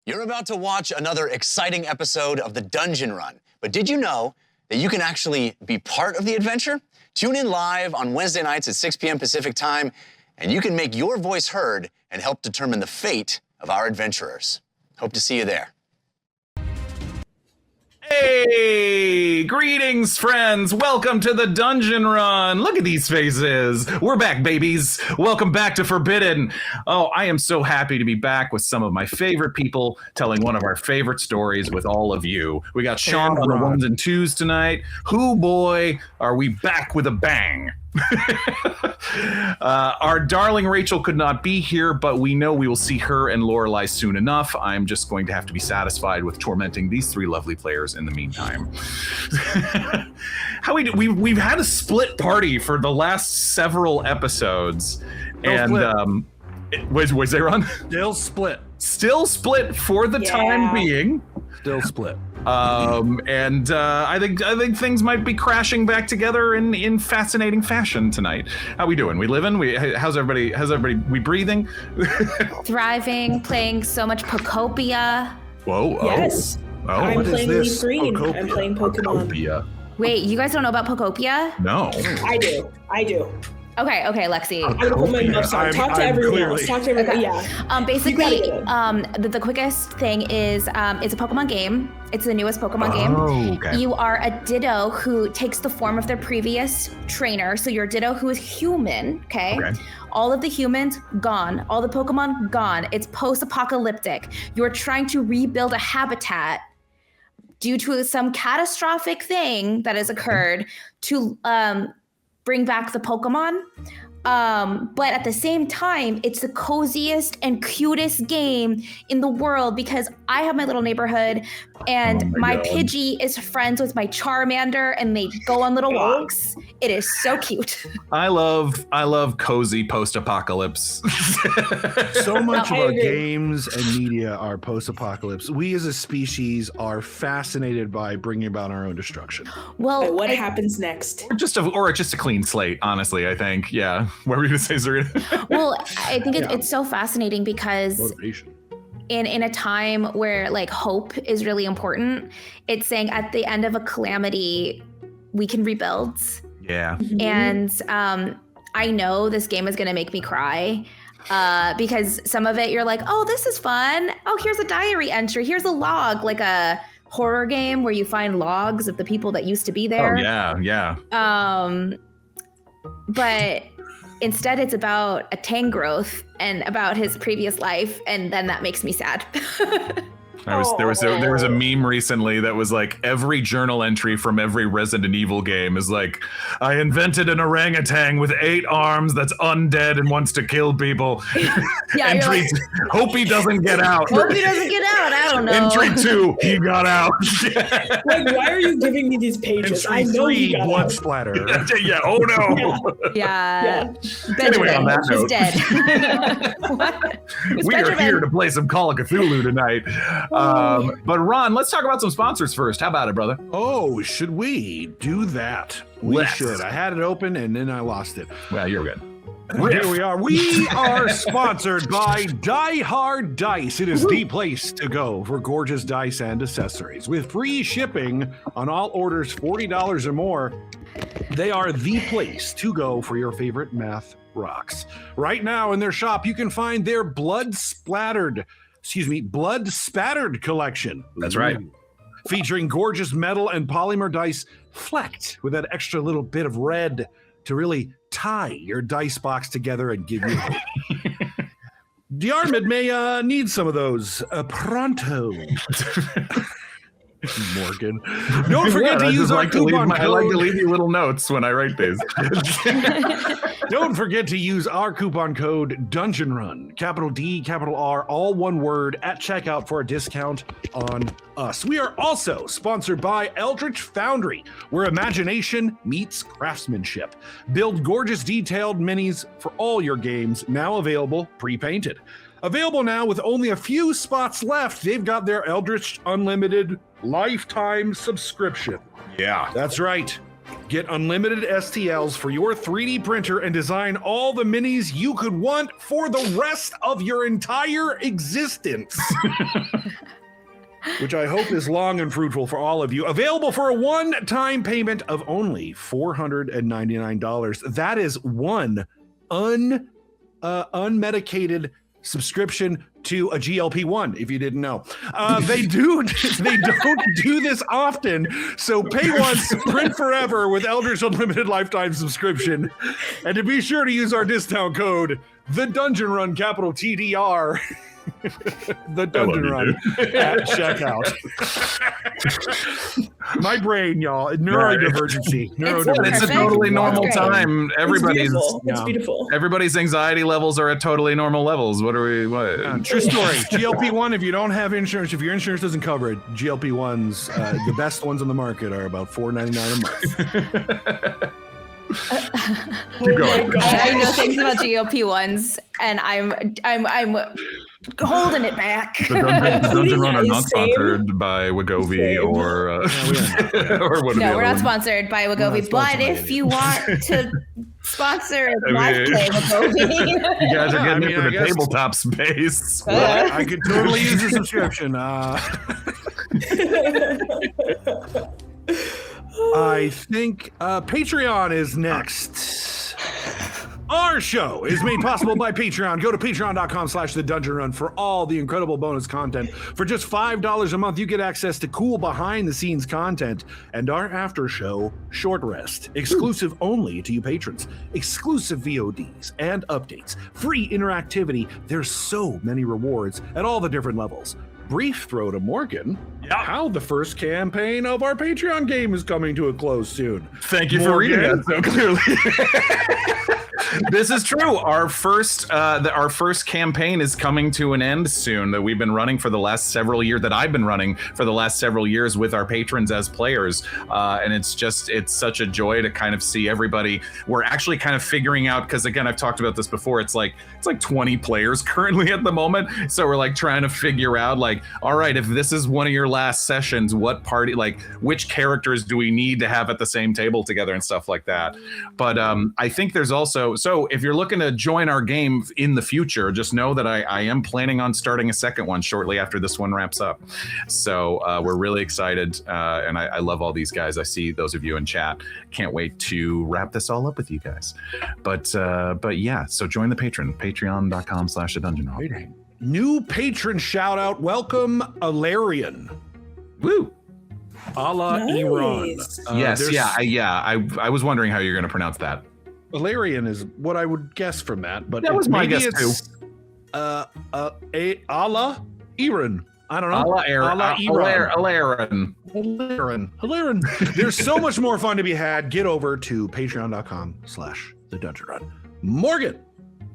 You're about to watch another exciting episode of the Dungeon Run, but did you know that you can actually be part of the adventure? Tune in live on Wednesday nights at 6 p.m. Pacific time, and you can make your voice heard and help determine the fate of our adventurers. Hope to see you there. Hey, greetings, friends. Welcome to the Dungeon Run. Look at these faces. We're back, babies. Welcome back to Forbidden. Oh, I am so happy to be back with some of my favorite people telling one of our favorite stories with all of you. We got Sean on the ones and twos tonight. Hoo boy, are we back with a bang. Our darling Rachel could not be here, but we know we will see her and Lorelai soon enough. I'm just going to have to be satisfied with tormenting these three lovely players in the meantime. How we do? We've had a split party for the last several episodes, and was they run? Still split for the time being. Still split. I think things might be crashing back together in fascinating fashion tonight. How we doing? We living? How's everybody? We breathing? Thriving, playing so much Pokopia. Whoa! Yes. Oh, I'm playing Leaf Green. Pokopia. I'm playing Pokemon. Pokopia. Wait, you guys don't know about Pokopia? No. I do. Okay, Lexi. I'm gonna put my muffs on. Talk to everyone else. Talk to everyone. Yeah. Basically, the quickest thing is it's a Pokemon game. It's the newest Pokemon game. Okay. You are a Ditto who takes the form of their previous trainer. So you're a Ditto who is human, okay? All of the humans gone. All the Pokemon gone. It's post-apocalyptic. You're trying to rebuild a habitat due to some catastrophic thing that has occurred to bring back the Pokemon. But at the same time, it's the coziest and cutest game in the world because I have my little neighborhood and my Pidgey is friends with my Charmander and they go on little walks. It is so cute. I love cozy post-apocalypse. So much of our games and media are post-apocalypse. We as a species are fascinated by bringing about our own destruction. Well, What happens next? Or just a clean slate, honestly, I think. Yeah. What were you going to say, Surena? Well, I think it's so fascinating because Motivation. in a time where like hope is really important, it's saying at the end of a calamity, we can rebuild. Yeah. And I know this game is going to make me cry because some of it you're like, oh, this is fun. Oh, here's a diary entry. Here's a log, like a horror game where you find logs of the people that used to be there. Oh, yeah. But instead it's about a Tangrowth and about his previous life. And then that makes me sad. There was a meme recently that was like every journal entry from every Resident Evil game is like, I invented an orangutan with 8 arms that's undead and wants to kill people. Entry, hope he doesn't get out. Hope he doesn't get out. I don't know. Entry 2, he got out. Like, why are you giving me these pages? I know he got blood out. splatter. Yeah. Oh no. Yeah. Anyway, on that note, dead. We are here to play some Call of Cthulhu tonight. But Ron, let's talk about some sponsors first. How about it, brother? Oh, should we do that? We should. I had it open and then I lost it. Well, you're good. Here we are. We are sponsored by Die Hard Dice. It is the place to go for gorgeous dice and accessories. With free shipping on all orders $40 or more, they are the place to go for your favorite math rocks. Right now in their shop, you can find their blood spattered collection. That's right. Featuring gorgeous metal and polymer dice flecked with that extra little bit of red to really tie your dice box together and give you hope. Diarmuid may need some of those pronto. Morgan. Don't forget to use our coupon code. I like to leave you little notes when I write these. Don't forget to use our coupon code Dungeon Run, capital D, capital R, all one word at checkout for a discount on us. We are also sponsored by Eldritch Foundry, where imagination meets craftsmanship. Build gorgeous detailed minis for all your games, now available pre-painted. Available now with only a few spots left. They've got their Eldritch Unlimited lifetime subscription. Yeah. That's right. Get unlimited STLs for your 3D printer and design all the minis you could want for the rest of your entire existence. Which I hope is long and fruitful for all of you. Available for a one-time payment of only $499. That is one unmedicated subscription to a GLP-1, if you didn't know. They don't do this often, so pay once, print forever with Eldritch Unlimited lifetime subscription. And to be sure to use our discount code, the Dungeon Run, capital TDR. The Dungeon Run at checkout. My brain, y'all. Neurodivergency. It's a totally normal time. Everybody's It's beautiful. Everybody's anxiety levels are at totally normal levels. What? True story. GLP-1, if you don't have insurance, if your insurance doesn't cover it, GLP-1s, the best ones on the market are about $4.99 a month. Keep going. I know things about GLP-1s, and I'm holding it back. The Dungeon Run are not Same. sponsored by Wegovy or or what? No, we're not sponsored by Wegovy, but if you want to sponsor live play Wegovy, You guys are getting into the tabletop space. I could totally use a subscription. I think Patreon is next. Our show is made possible by Patreon. Go to patreon.com/thedungeonrun for all the incredible bonus content. For just $5 a month, you get access to cool behind-the-scenes content and our after show, Short Rest, exclusive only to you patrons. Exclusive VODs and updates, free interactivity. There's so many rewards at all the different levels. Brief throw to Morgan. How the first campaign of our Patreon game is coming to a close soon. Thank you for reading that so clearly. This is true. Our first campaign is coming to an end soon. That we've been running for the last several years. That I've been running for the last several years with our patrons as players, and it's such a joy to kind of see everybody. We're actually kind of figuring out, because again, I've talked about this before. It's like 20 players currently at the moment, so we're like trying to figure out like, all right, if this is one of your last sessions, what party, like which characters do we need to have at the same table together and stuff like that. But I think there's also, so if you're looking to join our game in the future, just know that I am planning on starting a second one shortly after this one wraps up. So we're really excited, and I love all these guys. I see those of you in chat. Can't wait to wrap this all up with you guys. But yeah, so join the patreon.com/thedungeonrun. New patron shout out. Welcome, Alarian. Woo! A la Iran. Yes, I was wondering how you're going to pronounce that. Alarian is what I would guess from that, but that was my guess too. A la Iran. I don't know. Alarian. There's so much more fun to be had. Get over to patreon.com/thedungeonrun. Morgan.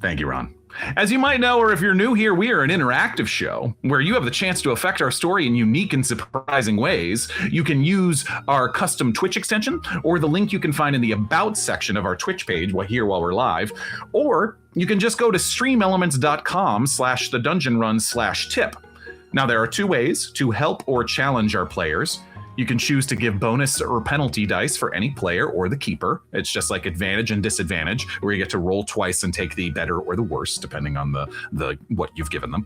Thank you, Ron. As you might know, or if you're new here, we are an interactive show where you have the chance to affect our story in unique and surprising ways. You can use our custom Twitch extension or the link you can find in the About section of our Twitch page while we're live. Or you can just go to streamelements.com/thedungeonrun/tip. Now, there are two ways to help or challenge our players. You can choose to give bonus or penalty dice for any player or the keeper. It's just like advantage and disadvantage, where you get to roll twice and take the better or the worse, depending on the what you've given them.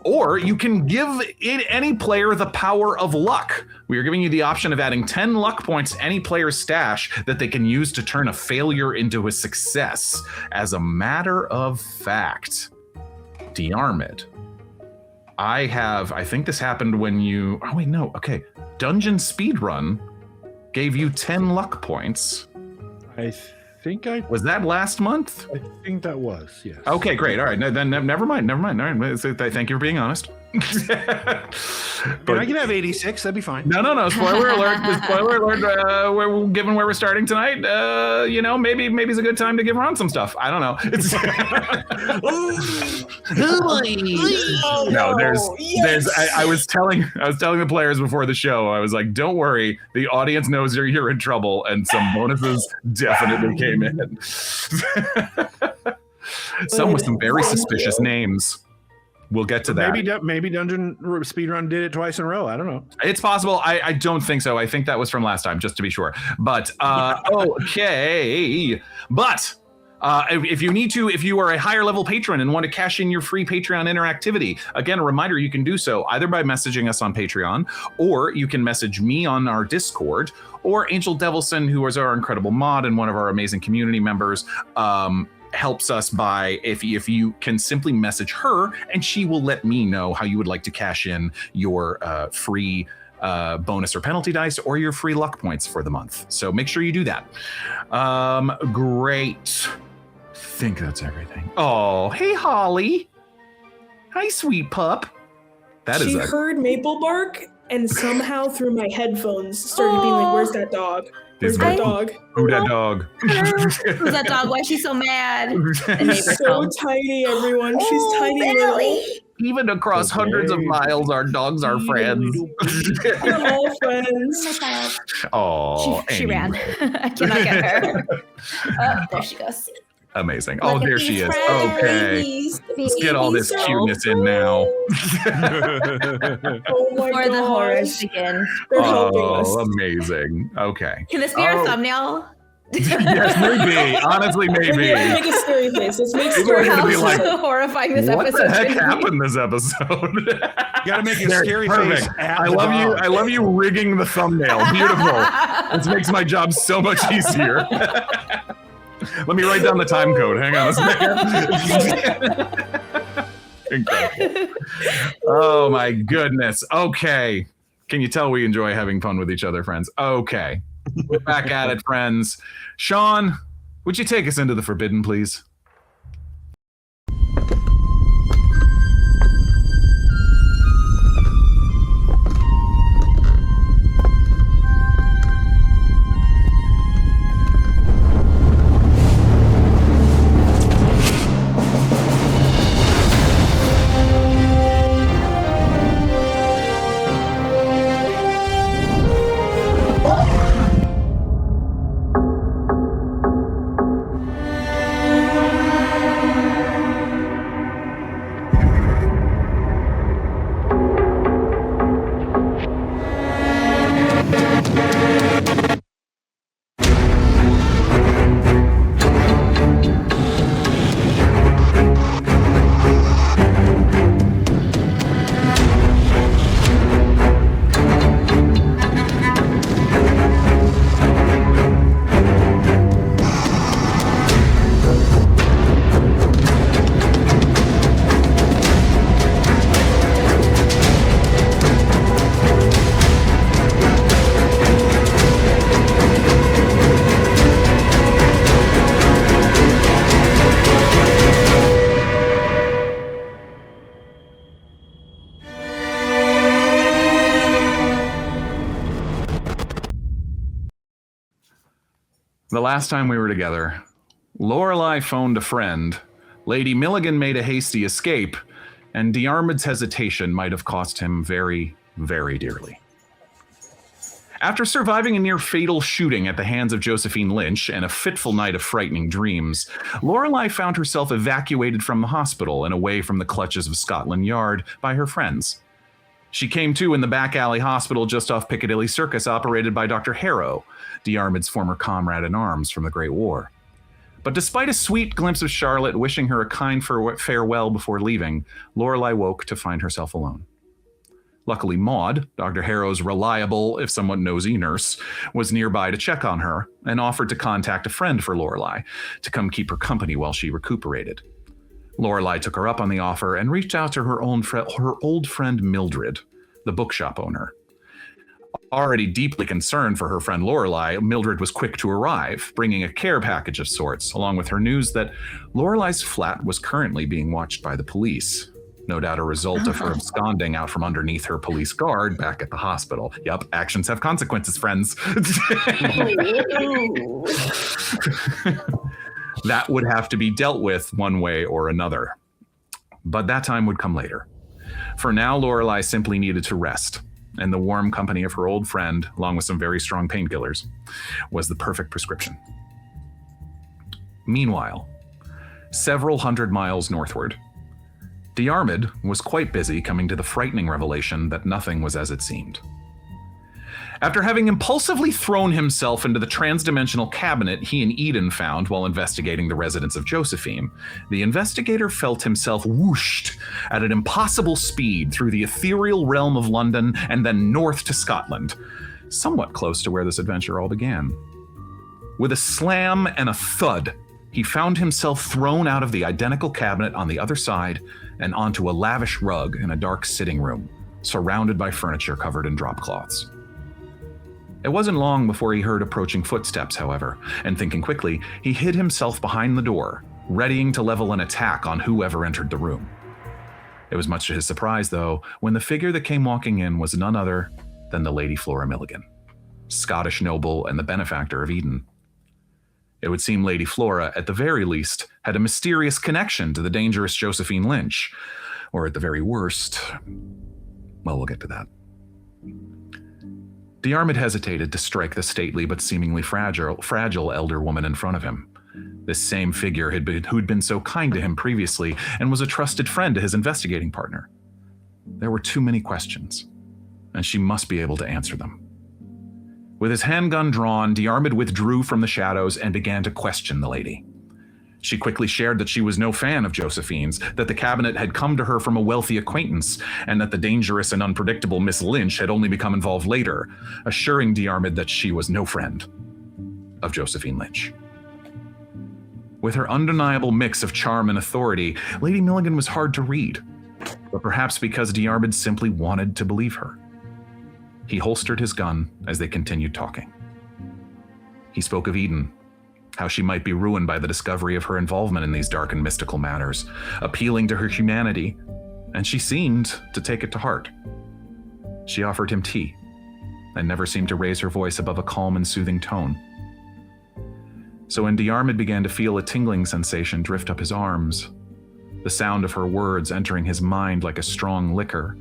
Or you can give any player the power of luck. We are giving you the option of adding 10 luck points to any player's stash that they can use to turn a failure into a success. As a matter of fact, Diarmuid, I think this happened when you, Dungeon Speedrun gave you 10 luck points. Was that last month? I think that was, yes. Okay, great. All right, then never mind. All right, thank you for being honest. But I can have 86. That'd be fine. No. Spoiler alert. Spoiler alert. Given where we're starting tonight, maybe it's a good time to give Ron some stuff. I don't know. I was telling the players before the show. I was like, don't worry. The audience knows you're in trouble, and some bonuses definitely came in. Some with some very suspicious names. we'll get to that. Maybe Dungeon Speedrun did it twice in a row. I don't know. It's possible. I don't think so. I think that was from last time, just to be sure. But okay. But if you are a higher level patron and want to cash in your free Patreon interactivity, again, a reminder, you can do so either by messaging us on Patreon, or you can message me on our Discord, or Angel Devilson, who is our incredible mod and one of our amazing community members, helps us by if you can simply message her, and she will let me know how you would like to cash in your free bonus or penalty dice or your free luck points for the month. So make sure you do that. Great. I think that's everything. Oh, hey, Holly. Hi, sweet pup. She heard maple bark and somehow through my headphones started being like, where's that dog? Where's that dog? Who that dog? Who's that dog? Why is she so mad? She's so tiny, everyone. She's tiny little. Even across hundreds of miles, our dogs are friends. We're all friends. Oh, she ran. I cannot get her. Oh, there she goes. Amazing. Oh, there she is. Okay. Let's get all this cuteness in now. Before the horrors begin. They're helping us. Amazing. Okay. Can this be our thumbnail? Yes, maybe. Honestly, maybe. Make a scary face. Let's make scary face. How horrifying this what episode. What the heck happened this episode? You gotta make a scary face. I love you rigging the thumbnail. Beautiful. This makes my job so much easier. Let me write down the time code. Hang on a second. Incredible. Oh my goodness. Okay. Can you tell we enjoy having fun with each other, friends? Okay. We're back at it, friends. Sean, would you take us into the Forbidden, please? The last time we were together, Lorelei phoned a friend, Lady Milligan made a hasty escape, and Diarmuid's hesitation might have cost him very, very dearly. After surviving a near-fatal shooting at the hands of Josephine Lynch and a fitful night of frightening dreams, Lorelei found herself evacuated from the hospital and away from the clutches of Scotland Yard by her friends. She came to in the back alley hospital just off Piccadilly Circus, operated by Dr. Harrow, Diarmuid's former comrade-in-arms from the Great War. But despite a sweet glimpse of Charlotte wishing her a kind farewell before leaving, Lorelei woke to find herself alone. Luckily, Maud, Dr. Harrow's reliable, if somewhat nosy nurse, was nearby to check on her and offered to contact a friend for Lorelei to come keep her company while she recuperated. Lorelei took her up on the offer and reached out to her old friend Mildred, the bookshop owner. Already deeply concerned for her friend Lorelei, Mildred was quick to arrive, bringing a care package of sorts, along with her news that Lorelei's flat was currently being watched by the police. No doubt a result of her absconding out from underneath her police guard back at the hospital. Yup, actions have consequences, friends. That would have to be dealt with one way or another. But that time would come later. For now, Lorelei simply needed to rest, and the warm company of her old friend, along with some very strong painkillers, was the perfect prescription. Meanwhile, several hundred miles northward, Diarmuid was quite busy coming to the frightening revelation that nothing was as it seemed. After having impulsively thrown himself into the transdimensional cabinet he and Eden found while investigating the residence of Josephine, the investigator felt himself whooshed at an impossible speed through the ethereal realm of London and then north to Scotland, somewhat close to where this adventure all began. With a slam and a thud, he found himself thrown out of the identical cabinet on the other side and onto a lavish rug in a dark sitting room, surrounded by furniture covered in drop cloths. It wasn't long before he heard approaching footsteps, however, and thinking quickly, he hid himself behind the door, readying to level an attack on whoever entered the room. It was much to his surprise, though, when the figure that came walking in was none other than the Lady Flora Milligan, Scottish noble and the benefactor of Eden. It would seem Lady Flora, at the very least, had a mysterious connection to the dangerous Josephine Lynch, or at the very worst, well, we'll get to that. Diarmuid hesitated to strike the stately but seemingly fragile elder woman in front of him. This same figure who'd been so kind to him previously and was a trusted friend to his investigating partner. There were too many questions, and she must be able to answer them. With his handgun drawn, Diarmuid withdrew from the shadows and began to question the lady. She quickly shared that she was no fan of Josephine's, that the cabinet had come to her from a wealthy acquaintance, and that the dangerous and unpredictable Miss Lynch had only become involved later, assuring Diarmuid that she was no friend of Josephine Lynch. With her undeniable mix of charm and authority, Lady Milligan was hard to read, but perhaps because Diarmuid simply wanted to believe her. He holstered his gun as they continued talking. He spoke of Eden, how she might be ruined by the discovery of her involvement in these dark and mystical matters, appealing to her humanity, and she seemed to take it to heart. She offered him tea, and never seemed to raise her voice above a calm and soothing tone. So when Diarmuid began to feel a tingling sensation drift up his arms, the sound of her words entering his mind like a strong liquor,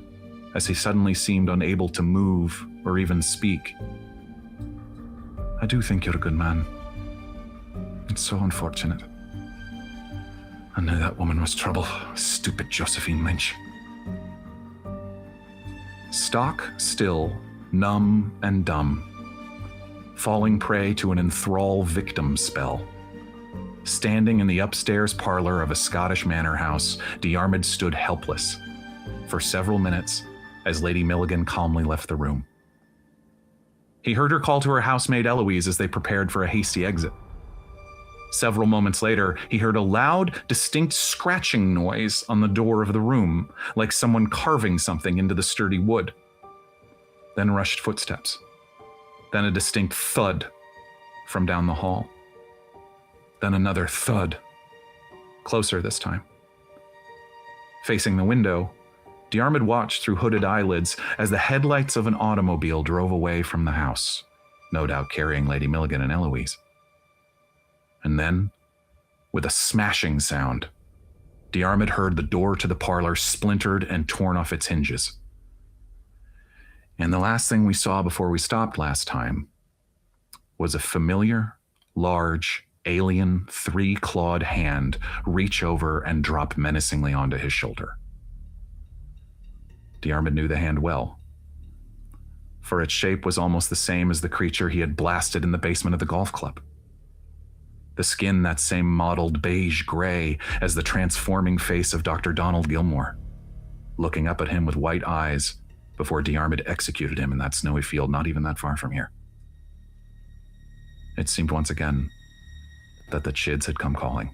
as he suddenly seemed unable to move or even speak. I do think you're a good man. It's so unfortunate. I knew that woman was trouble. Stupid Josephine Lynch. Stock still, numb and dumb, falling prey to an enthrall victim spell. Standing in the upstairs parlor of a Scottish manor house, Diarmuid stood helpless for several minutes as Lady Milligan calmly left the room. He heard her call to her housemaid Eloise as they prepared for a hasty exit. Several moments later, he heard a loud, distinct scratching noise on the door of the room, like someone carving something into the sturdy wood. Then rushed footsteps. Then a distinct thud from down the hall. Then another thud, closer this time. Facing the window, Diarmuid watched through hooded eyelids as the headlights of an automobile drove away from the house, no doubt carrying Lady Milligan and Eloise. And then, with a smashing sound, Diarmuid heard the door to the parlor splintered and torn off its hinges. And the last thing we saw before we stopped last time was a familiar, large, alien, three-clawed hand reach over and drop menacingly onto his shoulder. Diarmuid knew the hand well, for its shape was almost the same as the creature he had blasted in the basement of the golf club. The skin that same mottled beige gray as the transforming face of Dr. Donald Gilmore, looking up at him with white eyes before Diarmuid executed him in that snowy field not even that far from here. It seemed once again that the Chids had come calling.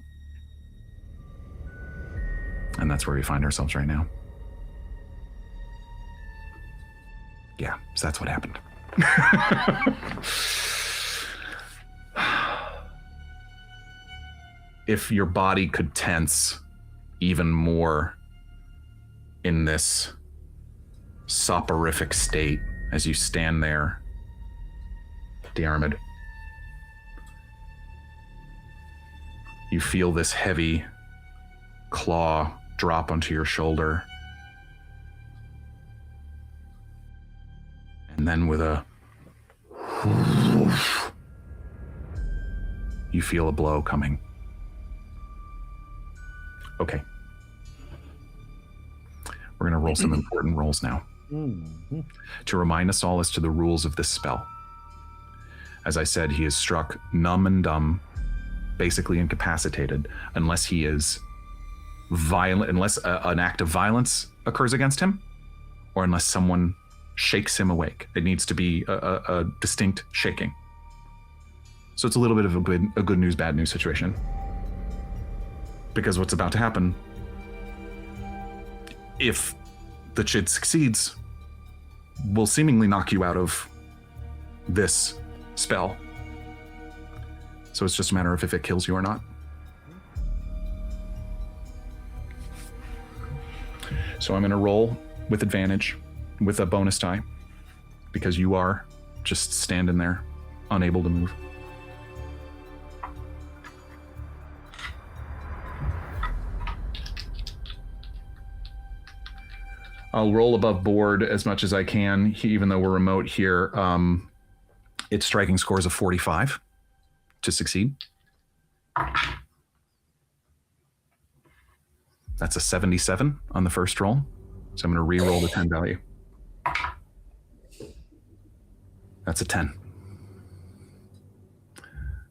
And that's where we find ourselves right now. Yeah, so that's what happened. If your body could tense even more in this soporific state as you stand there, Diarmuid, you feel this heavy claw drop onto your shoulder. And then with a whoosh, you feel a blow coming. Okay. We're going to roll some important rolls now to remind us all as to the rules of this spell. As I said, he is struck numb and dumb, basically incapacitated, unless he is violent, unless an act of violence occurs against him, or unless someone shakes him awake. It needs to be a distinct shaking. So it's a little bit of a good news, bad news situation. Because what's about to happen, if the Chid succeeds, will seemingly knock you out of this spell. So it's just a matter of if it kills you or not. So I'm going to roll with advantage with a bonus die because you are just standing there, unable to move. I'll roll above board as much as I can, even though we're remote here. Its striking score is a 45 to succeed. That's a 77 on the first roll. So I'm going to re-roll the 10 value. That's a 10.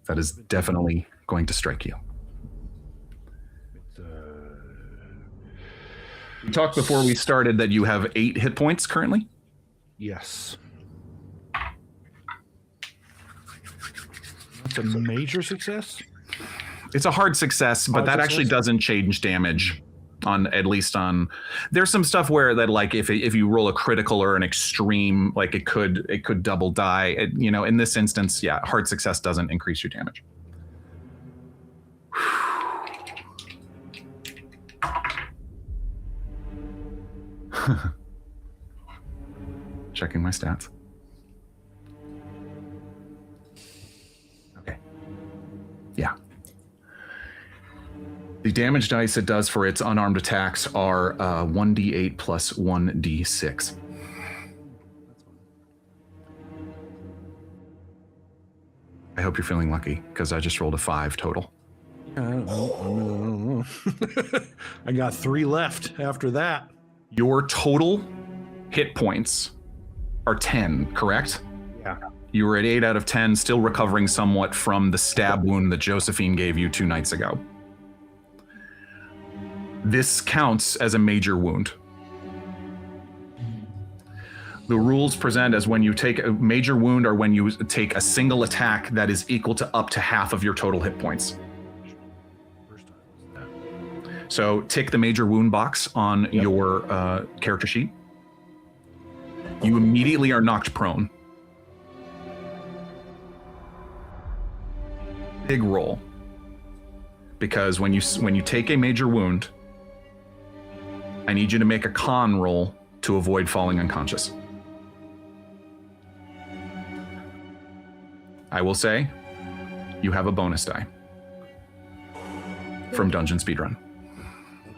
That is definitely going to strike you. We talked before we started that you have 8 hit points currently. Yes. That's a major success? It's a hard success, but that actually doesn't change damage. There's some stuff where that, like, if you roll a critical or an extreme, like it could double die. In this instance, yeah, hard success doesn't increase your damage. Checking my stats. Okay. Yeah. The damage dice it does for its unarmed attacks are 1d8 plus 1d6. I hope you're feeling lucky, because I just rolled a 5 total. I don't know. I got 3 left after that. Your total hit points are 10, correct? Yeah. You were at 8 out of 10, still recovering somewhat from the stab wound that Josephine gave you 2 nights ago. This counts as a major wound. The rules present as when you take a major wound or when you take a single attack that is equal to up to half of your total hit points. So tick the major wound box on your character sheet. You immediately are knocked prone. Big roll. Because when you take a major wound, I need you to make a con roll to avoid falling unconscious. I will say, you have a bonus die from Dungeon Speedrun.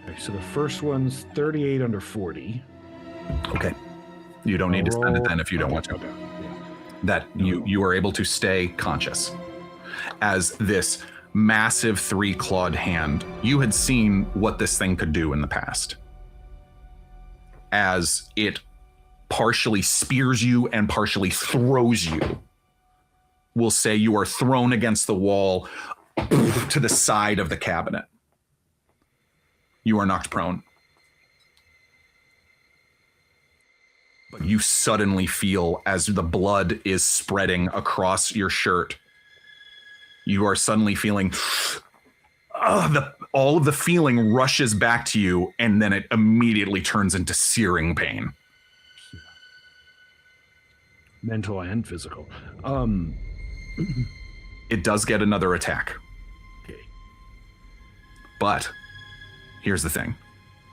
Okay, so the first one's 38 under 40. Okay. You don't need to spend it then if you don't want to. Okay. Yeah. That you are able to stay conscious. As this massive 3-clawed hand, you had seen what this thing could do in the past. As it partially spears you and partially throws you. We'll say you are thrown against the wall to the side of the cabinet. You are knocked prone. But you suddenly feel, as the blood is spreading across your shirt, you are suddenly feeling, all of the feeling rushes back to you, and then it immediately turns into searing pain. Mental and physical. It does get another attack. Okay. But here's the thing.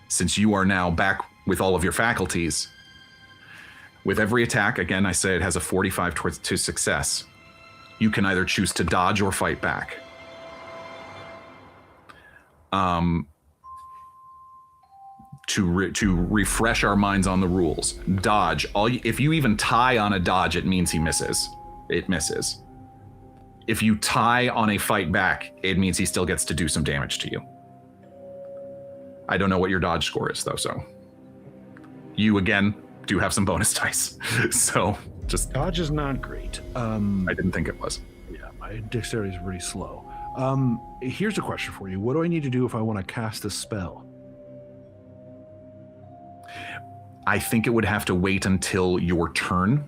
Since you are now back with all of your faculties, with every attack, again, I say it has a 45 to success. You can either choose to dodge or fight back. To refresh our minds on the rules, dodge. If you even tie on a dodge, it means he misses. It misses. If you tie on a fight back, it means he still gets to do some damage to you. I don't know what your dodge score is, though, so. you again do have some bonus dice. So just dodge is not great. I didn't think it was. Yeah, my dexterity is pretty slow. Here's a question for you. What do I need to do if I want to cast a spell? I think it would have to wait until your turn,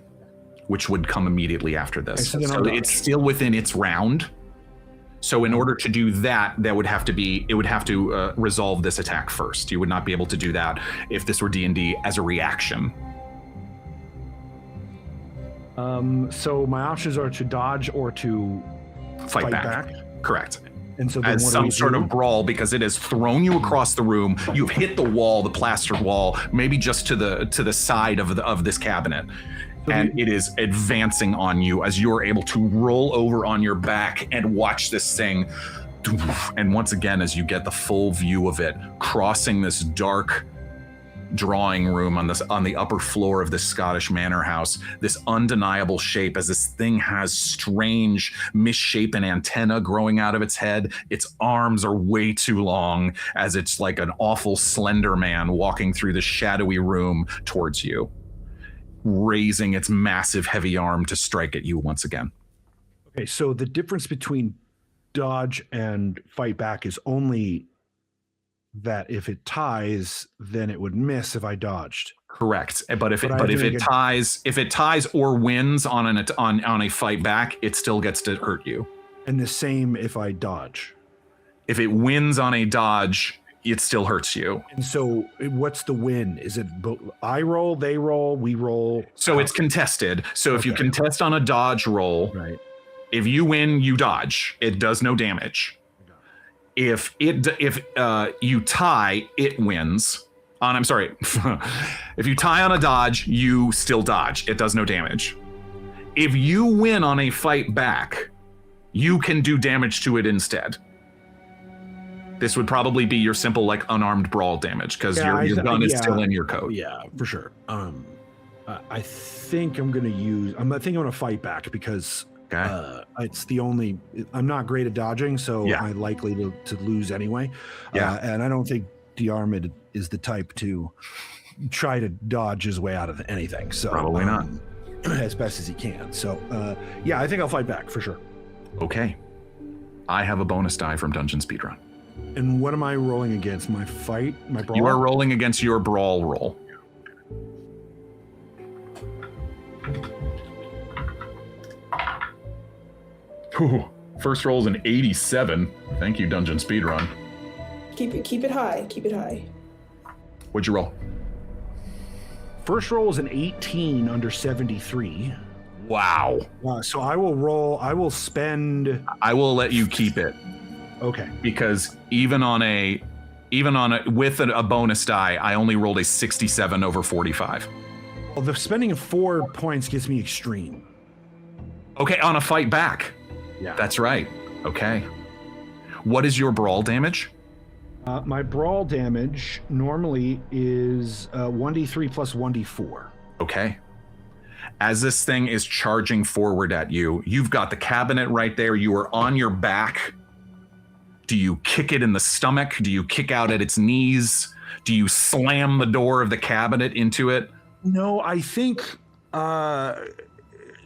which would come immediately after this. So it's still within its round. So in order to do that, it would have to resolve this attack first. You would not be able to do that if this were D&D as a reaction. So my options are to dodge or to fight back. Correct. And so as some sort of brawl, because it has thrown you across the room. You've hit the wall, the plastered wall, maybe just to the side of this cabinet. And it is advancing on you as you're able to roll over on your back and watch this thing. And once again, as you get the full view of it, crossing this dark drawing room on the upper floor of this Scottish manor house, this undeniable shape as this thing has strange misshapen antenna growing out of its head. Its arms are way too long as it's like an awful slender man walking through the shadowy room towards you, raising its massive heavy arm to strike at you once again. Okay, so the difference between dodge and fight back is only that if it ties, then it would miss if I dodged. Correct. But if it ties or wins on a fight back, it still gets to hurt you. And the same if I dodge. If it wins on a dodge, it still hurts you. And so what's the win? Is it I roll, they roll, we roll? So it's contested. So if you contest on a dodge roll, right. If you win, you dodge. It does no damage. If you tie, it wins. If you tie on a dodge, you still dodge. It does no damage. If you win on a fight back, you can do damage to it instead. This would probably be your simple, like, unarmed brawl damage, because your gun is still in your coat. Yeah, for sure. I think I'm gonna fight back because it's the only. I'm not great at dodging, so I'm likely to lose anyway. And I don't think Diarmuid is the type to try to dodge his way out of anything. So probably not, as best as he can. So I think I'll fight back for sure. Okay, I have a bonus die from Dungeon Speedrun. And what am I rolling against? My fight? My brawl? You are rolling against your brawl roll. Ooh, first roll is an 87. Thank you, Dungeon Speedrun. Keep it high. Keep it high. What'd you roll? First roll is an 18 under 73. Wow. So I will roll. I will spend. I will let you keep it. Okay. Because even on a with a bonus die, I only rolled a 67 over 45. Well, the spending of 4 points gives me extreme. Okay, on a fight back. Yeah. That's right. Okay. What is your brawl damage? My brawl damage normally is 1d3 plus 1d4. Okay. As this thing is charging forward at you, you've got the cabinet right there. You are on your back. Do you kick it in the stomach? Do you kick out at its knees? Do you slam the door of the cabinet into it? No, I think...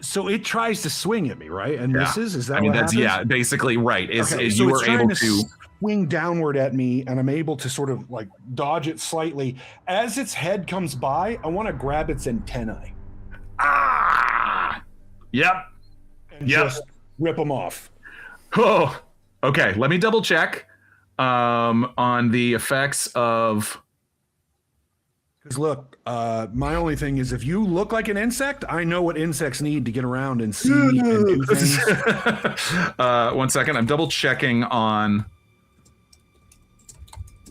so it tries to swing at me, right? And misses? Is that what happens? Yeah, basically, right. So you are able to swing downward at me, and I'm able to sort of like dodge it slightly. As its head comes by, I want to grab its antennae. Yep. And just rip them off. Oh, okay. Let me double check on the effects of... Because look, my only thing is if you look like an insect, I know what insects need to get around and see and do things. 1 second. I'm double checking on...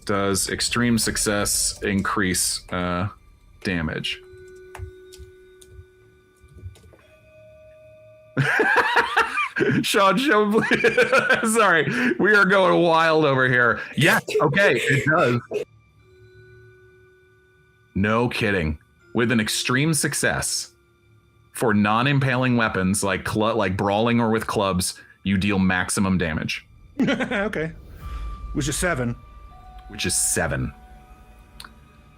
Does extreme success increase damage? Sean, sorry, we are going wild over here. Yes, okay, it does. No kidding. With an extreme success for non-impaling weapons like brawling or with clubs, you deal maximum damage. Okay. Which is 7.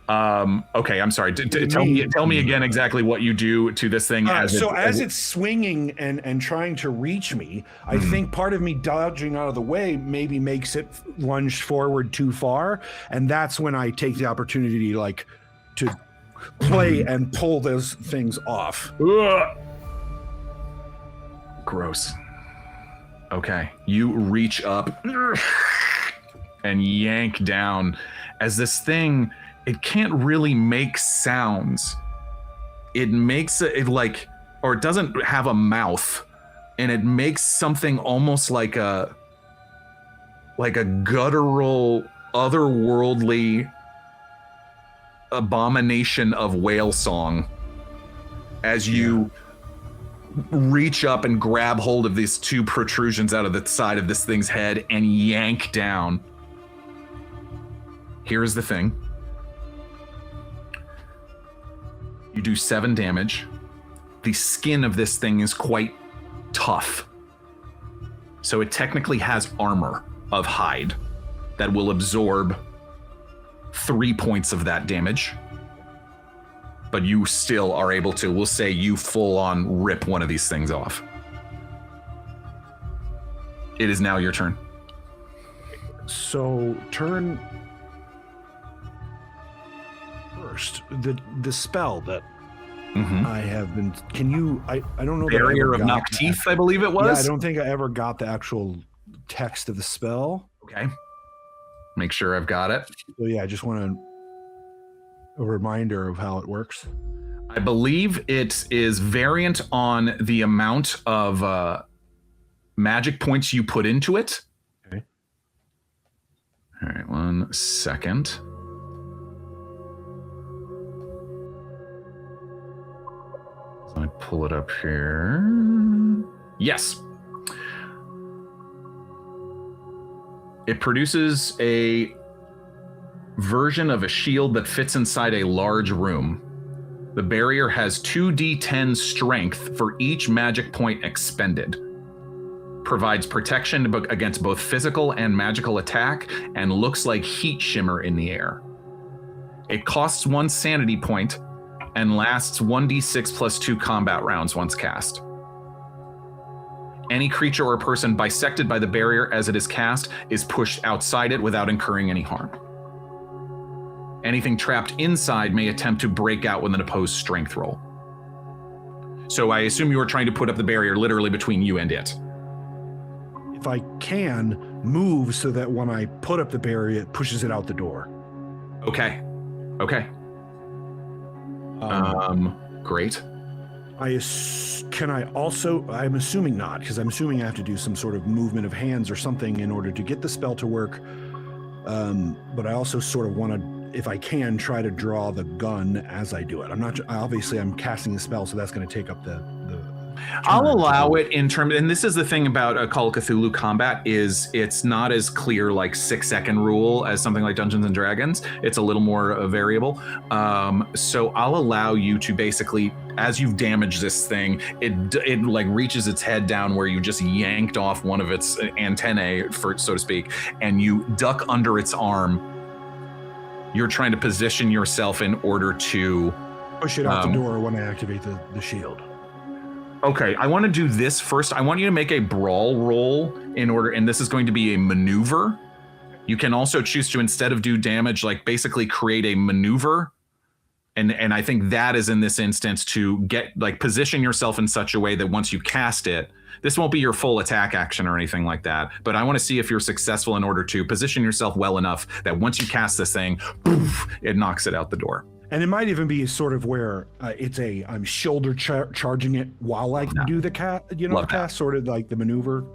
Okay, I'm sorry. Tell me again exactly what you do to this thing. As it's swinging and trying to reach me, I think part of me dodging out of the way maybe makes it lunge forward too far, and that's when I take the opportunity to play and pull those things off. Ugh. Gross. Okay, you reach up and yank down as this thing. It can't really make sounds. It makes it or it doesn't have a mouth, and it makes something almost like a guttural, otherworldly abomination of whale song as you reach up and grab hold of these two protrusions out of the side of this thing's head and yank down. Here's the thing. You do 7 damage. The skin of this thing is quite tough. So it technically has armor of hide that will absorb 3 points of that damage. But you still are able to, we'll say you full on rip one of these things off. It is now your turn. So turn first. The spell that I have been. Can you? I don't know. Barrier of Knock Teeth, I believe it was. Yeah, I don't think I ever got the actual text of the spell. Okay. Make sure I've got it. So yeah, I just want a reminder of how it works. I believe it is variant on the amount of magic points you put into it. Okay. All right, 1 second. So I pull it up here. Yes. It produces a version of a shield that fits inside a large room. The barrier has 2d10 strength for each magic point expended. Provides protection against both physical and magical attack, and looks like heat shimmer in the air. It costs 1 sanity point and lasts 1d6 plus 2 combat rounds once cast. Any creature or person bisected by the barrier as it is cast is pushed outside it without incurring any harm. Anything trapped inside may attempt to break out with an opposed strength roll. So I assume you were trying to put up the barrier literally between you and it. If I can move so that when I put up the barrier, it pushes it out the door. Okay. Great. I'm assuming not, because I'm assuming I have to do some sort of movement of hands or something in order to get the spell to work. But I also sort of want to, if I can, try to draw the gun as I do it. I'm casting the spell, so that's going to take up the I'll allow it in terms, and this is the thing about Call of Cthulhu combat, is it's not as clear like 6-second rule as something like Dungeons and Dragons. It's a little more variable. So I'll allow you to basically, as you've damaged this thing, it like reaches its head down where you just yanked off one of its antennae, so to speak, and you duck under its arm. You're trying to position yourself in order to push it out the door when I activate the shield. Okay, I want to do this first. I want you to make a brawl roll in order, and this is going to be a maneuver. You can also choose to, instead of do damage, like basically create a maneuver. And I think that is in this instance to get, like, position yourself in such a way that once you cast it, this won't be your full attack action or anything like that, but I want to see if you're successful in order to position yourself well enough that once you cast this thing, poof, it knocks it out the door. And it might even be sort of where I'm shoulder charging it while I do the cast, sort of like the maneuver.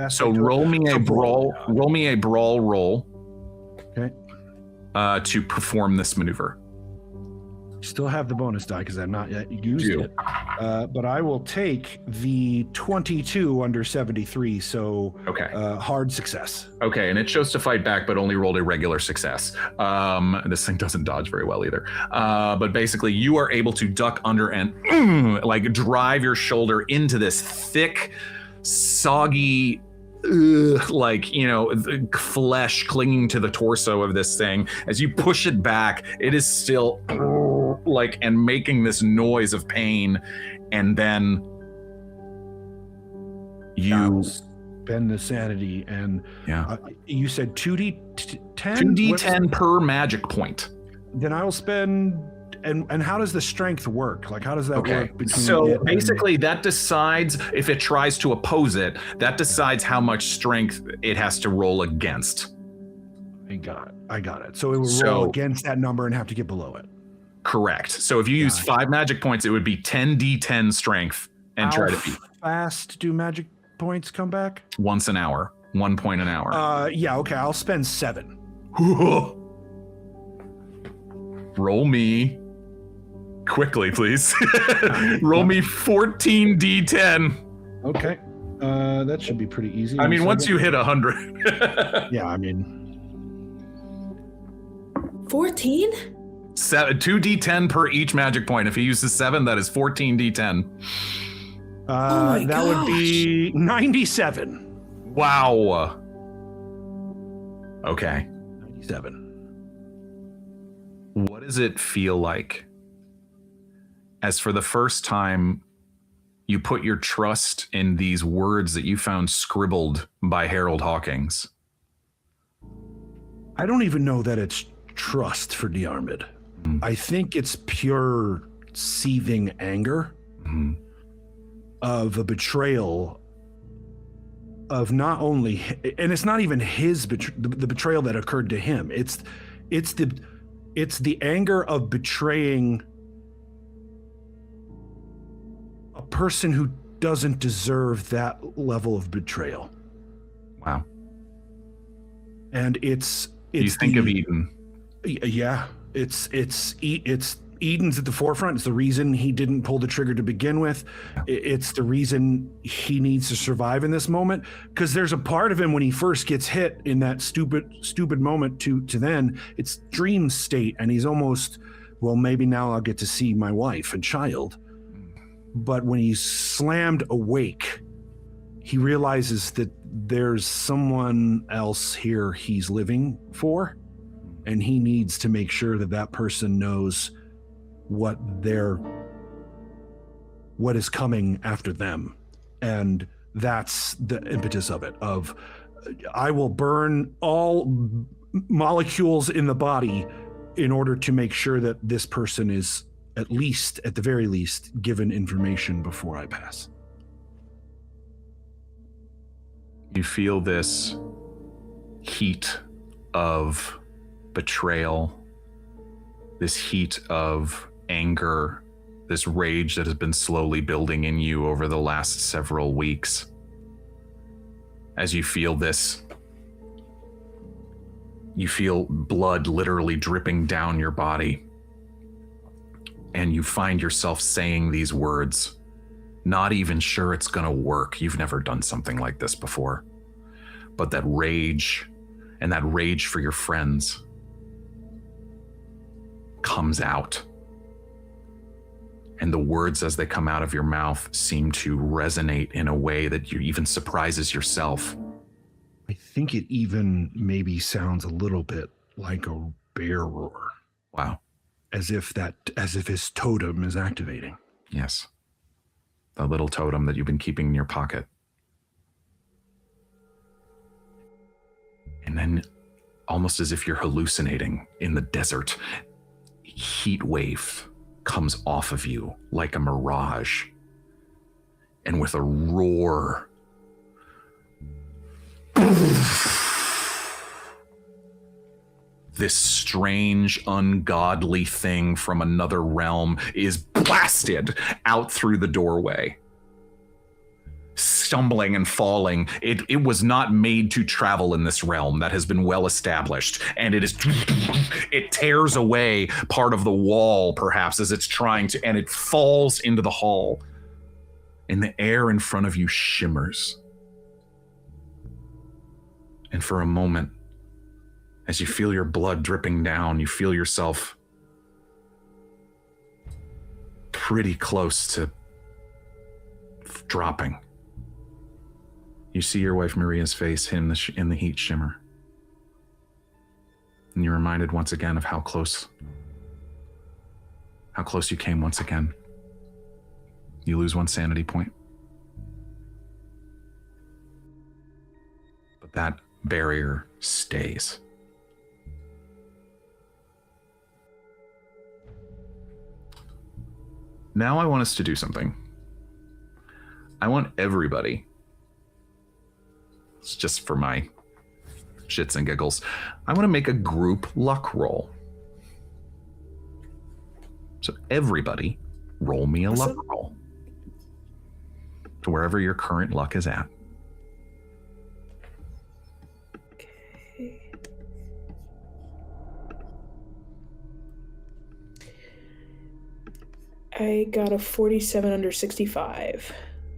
So roll me a brawl. Roll me a brawl roll. Okay. To perform this maneuver. Still have the bonus die because I've not yet used it. But I will take the 22 under 73. So hard success. Okay, and it chose to fight back, but only rolled a regular success. This thing doesn't dodge very well either. But basically, you are able to duck under and like drive your shoulder into this thick, soggy like, the flesh clinging to the torso of this thing. As you push it back, it is still and making this noise of pain. And then you spend the sanity and you said 2d10? 2d10 per magic point. Then I'll spend. And how does the strength work? Like, how does that work? So basically, that decides if it tries to oppose it. That decides how much strength it has to roll against. I got it. So it would roll against that number and have to get below it. Correct. So if you use 5 magic points, it would be 10d10 strength and try to beat. How fast do magic points come back? Once an hour. 1 point an hour. Okay. I'll spend 7. Roll me. Quickly, please. Roll me 14d10. Okay. That should be pretty easy. I mean, once you hit 100. Yeah, I mean. 14? 2d10 per each magic point. If he uses 7, that is 14d10. That would be 97. Wow. Okay. 97. What does it feel like? As for the first time, you put your trust in these words that you found scribbled by Harold Hawkins. I don't even know that it's trust for Diarmuid. I think it's pure seething anger of a betrayal of not only, and it's not even his the betrayal that occurred to him. It's the anger of betraying a person who doesn't deserve that level of betrayal. Wow. And it's you think of Eden. Yeah, it's Eden's at the forefront. It's the reason he didn't pull the trigger to begin with. It's the reason he needs to survive in this moment, because there's a part of him when he first gets hit in that stupid moment to then it's dream state, and he's almost, well, maybe now I'll get to see my wife and child. But when he's slammed awake, he realizes that there's someone else here he's living for, and he needs to make sure that that person knows what is coming after them. And that's the impetus of it, of I will burn all molecules in the body in order to make sure that this person is at the very least, given information before I pass. You feel this heat of betrayal, this heat of anger, this rage that has been slowly building in you over the last several weeks. As you feel this, you feel blood literally dripping down your body. And you find yourself saying these words, not even sure it's going to work. You've never done something like this before. But that rage, and that rage for your friends, comes out. And the words as they come out of your mouth seem to resonate in a way that you even surprises yourself. I think it even maybe sounds a little bit like a bear roar. Wow. As if his totem is activating. Yes. The little totem that you've been keeping in your pocket. And then, almost as if you're hallucinating in the desert, heat wave comes off of you like a mirage. And with a roar, this strange, ungodly thing from another realm is blasted out through the doorway. Stumbling and falling. It was not made to travel in this realm. That has been well established. And it tears away part of the wall, perhaps, as it's trying to, and it falls into the hall. And the air in front of you shimmers. And for a moment, as you feel your blood dripping down, you feel yourself pretty close to dropping. You see your wife Maria's face in the heat shimmer. And you're reminded once again of how close you came once again. You lose 1 sanity point. But that barrier stays. Now I want us to do something. I want everybody, it's just for my shits and giggles, I want to make a group luck roll. So everybody, roll me a luck roll to wherever your current luck is at. Okay. I got a 47 under 65.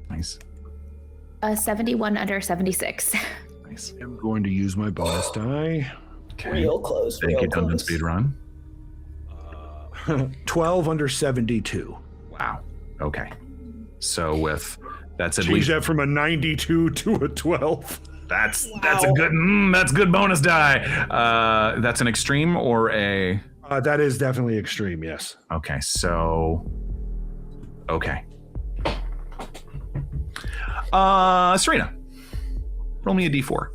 Nice. 71 under 76. Nice. I'm going to use my bonus die. Okay. Real close. Thank you, Dungeon Speed Run. 12 under 72. Wow. Okay. So with that's at Change least that from a 92 to a 12. that's a good that's good bonus die. That's an extreme or a That is definitely extreme, yes. okay. So okay. Surena, roll me a d4.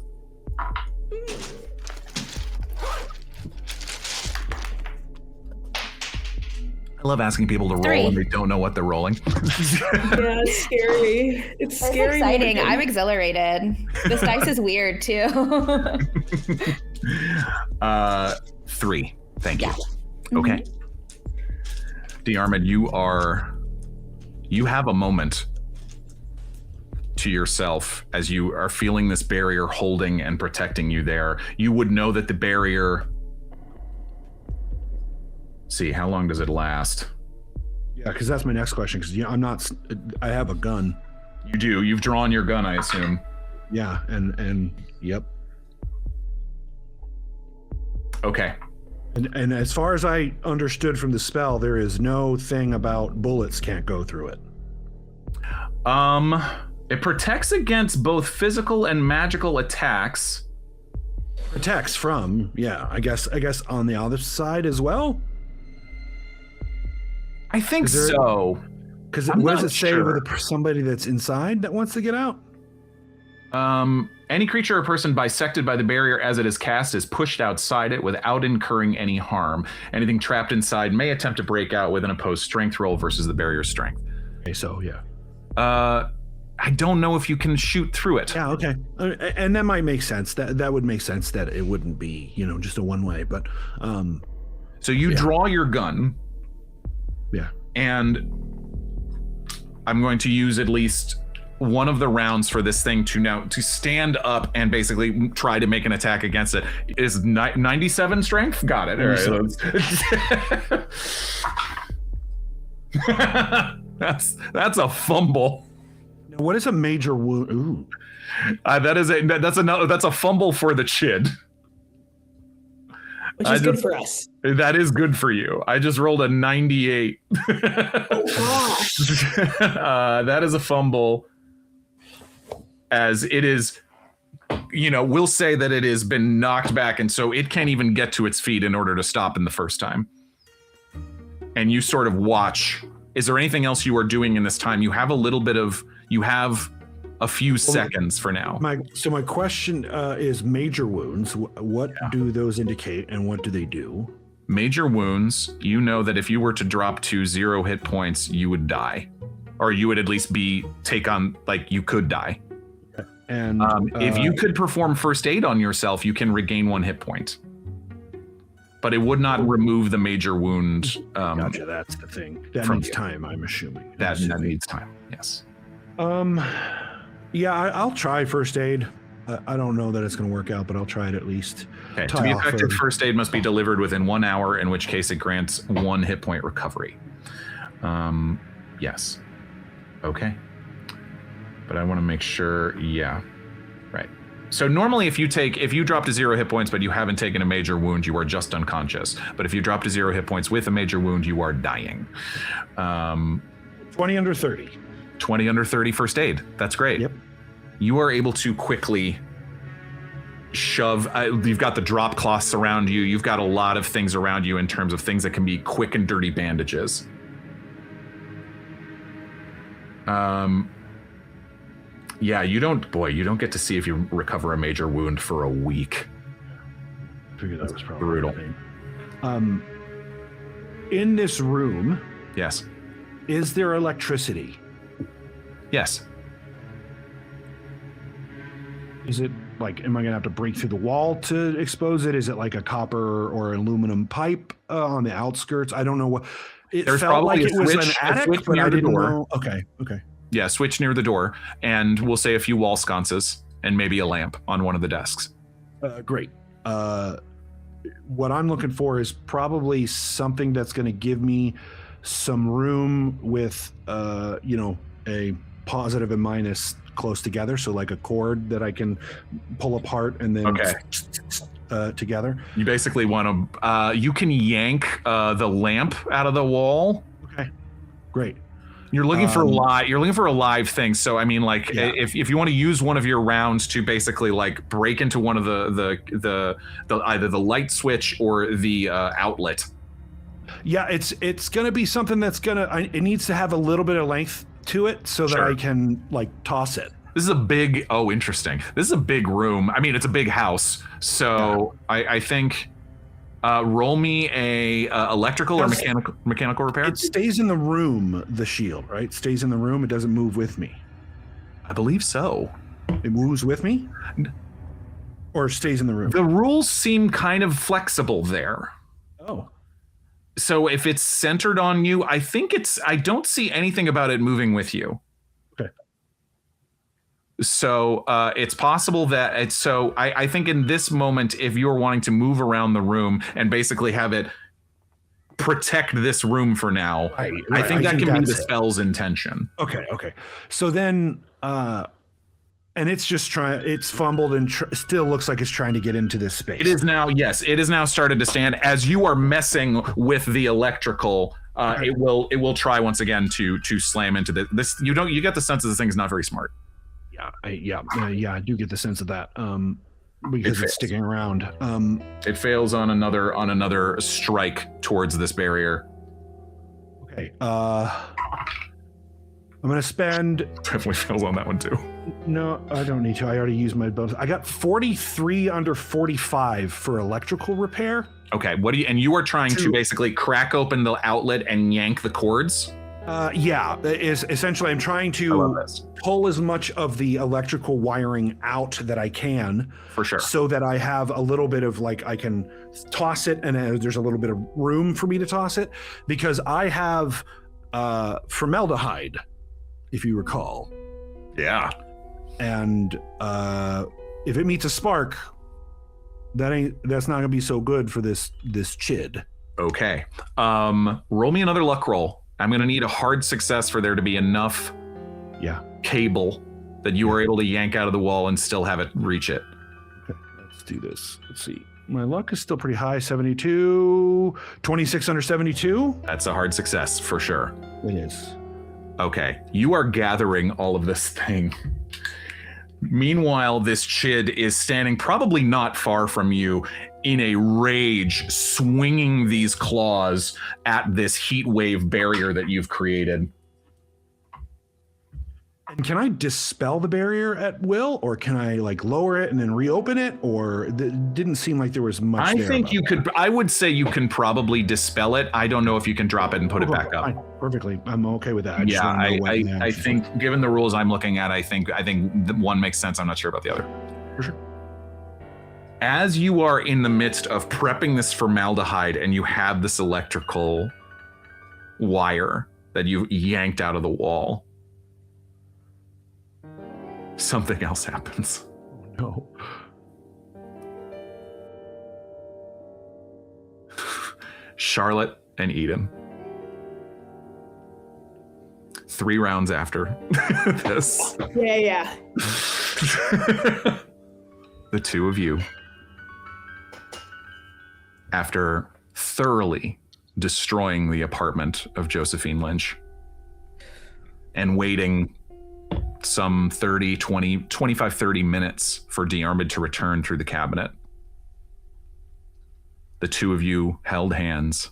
I love asking people to roll 3. and they don't know what they're rolling. Yeah, it's scary. It's That's scary. exciting. I'm exhilarated. This dice is weird too. 3. Thank you. Yeah. Okay. Diarmuid, you have a moment to yourself as you are feeling this barrier holding and protecting you there. You would know that the barrier, see, how long does it last? Yeah, because that's my next question. Because I have a gun. You do. You've drawn your gun, I assume. Yeah, and yep. Okay. And as far as I understood from the spell, there is no thing about bullets can't go through it. It protects against both physical and magical attacks. Protects from, yeah, I guess on the other side as well. I think so. Because I'm what does not it say sure. with somebody that's inside that wants to get out? Any creature or person bisected by the barrier as it is cast is pushed outside it without incurring any harm. Anything trapped inside may attempt to break out with an opposed strength roll versus the barrier's strength. Okay, so yeah. I don't know if you can shoot through it. Yeah, okay. And that might make sense. That would make sense that it wouldn't be, just a one way, but So you draw your gun. Yeah. And I'm going to use at least one of the rounds for this thing to stand up and basically try to make an attack against it. Is 97 strength? Got it. All right. That's a fumble. Now, what is a major wound? Ooh. That's a fumble for the chid. Which is good for us. That is good for you. I just rolled a 98. Oh gosh. That is a fumble. As it is, we'll say that it has been knocked back, and so it can't even get to its feet in order to stop in the first time. And you sort of watch. Is there anything else you are doing in this time? You have a few seconds for now. My question is major wounds. What do those indicate, and what do they do? Major wounds, you know that if you were to drop to 0 hit points, you would die. Or you would at least you could die. And if you could perform first aid on yourself, you can regain 1 hit point. But it would not remove the major wound. Gotcha, that's the thing. That needs time, I'm assuming. That needs time, yes. Yeah, I'll try first aid. I don't know that it's going to work out, but I'll try it at least. Okay. To be effective, first aid must be delivered within 1 hour, in which case it grants 1 hit point recovery. Yes. Okay. But I want to make sure, yeah. Right. So normally if you drop to 0 hit points, but you haven't taken a major wound, you are just unconscious. But if you drop to 0 hit points with a major wound, you are dying. 20 under 30. 20 under 30 first aid. That's great. Yep. you are able to quickly shove. You've got the drop cloths around you. You've got a lot of things around you in terms of things that can be quick and dirty bandages. Yeah, you don't get to see if you recover a major wound for a week. I figured that was probably brutal. In this room, yes. Is there electricity? Yes. Is it like, am I gonna have to break through the wall to expose it? Is it like a copper or aluminum pipe on the outskirts? I don't know what. There's felt like it was an attic, but I didn't know. Okay. Yeah, switch near the door, and we'll say a few wall sconces and maybe a lamp on one of the desks. Great. What I'm looking for is probably something that's going to give me some room with, a positive and minus close together. So like a cord that I can pull apart and then together. You basically want to, you can yank the lamp out of the wall. Okay, great. You're looking for a live thing. So I mean, like, if you want to use one of your rounds to basically like break into one of the either the light switch or the outlet. Yeah, it's gonna be something that's it needs to have a little bit of length to it so that I can like toss it. This is a big. Oh, interesting. This is a big room. I mean, it's a big house. So I think. Roll me a electrical or mechanical repair. It stays in the room, the shield, right? Stays in the room. It doesn't move with me. I believe so. It moves with me? Or stays in the room? The rules seem kind of flexible there. Oh. So if it's centered on you, I don't see anything about it moving with you. Okay. So it's possible that I think in this moment, if you're wanting to move around the room and basically have it protect this room for now, right. I think that can be the spell's intention. Okay. So then, and it's just it's fumbled and still looks like it's trying to get into this space. It is now, yes, it is now started to stand. As you are messing with the electrical, it will try once again to slam into this. You get the sense that this thing's not very smart. I do get the sense of that because it's sticking around. It fails on another strike towards this barrier. Okay. I'm gonna spend. Definitely fails on that one too. No, I don't need to. I already used my bonus. I got 43 under 45 for electrical repair. Okay. And you are trying to basically crack open the outlet and yank the cords? Essentially I'm trying to pull as much of the electrical wiring out that I can, for sure, so that I have a little bit of like I can toss it and there's a little bit of room for me to toss it, because I have formaldehyde, if you recall. Yeah. And if it meets a spark, that's not gonna be so good for this chid. Okay. Roll me another luck roll. I'm going to need a hard success for there to be enough cable that you are able to yank out of the wall and still have it reach it. Okay, let's do this. Let's see. My luck is still pretty high, 72, 26 under 72. That's a hard success for sure. It is. Okay, you are gathering all of this thing. Meanwhile, this chid is standing probably not far from you in a rage, swinging these claws at this heat wave barrier that you've created. And can I dispel the barrier at will, or can I like lower it and then reopen it? Or it didn't seem like there was much. I think you could. I would say you can probably dispel it. I don't know if you can drop it and put it back up. Fine. Perfectly, I'm okay with that. I think given the rules I'm looking at, I think one makes sense. I'm not sure about the other. For sure. As you are in the midst of prepping this formaldehyde and you have this electrical wire that you yanked out of the wall, something else happens. Oh, no. Charlotte and Eden. 3 rounds after this. Yeah. The two of you, after thoroughly destroying the apartment of Josephine Lynch and waiting some 25, 30 minutes for Diarmuid to return through the cabinet. The two of you held hands,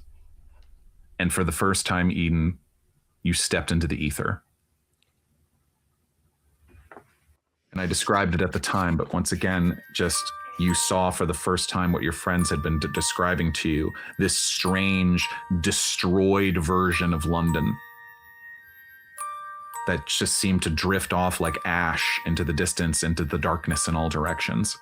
and for the first time, Eden, you stepped into the ether. And I described it at the time, but once again, just you saw for the first time what your friends had been describing to you, this strange, destroyed version of London that just seemed to drift off like ash into the distance, into the darkness in all directions.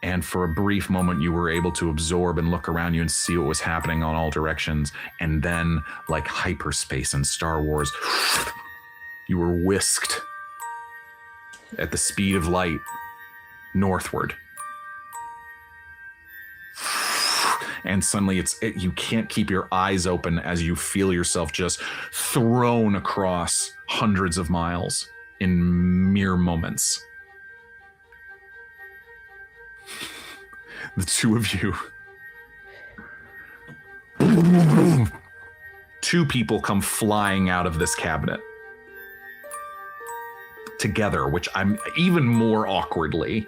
And for a brief moment, you were able to absorb and look around you and see what was happening on all directions. And then, like hyperspace in Star Wars, you were whisked at the speed of light northward. And suddenly you can't keep your eyes open as you feel yourself just thrown across hundreds of miles in mere moments. The two of you. Two people come flying out of this cabinet together, which I'm even more awkwardly.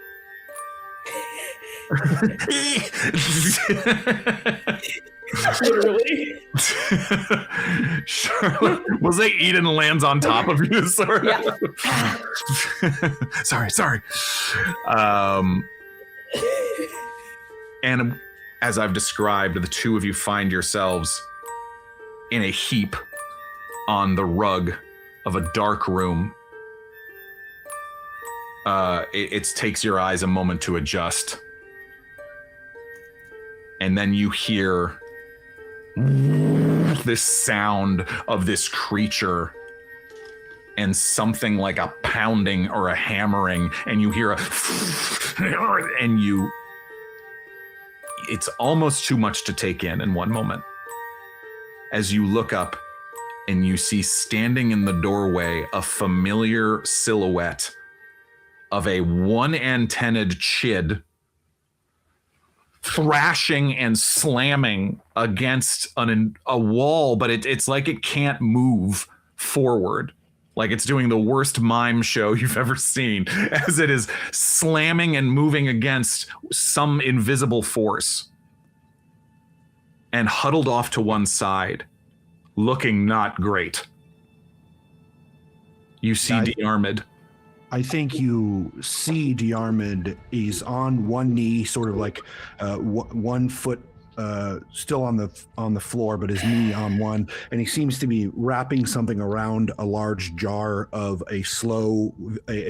Literally. Charlotte, we'll say Eden lands on top of you, sort of. Yeah. Sorry. And as I've described, the two of you find yourselves in a heap on the rug of a dark room. It takes your eyes a moment to adjust. And then you hear this sound of this creature and something like a pounding or a hammering, and you hear it's almost too much to take in one moment. As you look up and you see standing in the doorway a familiar silhouette of a one-antennaed chid thrashing and slamming against a wall, but it's like it can't move forward. Like it's doing the worst mime show you've ever seen, as it is slamming and moving against some invisible force. And huddled off to one side, looking not great. You see Diarmuid. I think you see Diarmuid is on one knee, sort of like 1 foot still on the floor, but his knee on one, and he seems to be wrapping something around a large jar of a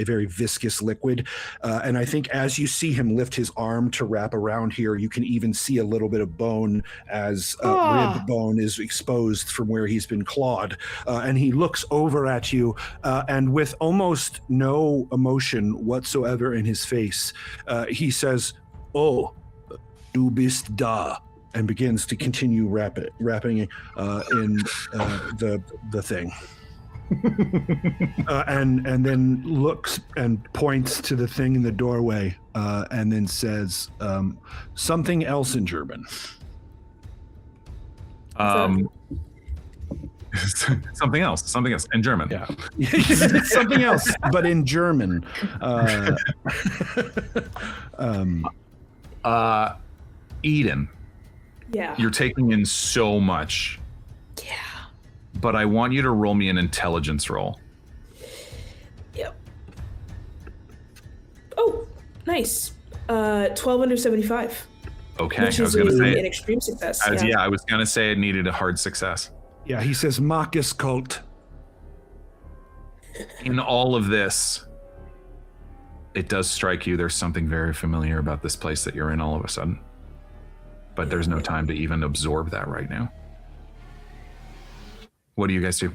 very viscous liquid. And I think as you see him lift his arm to wrap around here, you can even see a little bit of bone as rib bone is exposed from where he's been clawed. And he looks over at you, and with almost no emotion whatsoever in his face, he says, "Oh, du bist da," and begins to continue rapping in the thing. And then looks and points to the thing in the doorway, and then says something else in German. Something else in German. Yeah. Something else, but in German. Eden. Yeah. You're taking in so much. Yeah. But I want you to roll me an intelligence roll. Yep. Oh, nice. 12 under 75. Okay, which I was going to say an extreme success. I was going to say it needed a hard success. Yeah, he says Marcus cult. In all of this, it does strike you there's something very familiar about this place that you're in all of a sudden. But there's no time to even absorb that right now. What do you guys do?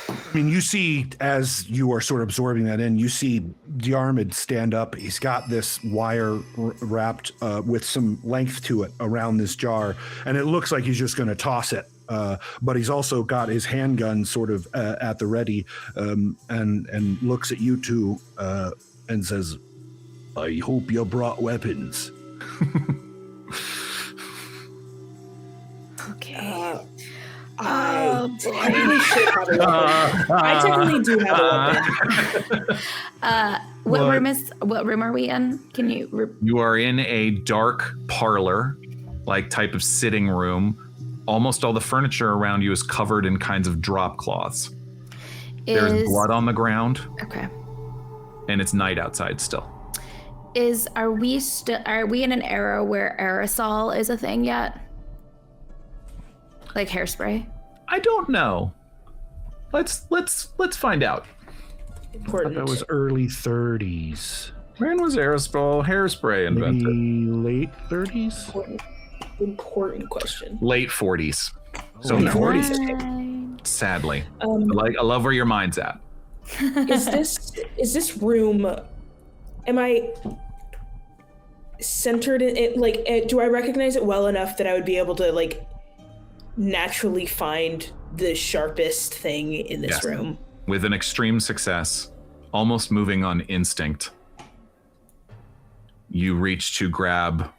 I mean, you see, as you are sort of absorbing that in, you see Diarmuid stand up. He's got this wire wrapped with some length to it around this jar, and it looks like he's just going to toss it. But he's also got his handgun sort of at the ready, and looks at you two and says, "I hope you brought weapons." Okay. I technically should have a weapon. I technically do have a weapon. What room are we in? Can you? You are in a dark parlor, like type of sitting room. Almost all the furniture around you is covered in kinds of drop cloths. There's blood on the ground. Okay. And it's night outside still. Are we in an era where aerosol is a thing yet? Like hairspray? I don't know. Let's find out. Important. That was early 30s. When was hairspray invented? Maybe late 30s? Important question. Late 40s. So Late no. 40s. Sadly. I love where your mind's at. Is this room? Am I centered in it? Like, do I recognize it well enough that I would be able to like naturally find the sharpest thing in this room? With an extreme success, almost moving on instinct, you reach to grab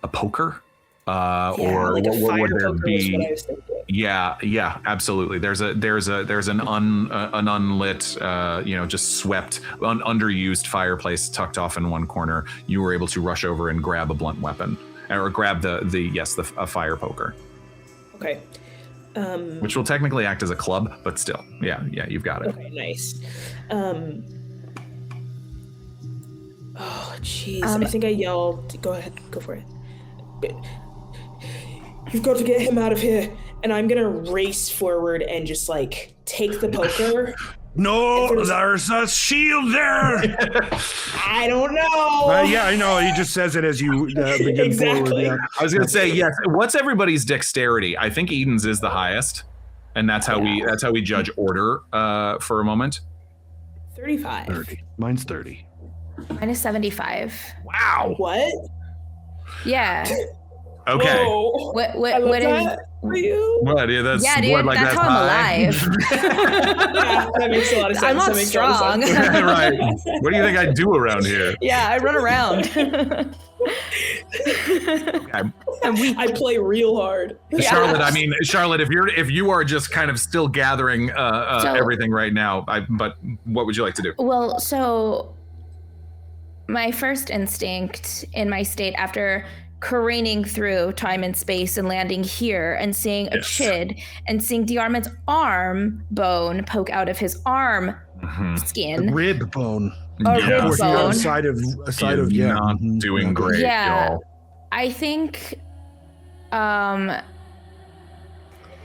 a poker, or like what would there be? What I was thinking. Yeah, absolutely. There's an unlit, just swept, underused fireplace tucked off in one corner. You were able to rush over and grab a blunt weapon, or grab a fire poker. Okay. Which will technically act as a club, but still, yeah, you've got it. Okay, nice. Oh, jeez. I think I yelled. Go ahead, go for it. You've got to get him out of here. And I'm gonna race forward and just like take the poker. No, there's a shield there. I don't know. Yeah, I know. He just says it as you begin Exactly. forward. Yeah. I was gonna say yes. What's everybody's dexterity? I think Eden's is the highest, and that's how we judge order for a moment. 35. 30. Mine's 30. Mine is 75. Wow. What? Yeah. Okay. Whoa. What is? That for you? What? Yeah, that's Yeah, dude. blood like That's that how I'm high. alive. Yeah, that makes a lot of sense. I'm not That makes a lot of strong. sense. Right. What do you think I do around here? Yeah, I run around. I'm weak. I play real hard. Charlotte, if you are just kind of still gathering everything right now, but what would you like to do? Well, so my first instinct in my state after careening through time and space and landing here and seeing a chid and seeing Diarmuid's arm bone poke out of his arm skin. A rib bone. A rib bone. A side of not doing great, Yeah. y'all. I think and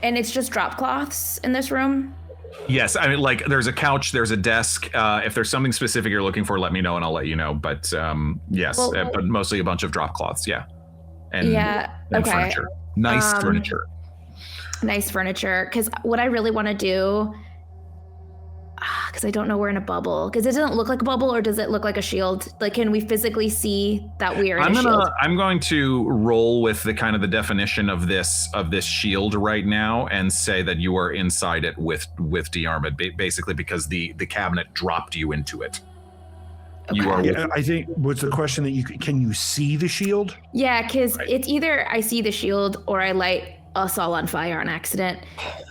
it's just drop cloths in this room. Yes, I mean, like, there's a couch, there's a desk. If there's something specific you're looking for, let me know and I'll let you know. But yes, but mostly a bunch of drop cloths, yeah. And okay. Furniture. Nice furniture. Nice furniture. Because what I really want to do, because I don't know we're in a bubble. Because it doesn't look like a bubble, or does it look like a shield? Like, can we physically see that we are in a shield? I'm going to roll with the kind of the definition of this shield right now and say that you are inside it with Diarmuid, basically because the cabinet dropped you into it. Okay. You are. Yeah, I think was the question that can you see the shield? Yeah, because it's either I see the shield or I light us all on fire on accident.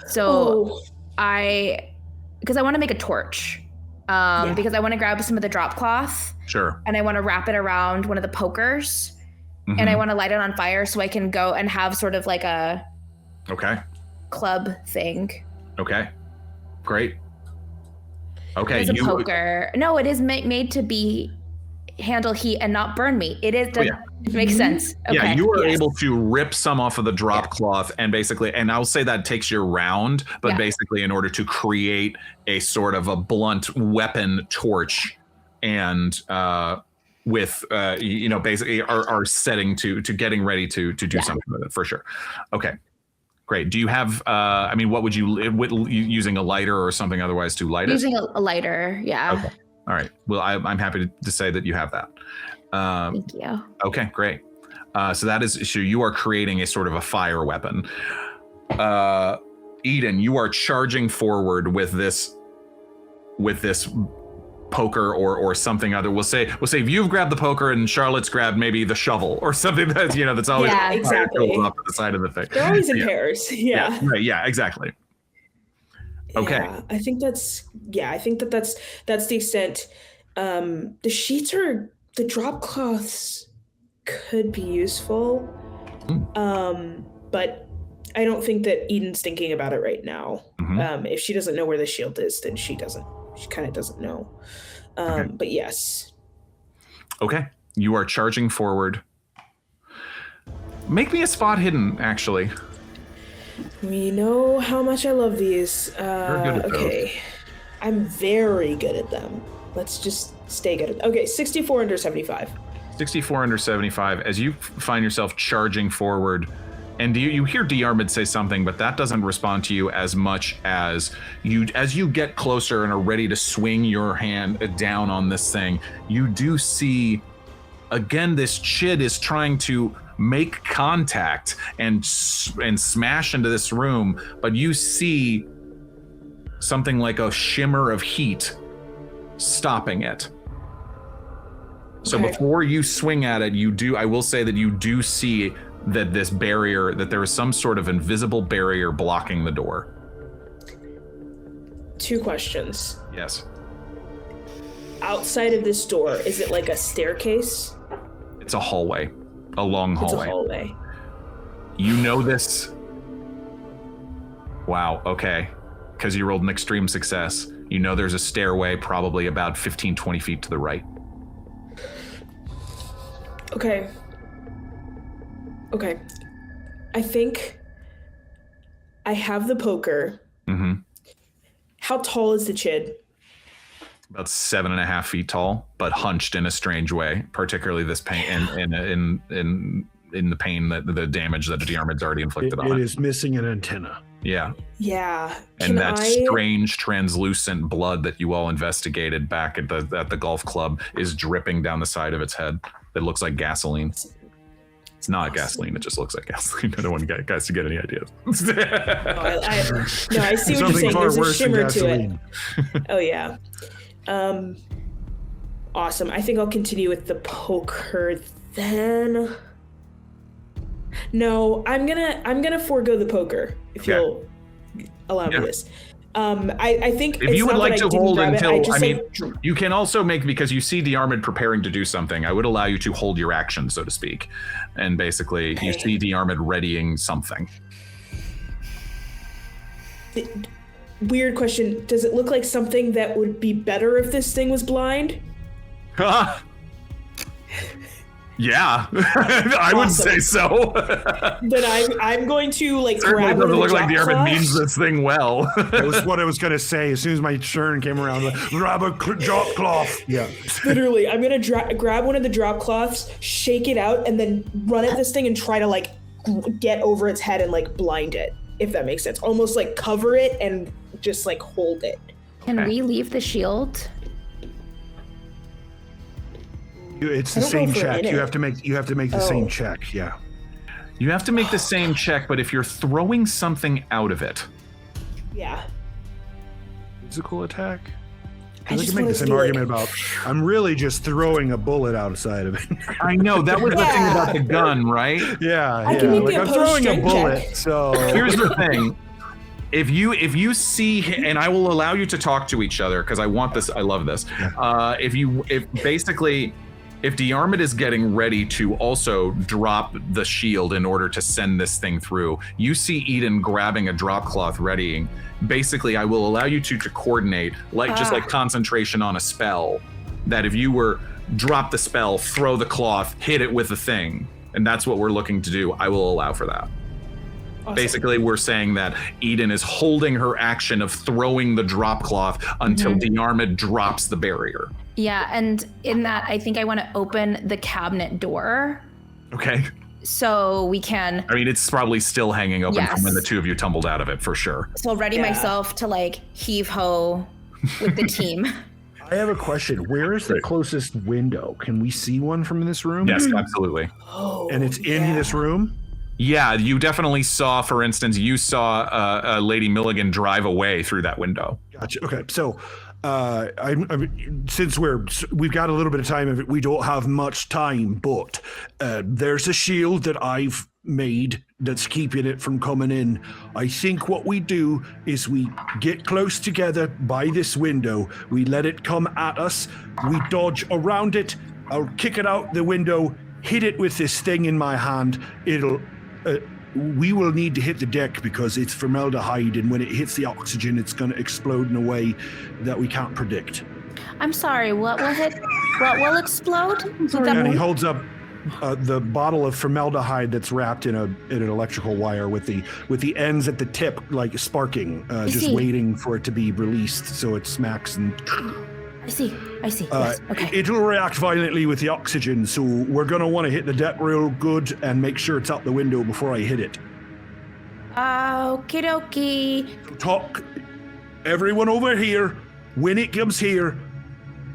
So because I want to make a torch, because I want to grab some of the drop cloth. Sure. And I want to wrap it around one of the pokers, and I want to light it on fire so I can go and have sort of like a club thing. Okay, great. Okay, it's a poker. No, it is made to be handle heat and not burn me. It is. It makes sense. Okay. Yeah, you are able to rip some off of the drop cloth and basically, and I'll say that takes your round, but basically in order to create a sort of a blunt weapon torch and with, basically are setting to getting ready to do something with it for sure. Okay. Great. Do you have, what would you, using a lighter or something otherwise to light it? Using a lighter, yeah. Okay. All right. Well, I'm happy to say that you have that. Thank you. Okay, great. So you are creating a sort of a fire weapon. Eden, you are charging forward with this poker or something other. We'll say you've grabbed the poker and Charlotte's grabbed maybe the shovel or something that's that's always exactly off to the side of the thing. They're always in pairs. Right. Yeah. Exactly. Okay. Yeah, I think that's the extent. The sheets the drop cloths could be useful. But I don't think that Eden's thinking about it right now. If she doesn't know where the shield is, then she kind of doesn't know. But yes. Okay. You are charging forward. Make me a spot hidden, actually. We know how much I love these. You're good at those. I'm very good at them. Let's just stay good at them. Okay, 64 under 75. 64 under 75. As you find yourself charging forward, and you hear Diarmuid say something, but that doesn't respond to you as much as you get closer and are ready to swing your hand down on this thing. You do see, again, this chid is trying to make contact and smash into this room, but you see something like a shimmer of heat stopping it. So before you swing at it, I will say that you do see that that there is some sort of invisible barrier blocking the door. 2 questions. Yes. Outside of this door, is it like a staircase? It's a hallway. A long hallway. It's a hallway. You know this. Wow, okay. Because you rolled an extreme success. You know there's a stairway probably about 15, 20 feet to the right. Okay. I think I have the poker. How tall is the chid? About 7.5 feet tall, but hunched in a strange way, particularly this pain in the pain the damage that Diarmuid's already inflicted on it. It is missing an antenna. Yeah. Yeah. And that strange translucent blood that you all investigated back at the golf club is dripping down the side of its head. It looks like gasoline. It's not gasoline. It just looks like gasoline. I don't want you guys to get any ideas. I see what you're saying. There's a shimmer to it. Oh yeah. Awesome. I think I'll continue with the poker then. No, I'm gonna forego the poker if you'll allow me this. I think if you would like to hold until you can also make, because you see Diarmuid preparing to do something, I would allow you to hold your action, so to speak, and basically you see Diarmuid readying something. Weird question. Does it look like something that would be better if this thing was blind? Yeah, I would say so. Then I'm going to certainly grab doesn't look like Diarmuid Diarmuid means this thing well. That was what I was going to say. As soon as my turn came around, grab a drop cloth. Yeah. Literally, I'm going to grab one of the drop cloths, shake it out, and then run at this thing and try to get over its head and blind it, if that makes sense. Almost cover it and just hold it. Can we leave the shield? It's the same check. You have to make the same check. Yeah. You have to make the same check, but if you're throwing something out of it. Yeah. Physical attack? I can make the same argument about I'm really just throwing a bullet outside of it. I know, that was the thing about the gun, right? Yeah. I'm throwing a bullet, check. So here's the thing. If you see, and I will allow you to talk to each other because I want this, I love this. Yeah. If Diarmuid is getting ready to also drop the shield in order to send this thing through, you see Eden grabbing a drop cloth readying. Basically, I will allow you to coordinate, just like concentration on a spell, that if you were drop the spell, throw the cloth, hit it with the thing, and that's what we're looking to do. I will allow for that. Awesome. Basically, we're saying that Eden is holding her action of throwing the drop cloth until Diarmuid drops the barrier. Yeah, and in that, I think I want to open the cabinet door. Okay. So we can... I mean, it's probably still hanging open from when the two of you tumbled out of it, for sure. So I'll ready myself to heave-ho with the team. I have a question. Where is the closest window? Can we see one from this room? Yes, absolutely. Oh, and it's in this room? Yeah, you definitely saw, for instance, Lady Milligan drive away through that window. Gotcha. Okay, so Since we've got a little bit of time, we don't have much time, but there's a shield that I've made that's keeping it from coming in. I think what we do is we get close together by this window, we let it come at us, we dodge around it, I'll kick it out the window, hit it with this thing in my hand, we will need to hit the deck because it's formaldehyde, and when it hits the oxygen, it's going to explode in a way that we can't predict. I'm sorry, what will hit? What will explode? And he holds up the bottle of formaldehyde that's wrapped in an electrical wire with the ends at the tip like sparking, just waiting for it to be released so it smacks and... I see. Yes. Okay. It'll react violently with the oxygen, so we're going to want to hit the deck real good and make sure it's out the window before I hit it. Okie dokie. Talk. Everyone over here, when it comes here,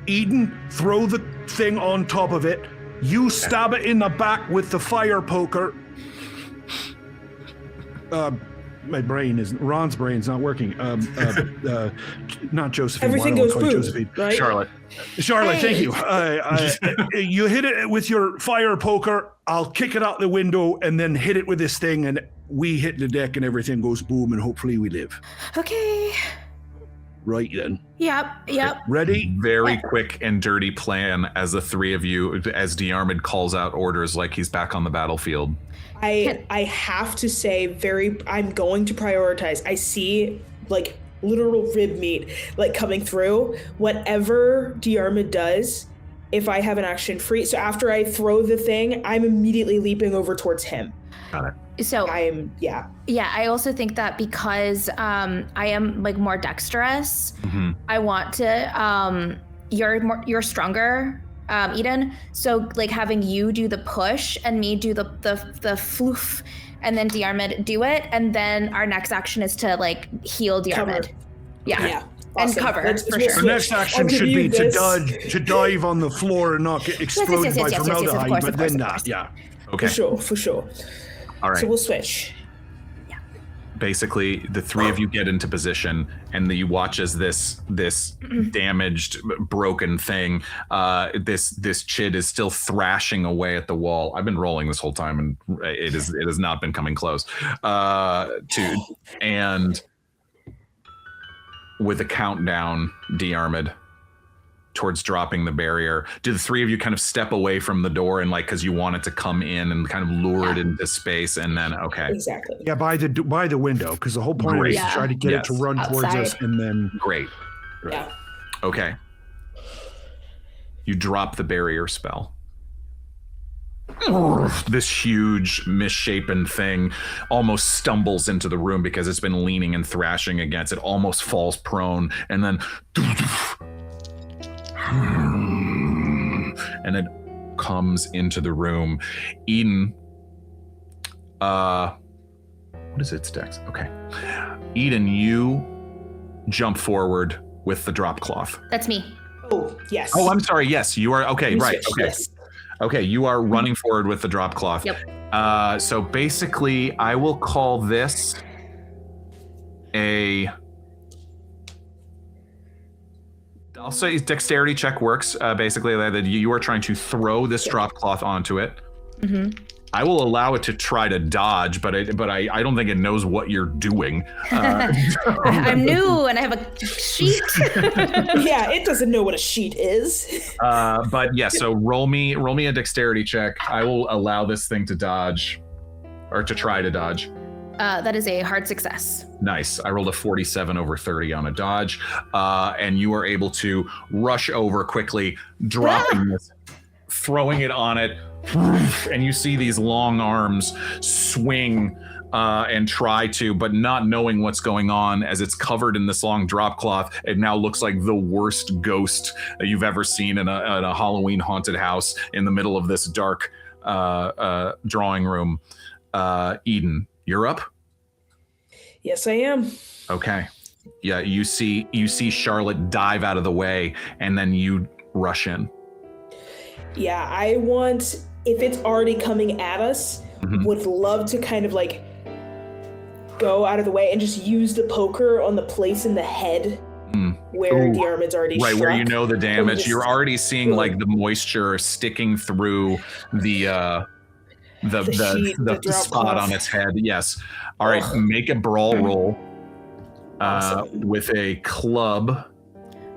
Eden, throw the thing on top of it. You stab it in the back with the fire poker. Ron's brain's not working. Not Josephine. Everything goes boom, right? Charlotte, thank you. You hit it with your fire poker. I'll kick it out the window and then hit it with this thing, and we hit the deck and everything goes boom, and hopefully we live. Okay. Right then. Yep. Ready? Very quick and dirty plan as the three of you, as Diarmuid calls out orders like he's back on the battlefield. I have to say, I'm going to prioritize. I see like literal rib meat like coming through. Whatever Diarmuid does, if I have an action free, so after I throw the thing, I'm immediately leaping over towards him. Got it. So Yeah, I also think that because I am like more dexterous, I want to you're stronger, Eden. So like having you do the push and me do the floof, and then Diarmuid do it, and then our next action is to like heal Diarmuid. Yeah. And awesome. cover for The sure. next action should be to dive on the floor and not get exploded by formaldehyde, but then not. Yeah. Okay. For sure. All right. So we'll switch. Basically, the three of you get into position, and you watch as this damaged, broken thing, this chid is still thrashing away at the wall. I've been rolling this whole time, and it has not been coming close. And with a countdown, Diarmuid, towards dropping the barrier, do the three of you kind of step away from the door and like, because you want it to come in and kind of lure it into space, and then Exactly. Yeah, by the window, because the whole point is to try to get it to run towards us, and then great. Yeah. Okay. You drop the barrier spell. This huge misshapen thing almost stumbles into the room because it's been leaning and thrashing against it, almost falls prone, and then and it comes into the room. Eden, what is its dex? Okay. Eden, you jump forward with the drop cloth. That's me. Oh, yes. Oh, I'm sorry. Yes, you are. Okay, right. Okay. Yes. Okay, you are running forward with the drop cloth. Yep. So basically, I will call this I'll say dexterity check works. Basically, that you are trying to throw this drop cloth onto it. I will allow it to try to dodge, but I don't think it knows what you're doing. I'm new and I have a sheet. Yeah, it doesn't know what a sheet is. But yeah, so roll me a dexterity check. I will allow this thing to dodge, or to try to dodge. That is a hard success. Nice. I rolled a 47 over 30 on a dodge, and you are able to rush over quickly, dropping this, throwing it on it, and you see these long arms swing and try to, but not knowing what's going on as it's covered in this long drop cloth. It now looks like the worst ghost that you've ever seen in a Halloween haunted house in the middle of this dark drawing room. Eden, you're up? Yes, I am. Okay. Yeah, you see Charlotte dive out of the way, and then you rush in. Yeah, I want, if it's already coming at us, would love to kind of like go out of the way and just use the poker on the place in the head where Diarmuid's already right, struck. where you know the damage. You're already seeing like the moisture sticking through the spot on its head. Yes. All right, make a brawl roll with a club.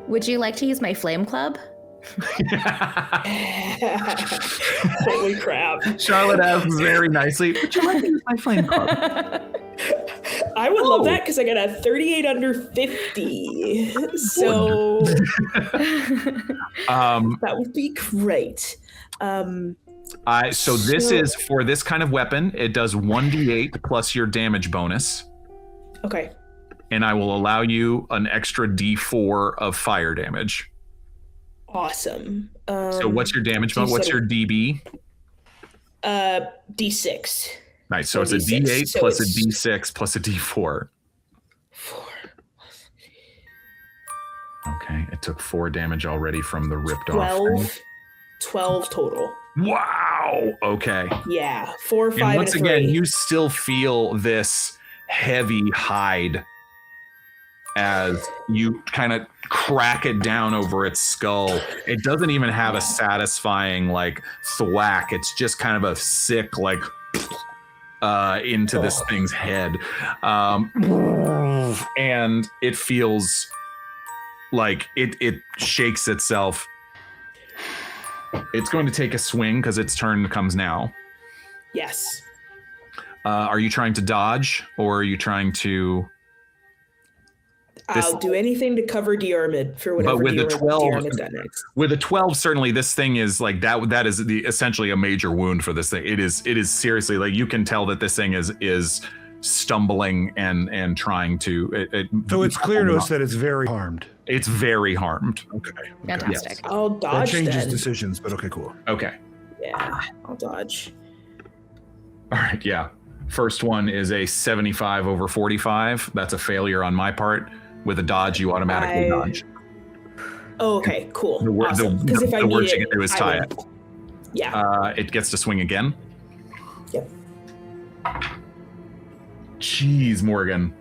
Would you like to use my flame club? Holy crap. Charlotte asks very nicely, would you like to use my flame club? I would love that because I got a 38 under 50. So that would be great. So this is for this kind of weapon. It does 1d8 plus your damage bonus. Okay. And I will allow you an extra d4 of fire damage. Awesome. So what's your damage bonus? What's your DB? D6. Nice. So it's a D8 plus a D6 plus a D4. 4. Okay. It took 4 damage already from the ripped off. 12 total. Wow. Okay. Yeah. 4, 5, and once and a 3. again, you still feel this heavy hide as you kind of crack it down over its skull. It doesn't even have a satisfying like thwack. It's just kind of a sick like into this thing's head. And it feels like it shakes itself. It's going to take a swing because its turn comes now. Yes. Are you trying to dodge or are you trying to... I'll do anything to cover Diarmuid for whatever. But with the 12, next. with the 12, certainly this thing is like that. That is essentially a major wound for this thing. It is seriously like you can tell that this thing is stumbling and trying to. So it's clear to us that it's very harmed. It's very harmed. Okay. Fantastic. Yes. I'll dodge. That changes then. decisions, but okay, cool. Okay. Yeah, I'll dodge. All right. Yeah. First one is a 75 over 45. That's a failure on my part. With a dodge, you automatically dodge. Oh, okay, cool. The worst you can do is tie it. Yeah. It gets to swing again. Yep. Jeez, Morgan.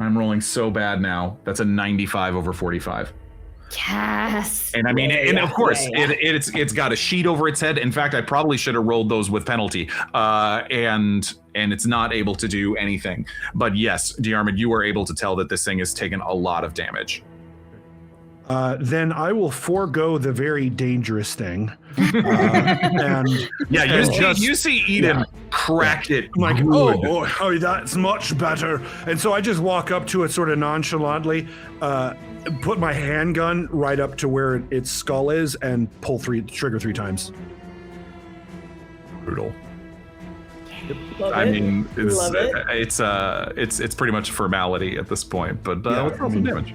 I'm rolling so bad now. That's a 95 over 45. Yes. And I mean, of course, it's got a sheet over its head. In fact, I probably should have rolled those with penalty. And it's not able to do anything. But yes, Diarmuid, you are able to tell that this thing has taken a lot of damage. Then I will forego the very dangerous thing. And you see Eden crack it. I'm like, oh, that's much better. And so I just walk up to it sort of nonchalantly, put my handgun right up to where its skull is, and pull trigger 3 times. Brutal. I mean, it's pretty much a formality at this point, but let's roll some damage.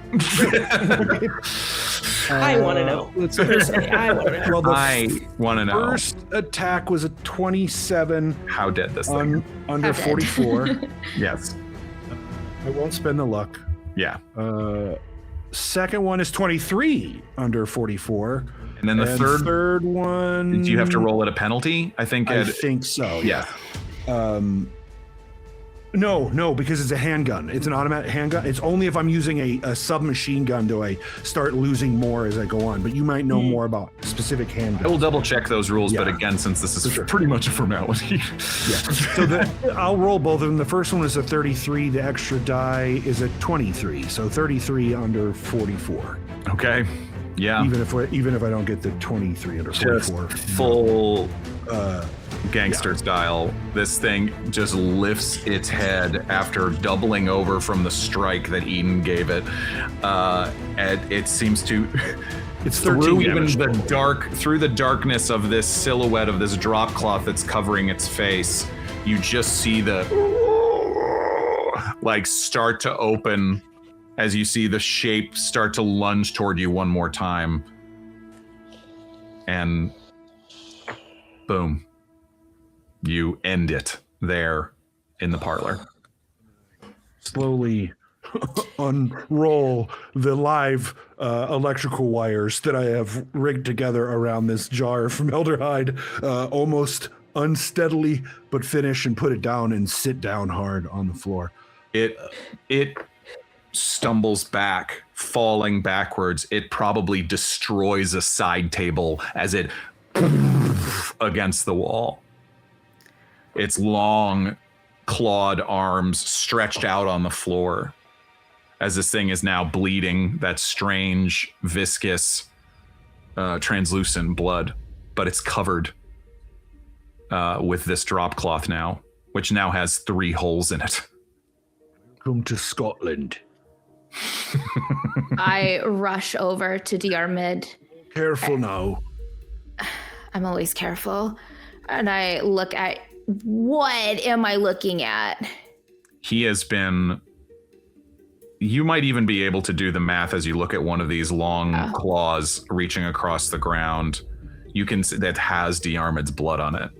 I want to know. Personally, I want to know. Well, I want to know. First attack was a 27. How dead this thing? Under 44. Yes. I won't spend the luck. Yeah. Second one is 23 under 44. And then the third one. Did you have to roll at a penalty? I think so. Yeah. No, because it's a handgun. It's an automatic handgun. It's only if I'm using a submachine gun do I start losing more as I go on. But you might know more about specific handguns. I will double check those rules, but again, since this is pretty much a formality. So I'll roll both of them. The first one is a 33. The extra die is a 23. So 33 under 44. Okay. Yeah. Even if I don't get the 23 under 44. Just full gangster style. This thing just lifts its head after doubling over from the strike that Eden gave it. And it seems to it's through even through the darkness of this silhouette of this drop cloth that's covering its face, you just see the like start to open as you see the shape start to lunge toward you one more time. And boom. You end it there in the parlor. Slowly unroll the live electrical wires that I have rigged together around this jar of formaldehyde, almost unsteadily, but finish and put it down and sit down hard on the floor. It stumbles back, falling backwards. It probably destroys a side table as it against the wall. Its long clawed arms stretched out on the floor as this thing is now bleeding that strange, viscous, translucent blood, but it's covered with this drop cloth now, which now has 3 holes in it. Welcome to Scotland. I rush over to Diarmuid. Careful now. I'm always careful. And I look at, what am I looking at? He has been... You might even be able to do the math as you look at one of these long claws reaching across the ground. You can see that has Diarmuid's blood on it.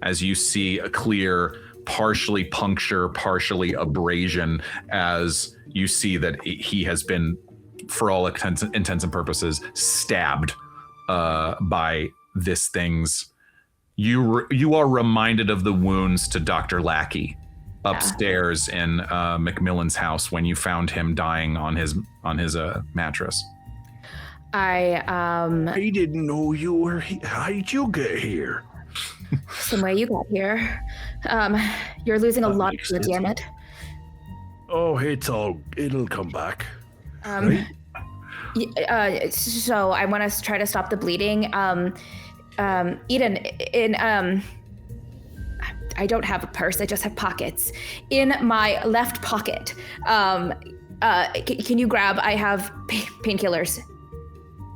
As you see a clear, partially puncture, partially abrasion, as you see that he has been, for all intents and purposes, stabbed by this thing's. You are reminded of the wounds to Dr. Lackey upstairs in Macmillan's house when you found him dying on his mattress. I didn't know you were here. How did you get here? Same way you got here. You're losing a lot of blood, Diarmuid. Oh, it'll come back. Right? So I want to try to stop the bleeding. Eden, I don't have a purse, I just have pockets. In my left pocket, can you grab, I have painkillers.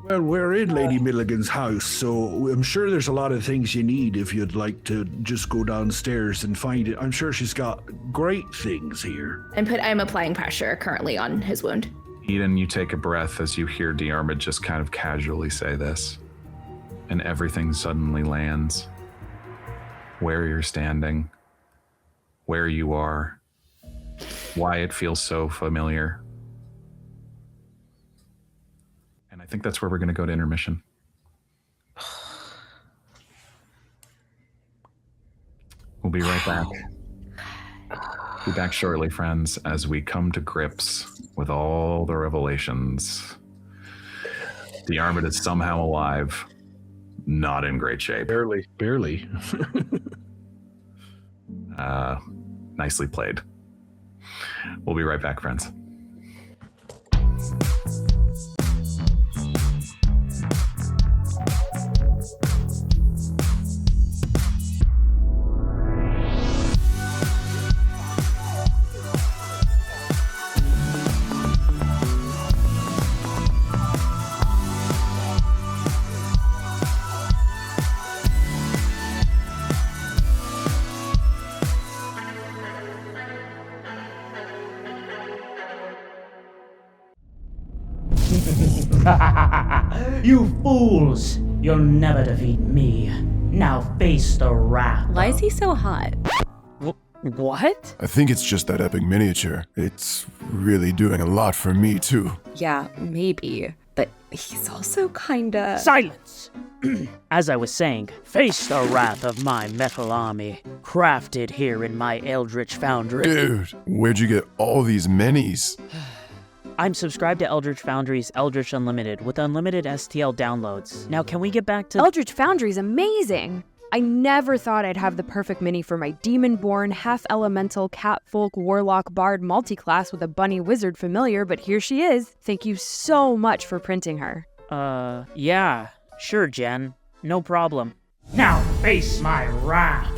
Well, we're in Lady Milligan's house, so I'm sure there's a lot of things you need if you'd like to just go downstairs and find it. I'm sure she's got great things here. I'm applying pressure currently on his wound. Eden, you take a breath as you hear Diarmuid just kind of casually say this, and everything suddenly lands. Where you're standing, where you are, why it feels so familiar. And I think that's where we're going to go to intermission. We'll be right back. Be back shortly, friends, as we come to grips with all the revelations. Diarmuid is somehow alive, not in great shape. Barely. Nicely played. We'll be right back, friends. You fools! You'll never defeat me. Now face the wrath. Why is he so hot? What? I think it's just that epic miniature. It's really doing a lot for me, too. Yeah, maybe. But he's also kinda... Silence! As I was saying, face the wrath of my metal army, crafted here in my Eldritch Foundry. Dude, where'd you get all these minis? I'm subscribed to Eldritch Foundry's Eldritch Unlimited with unlimited STL downloads. Now, can we get back to... Eldritch Foundry's amazing! I never thought I'd have the perfect mini for my Demon-born, half-elemental, catfolk, warlock, bard multi-class with a bunny wizard familiar, but here she is. Thank you so much for printing her. Yeah. Sure, Jen. No problem. Now face my wrath!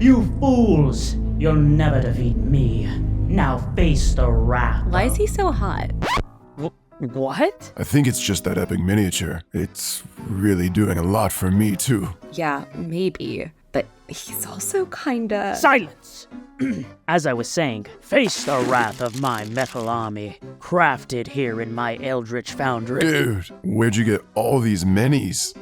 You fools! You'll never defeat me. Now face the wrath. Why is he so hot? What? I think it's just that epic miniature. It's really doing a lot for me, too. Yeah, maybe. But he's also kinda... Silence! As I was saying, face the wrath of my metal army, crafted here in my eldritch foundry. Dude, where'd you get all these minis?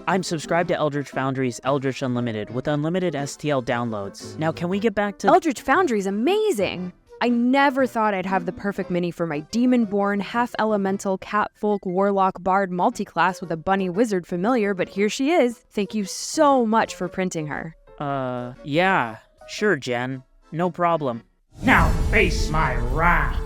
I'm subscribed to Eldritch Foundry's Eldritch Unlimited with unlimited STL downloads. Now can we get back to... Eldritch Foundry's amazing! I never thought I'd have the perfect mini for my demon-born, half-elemental, catfolk, warlock, bard multi-class with a bunny wizard familiar, but here she is. Thank you so much for printing her. Yeah. Sure, Jen. No problem. Now face my wrath!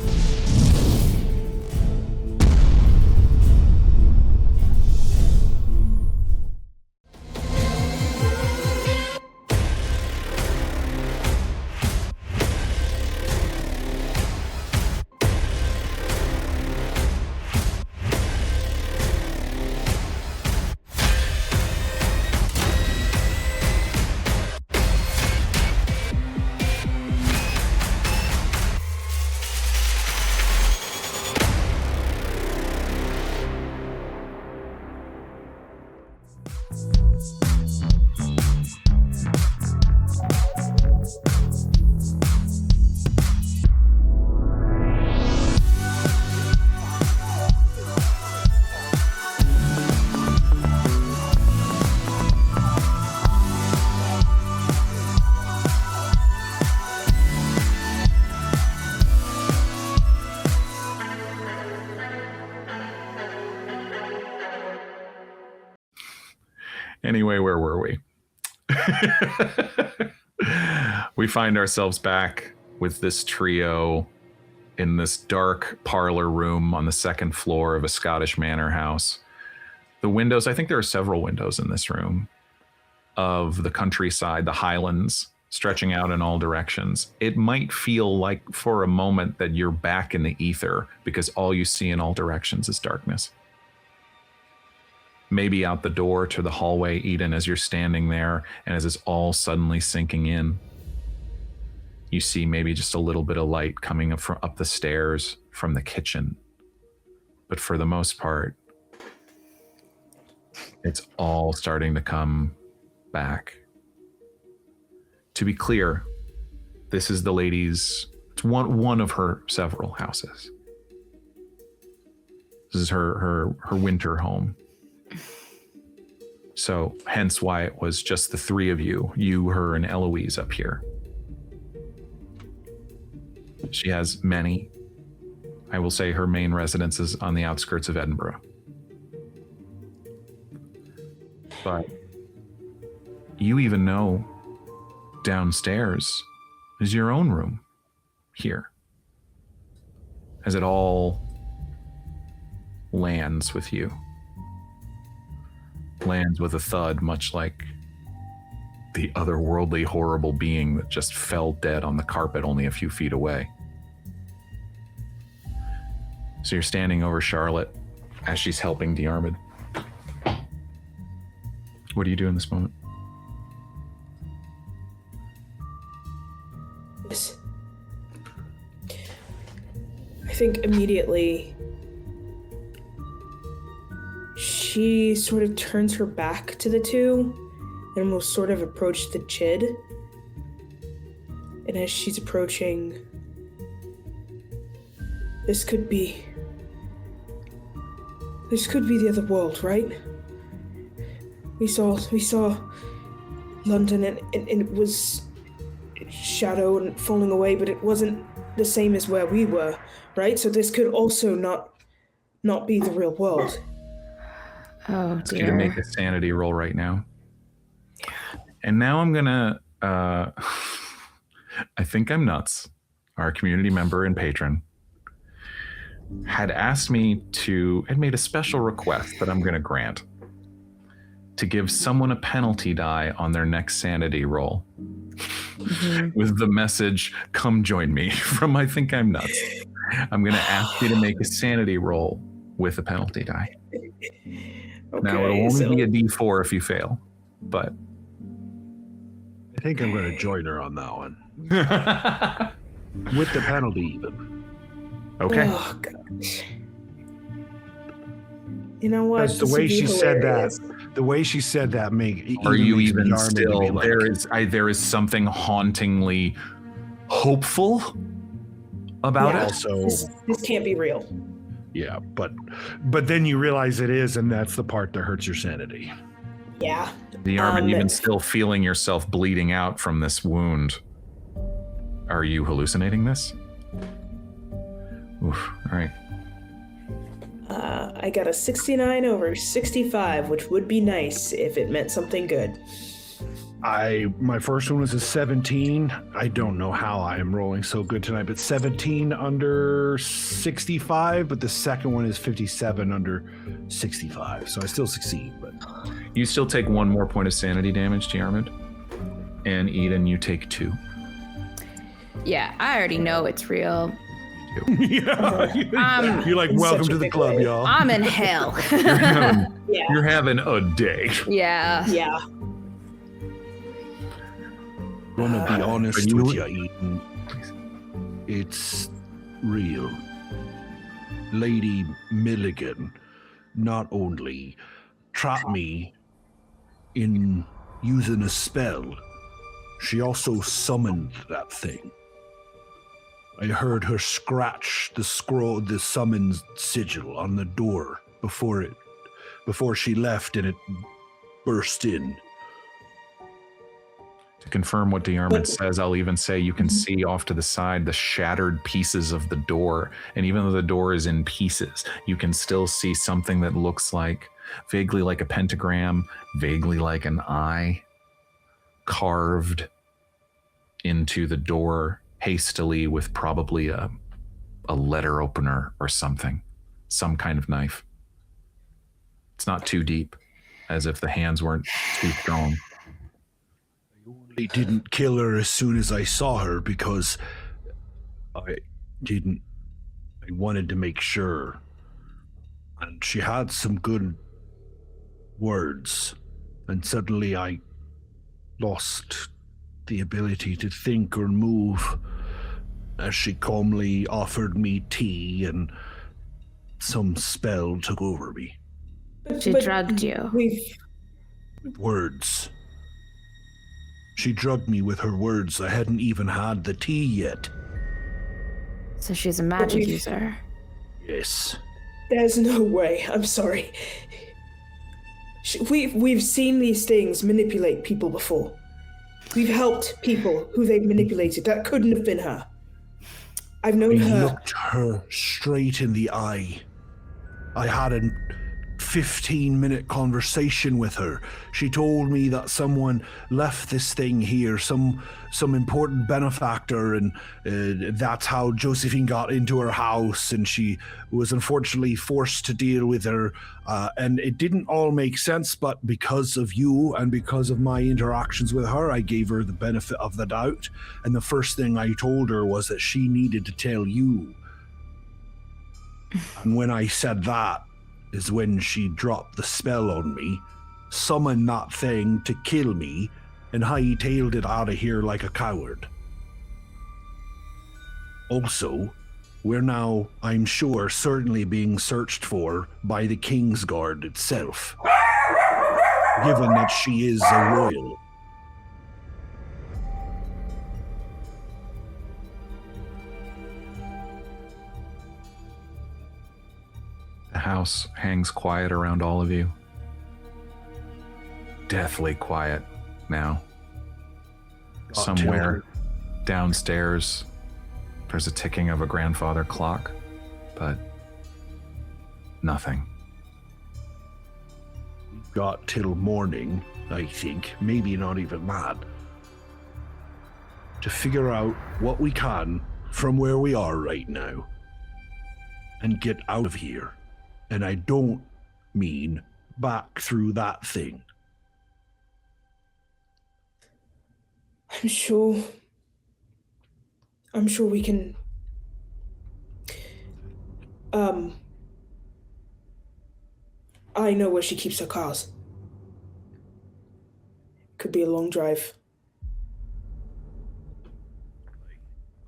Anyway, where were we? We find ourselves back with this trio in this dark parlor room on the second floor of a Scottish manor house. The windows, I think there are several windows in this room, of the countryside, the highlands, stretching out in all directions. It might feel like for a moment that you're back in the ether because all you see in all directions is darkness. Maybe out the door to the hallway, Eden, as you're standing there and as it's all suddenly sinking in, you see maybe just a little bit of light coming up the stairs from the kitchen. But for the most part, it's all starting to come back. To be clear, this is the lady's, it's one of her several houses. This is her winter home. So hence why it was just the three of you, her, and Eloise up here. She has many. I will say her main residence is on the outskirts of Edinburgh. But you even know downstairs is your own room here. As it all lands with you. Lands with a thud, much like the otherworldly, horrible being that just fell dead on the carpet only a few feet away. So you're standing over Charlotte as she's helping Diarmuid. What do you do in this moment? Yes. I think immediately she sort of turns her back to the two and will sort of approach the Chid. And as she's approaching, this could be the other world, right? We saw London and it was shadow and falling away, but it wasn't the same as where we were, right? So this could also not be the real world. Oh, Ask you to make a sanity roll right now. And now I'm gonna, I think I'm nuts. Our community member and patron had asked me had made a special request that I'm gonna grant, to give someone a penalty die on their next sanity roll. With the message, come join me, from I think I'm nuts. I'm gonna ask you to make a sanity roll with a penalty die. Okay, Now it'll only be a D4 if you fail, but I think I'm going to join her on that one. With the penalty even. Okay. Oh, gosh. You know what? That's the way she said that. The way she said that Are you even Diarmuid still be like, there is something hauntingly hopeful about it. Also, This can't be real. yeah, but then you realize it is, and that's the part that hurts your sanity. Yeah. Diarmuid, even still feeling yourself bleeding out from this wound. Are you hallucinating this? Oof, all right. I got a 69 over 65, which would be nice if it meant something good. My first one was a 17. I don't know how I am rolling so good tonight, but 17 under 65, but the second one is 57 under 65. So I still succeed, but You still take one more point of sanity damage, Diarmuid. And Eden, you take 2. Yeah, I already know it's real. yeah, you're like, welcome such a to the big club, way. y'all. I'm in hell. You're having a day. Yeah. Yeah. Gonna be honest you- with you, Eden. It's real. Lady Milligan not only trapped me in using a spell, she also summoned that thing. I heard her scratch the summons sigil on the door before she left, and it burst in. To confirm what Diarmuid says, I'll even say you can see off to the side the shattered pieces of the door. And even though the door is in pieces, you can still see something that looks like vaguely like a pentagram, vaguely like an eye, carved into the door hastily with probably a letter opener or something, some kind of knife. It's not too deep, as if the hands weren't too strong. I didn't kill her as soon as I saw her because I wanted to make sure. And she had some good words, and suddenly I lost the ability to think or move as she calmly offered me tea and some spell took over me. She drugged you. Words. She drugged me with her words. I hadn't even had the tea yet. So she's a magic user. Yes. There's no way. I'm sorry. We've seen these things manipulate people before. We've helped people who they've manipulated. That couldn't have been her. I've known her. I looked her straight in the eye. I had a 15-minute conversation with her. She told me that someone left this thing here, some important benefactor, and that's how Josephine got into her house, and she was unfortunately forced to deal with her. And it didn't all make sense, but because of you and because of my interactions with her, I gave her the benefit of the doubt. And the first thing I told her was that she needed to tell you. And when I said that, is when she dropped the spell on me, summoned that thing to kill me, and hightailed it out of here like a coward. Also, we're now, I'm sure, certainly being searched for by the Kingsguard itself, given that she is a royal. The house hangs quiet around all of you. Deathly quiet now. Somewhere downstairs, there's a ticking of a grandfather clock, but nothing. We've got till morning, I think, maybe not even that, to figure out what we can from where we are right now and get out of here. And I don't mean back through that thing. I'm sure we can. I know where she keeps her cars. Could be a long drive.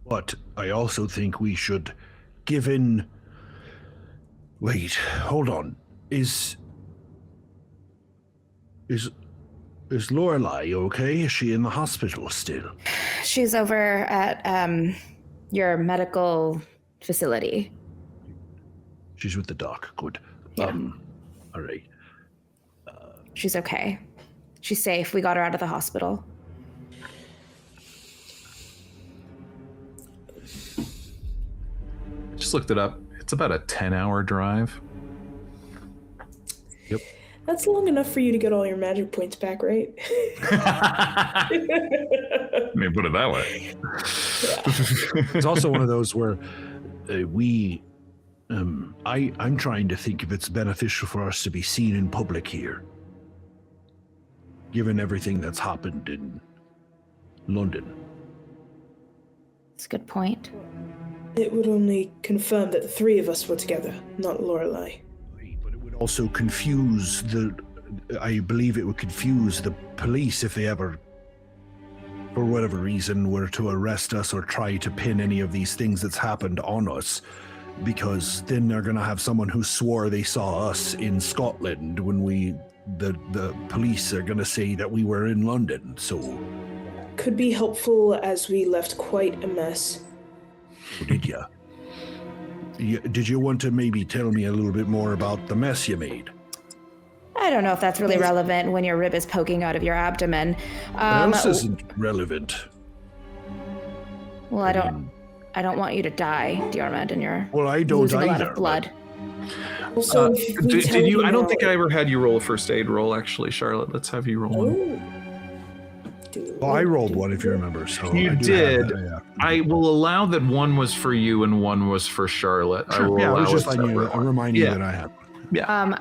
But I also think we should give in. Wait, hold on. Is Lorelei okay? Is she in the hospital still? She's over at your medical facility. She's with the doc. Good. Yeah. All right. She's okay. She's safe. We got her out of the hospital. Just looked it up. It's about a 10-hour drive. Yep. That's long enough for you to get all your magic points back, right? Let me put it that way. It's also one of those where I'm trying to think if it's beneficial for us to be seen in public here, given everything that's happened in London. That's a good point. It would only confirm that the three of us were together, not Lorelei. But it would also confuse I believe it would confuse the police if they ever, for whatever reason, were to arrest us or try to pin any of these things that's happened on us, because then they're going to have someone who swore they saw us in Scotland when the police are going to say that we were in London, so... Could be helpful as we left quite a mess. Oh, did ya? Did you want to maybe tell me a little bit more about the mess you made? I don't know if that's really relevant when your rib is poking out of your abdomen. What else isn't relevant? Well, I don't want you to die, Diarmuid, and you're well, I don't losing either, a lot of blood. Also, did you? I don't think I ever had you roll a first aid roll. Actually, Charlotte, let's have you roll one. Well, I rolled one, if you remember. So You I do did. have that, yeah. I will allow that one was for you and one was for Charlotte. I will Yeah, I was allow just it letting you separately. remind you that I have.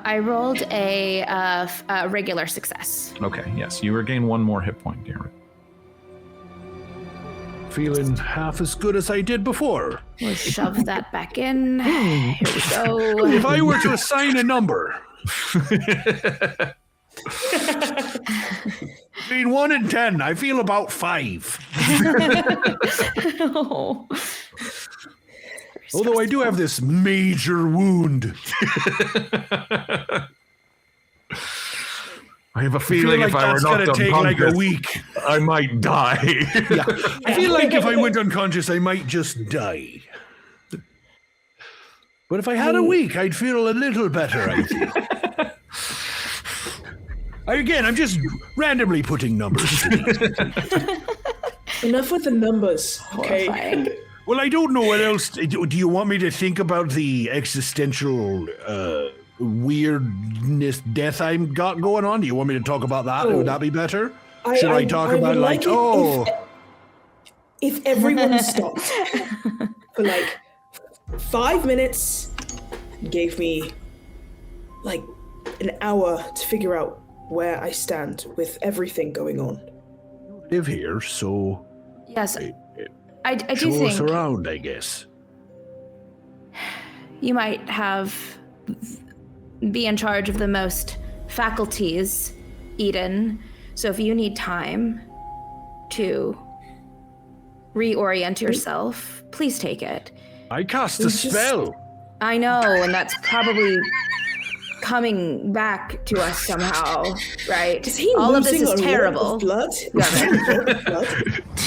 I rolled a regular success. Okay, yes, you regain one more hit point, Diarmuid. Feeling half as good as I did before. We'll shove that back in. Here we go. If I were to assign a number, between 1 and 10, I feel about 5. Oh. Although I do have this major wound. I have a feeling if I were knocked gonna take unconscious, like a week. I might die. Yeah, I feel like if I went unconscious, I might just die. But if I had a week, I'd feel a little better, I think. Again, I'm just randomly putting numbers to these. Enough with the numbers, okay? Horrifying. Well, I don't know what else. Do you want me to think about the existential weirdness death I've got going on? Do you want me to talk about that? Would that be better? Should I talk about would if everyone stopped for like 5 minutes, gave me like an hour to figure out where I stand with everything going on. Live here, so Yes, I do show us think around, I guess. you might be in charge of the most faculties, Eden. So if you need time to reorient yourself, please take it. I cast a spell. I know, and that's probably coming back to us somehow, right? Is he all of this losing is a lot terrible. of blood?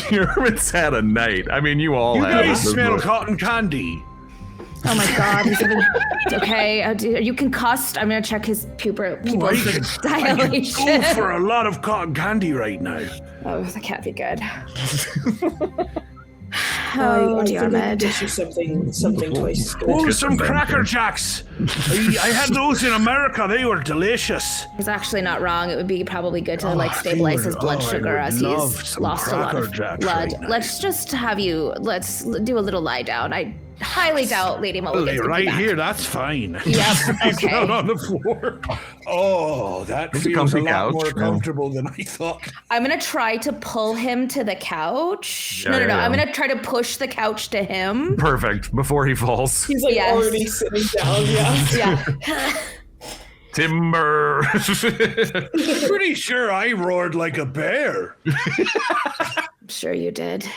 Diarmuid's had a night. I mean, you all You have. guys smell cotton candy. Oh my God! It's okay. Are you concussed? I'm gonna check his pupil I could dilation. go for a lot of cotton candy right now. Oh, that can't be good. I think I Diarmuid. could get you something twice. Oh, some Cracker Jacks. I had those in America. They were delicious. He's actually not wrong. It would be probably good to stabilize his blood sugar as he's lost a lot of blood. Let's just let's do a little lie down. I highly doubt Lady Mulligan's gonna be back. Here, that's fine. Yep, okay. Down on the floor. Oh, that It's a feels a comfy lot couch, more yeah. comfortable than I thought. I'm gonna try to pull him to the couch. Yeah, No. yeah. I'm gonna try to push the couch to him. Perfect. Before he falls. He's like Yes. already sitting down, yeah. Yeah. Timber. Pretty sure I roared like a bear. I'm sure you did.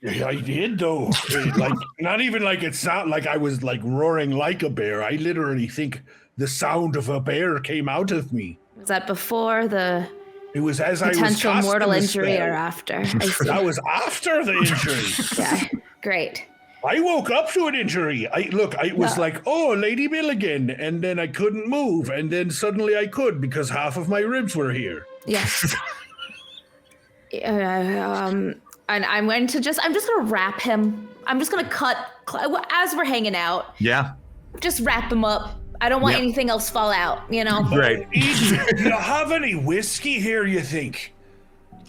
Yeah, I did though. Like not even like it's not like I was like roaring like a bear. I literally think the sound of a bear came out of me. Was that before the It was as I was potential casting mortal the injury spell. or after? I see. That was after the injury. Yeah, great. I woke up to an injury. I was like, oh, Lady Milligan, and then I couldn't move, and then suddenly I could because half of my ribs were here. Yes. And I'm just gonna wrap him. I'm just gonna cut as we're hanging out. Yeah. Just wrap him up. I don't want Yep. anything else fall out, you know? Great. Do you have any whiskey here, you think?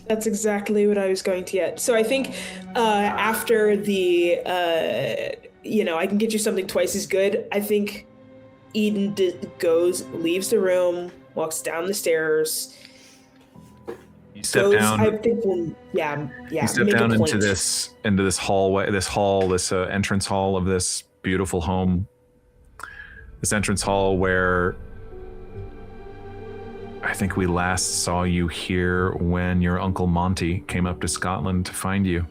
That's exactly what I was going to get. So I think after the, I can get you something twice as good. I think Eden leaves the room, walks down the stairs. You step down. I think yeah. You step make a down into point. this hallway, this entrance hall of this beautiful home. This entrance hall where I think we last saw you here when your Uncle Monty came up to Scotland to find you.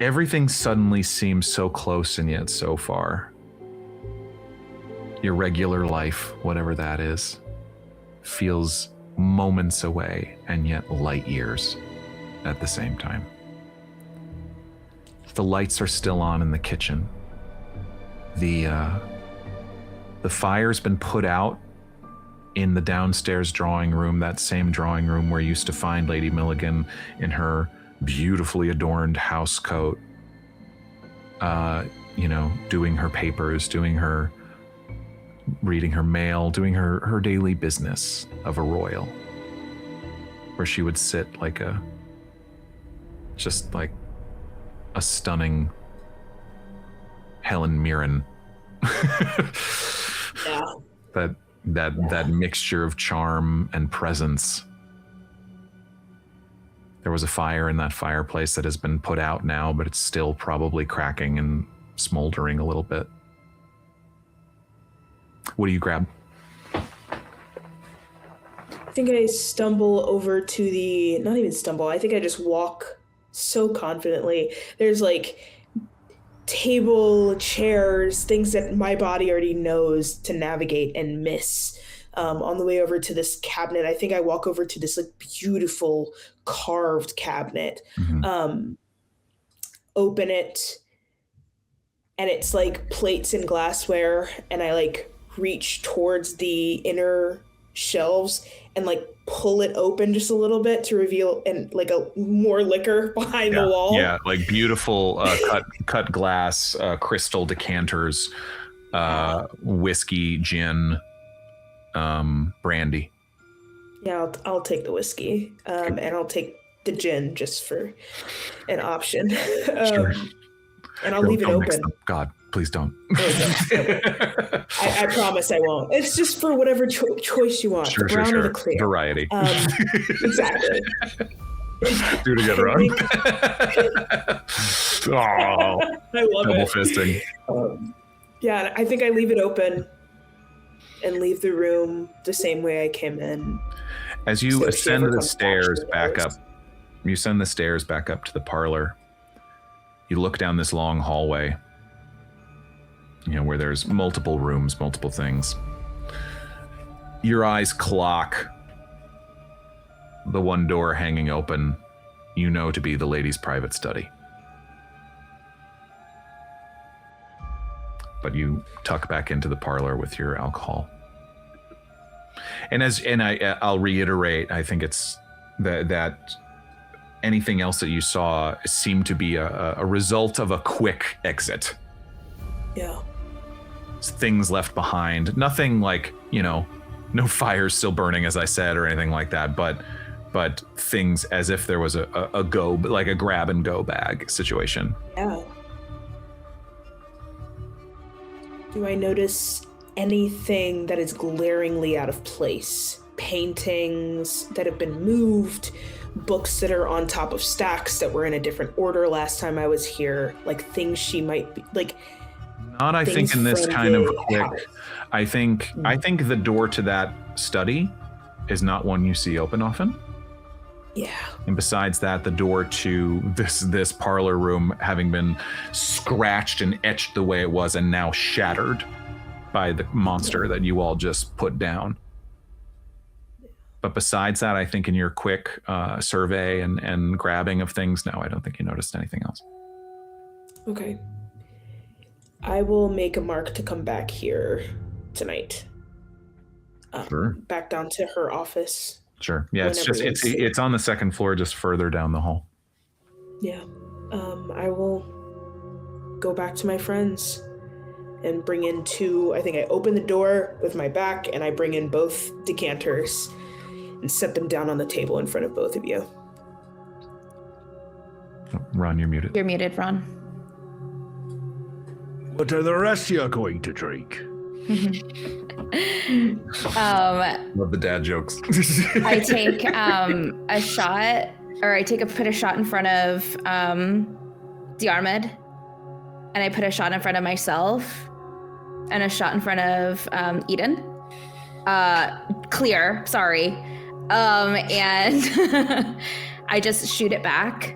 Everything suddenly seems so close and yet so far. Your regular life, whatever that is, feels moments away and yet light years at the same time. The lights are still on in the kitchen. The fire's been put out in the downstairs drawing room, that same drawing room where you used to find Lady Milligan in her beautifully adorned house coat. doing her papers, reading her mail, doing her daily business of a royal, where she would sit like a stunning Helen Mirren. Yeah. That mixture of charm and presence. There was a fire in that fireplace that has been put out now, but it's still probably cracking and smoldering a little bit. What do you grab? I think I stumble over to not even stumble, I think I just walk so confidently. There's like table, chairs, things that my body already knows to navigate and miss. On the way over to this cabinet, I think I walk over to this like beautiful carved cabinet, open it, and it's like plates and glassware, and I like reach towards the inner shelves and like pull it open just a little bit to reveal and like a more liquor behind the wall. Yeah, like beautiful cut glass, crystal decanters, whiskey, gin, brandy. Yeah, I'll take the whiskey, and I'll take the gin just for an option. Sure. And I'll leave it open. God, please don't. I promise I won't. It's just for whatever choice you want. Sure, the brown or the sure. clear. Variety. Exactly. Do it again, Ron. Oh, I love double it. fisting. Yeah, I think I leave it open and leave the room the same way I came in. As you ascend the stairs back up, you send the stairs back up to the parlor. You look down this long hallway, where there's multiple rooms, multiple things. Your eyes clock the one door hanging open, to be the lady's private study. But you tuck back into the parlor with your alcohol. And I'll reiterate, I think it's that anything else that you saw seemed to be a result of a quick exit. Yeah. Things left behind. Nothing like, no fires still burning, as I said, or anything like that, but things as if there was a grab and go bag situation. Yeah. Do I notice anything that is glaringly out of place? Paintings that have been moved, books that are on top of stacks that were in a different order last time I was here, like things she might be like. Not, I think, in this kind of quick. I think the door to that study is not one you see open often. Yeah. And besides that, the door to this parlor room, having been scratched and etched the way it was and now shattered by the monster that you all just put down. But besides that, I think in your quick survey and grabbing of things, no, I don't think you noticed anything else. Okay. I will make a mark to come back here tonight. Sure. Back down to her office. Sure. Yeah, it's on the second floor, just further down the hall. Yeah. I will go back to my friends and bring in I think I open the door with my back and I bring in both decanters and set them down on the table in front of both of you. Ron, you're muted. You're muted, Ron. What are the rest of you going to drink? Love the dad jokes. I take a shot, or put a shot in front of Diarmuid, and I put a shot in front of myself, and a shot in front of Eden. Clear, sorry. And I just shoot it back,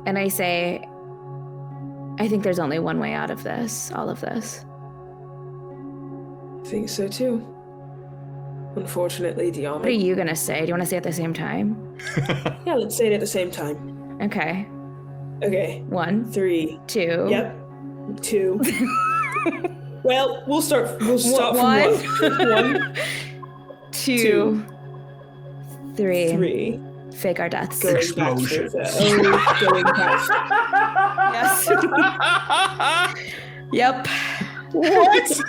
and I say, I think there's only one way out of this, all of this. I think so too. Unfortunately, Diarmuid. What are you gonna say? Do you want to say it at the same time? Yeah, let's say it at the same time. Okay. Okay. 1, 3, 2. Yep. 2. Well, we'll start. We'll stop One. from 1. 2, 3. 3. Fake our deaths. Going Explosion. back. Going back. Yes. Yep. What?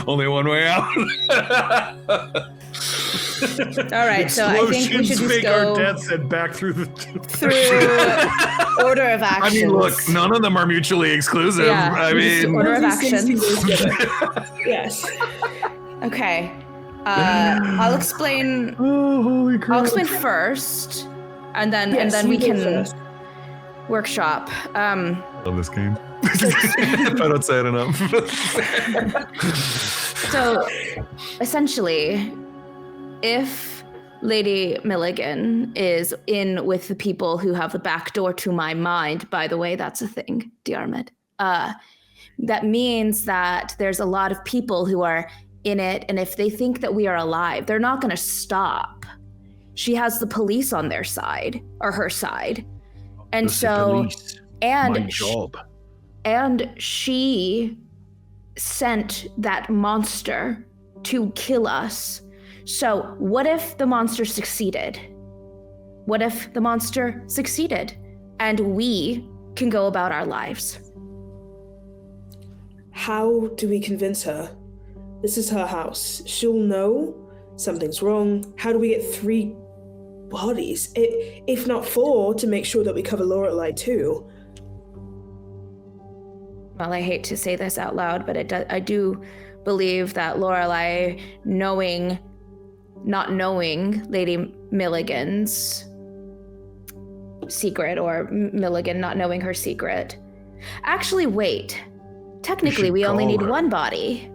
Only one way out. All right, so I think we should just make go our deaths and back through the through order of I actions. mean, look, none of them are mutually exclusive. Yeah, I just mean, order of These things can actions. go together. Yes. Okay. I'll explain. Oh, holy crap. I'll explain first, and then Yes, we you go can first. workshop. love this game. If I don't say it enough. So, essentially, if Lady Milligan is in with the people who have the back door to my mind, by the way, that's a thing, Diarmuid, that means that there's a lot of people who are in it, and if they think that we are alive, they're not going to stop. She has the police on their side, or her side. And That's so, the police. and My job. And she sent that monster to kill us. So what if the monster succeeded? What if the monster succeeded and we can go about our lives? How do we convince her? This is her house. She'll know something's wrong. How do we get 3 bodies? If not 4, to make sure that we cover Lorelei too. Well, I hate to say this out loud, but I do believe that Lorelei not knowing Lady Milligan's secret, or Milligan not knowing her secret. Actually, wait. Technically, we only need 1 body.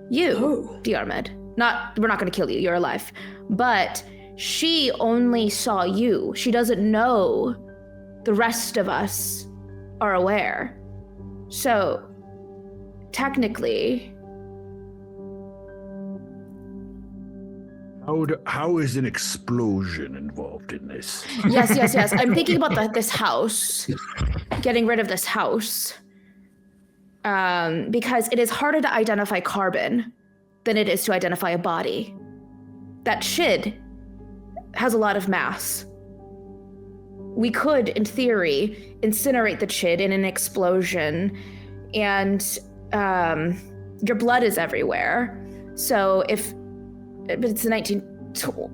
You, Diarmuid. We're not going to kill you. You're alive. But she only saw you. She doesn't know the rest of us are aware. So, technically... How is an explosion involved in this? Yes. I'm thinking about this house. Getting rid of this house. Because it is harder to identify carbon than it is to identify a body. That Shid has a lot of mass. We could, in theory, incinerate the Chid in an explosion, and your blood is everywhere. So if it's the 1920s,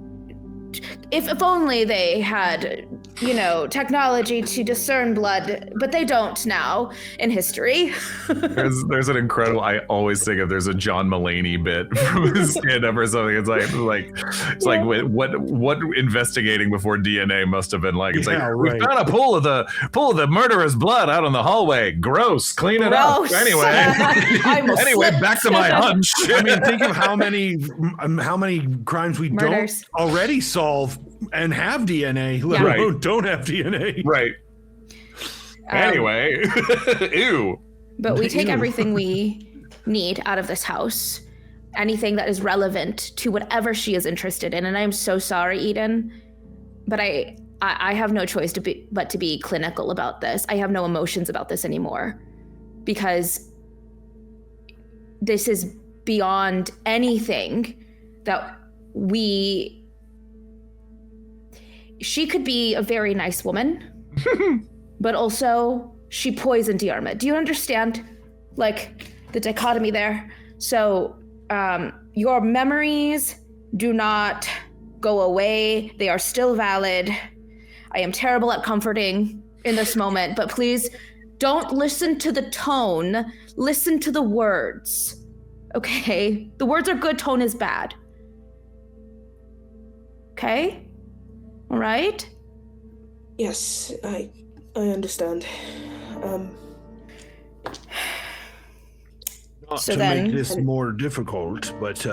if only they had, technology to discern blood, but they don't now in history. there's an incredible. I always think of there's a John Mulaney bit from his stand-up or something. It's like what investigating before DNA must have been like. It's we've got a pool of the murderer's blood out in the hallway. Gross. Clean it up. Anyway, back to my hunch. I mean, think of how many crimes we Murders. don't already solve and have DNA, let alone don't have DNA. Right. Anyway, ew. But we take everything we need out of this house, anything that is relevant to whatever she is interested in. And I'm so sorry, Eden, but I have no choice but to be clinical about this. I have no emotions about this anymore, because this is beyond anything that she could be a very nice woman, but also she poisoned Diarmuid. Do you understand, the dichotomy there? So, your memories do not go away. They are still valid. I am terrible at comforting in this moment, but please don't listen to the tone. Listen to the words, okay? The words are good, tone is bad. Okay? All right? Yes, I understand. Not So to then- make this more difficult, but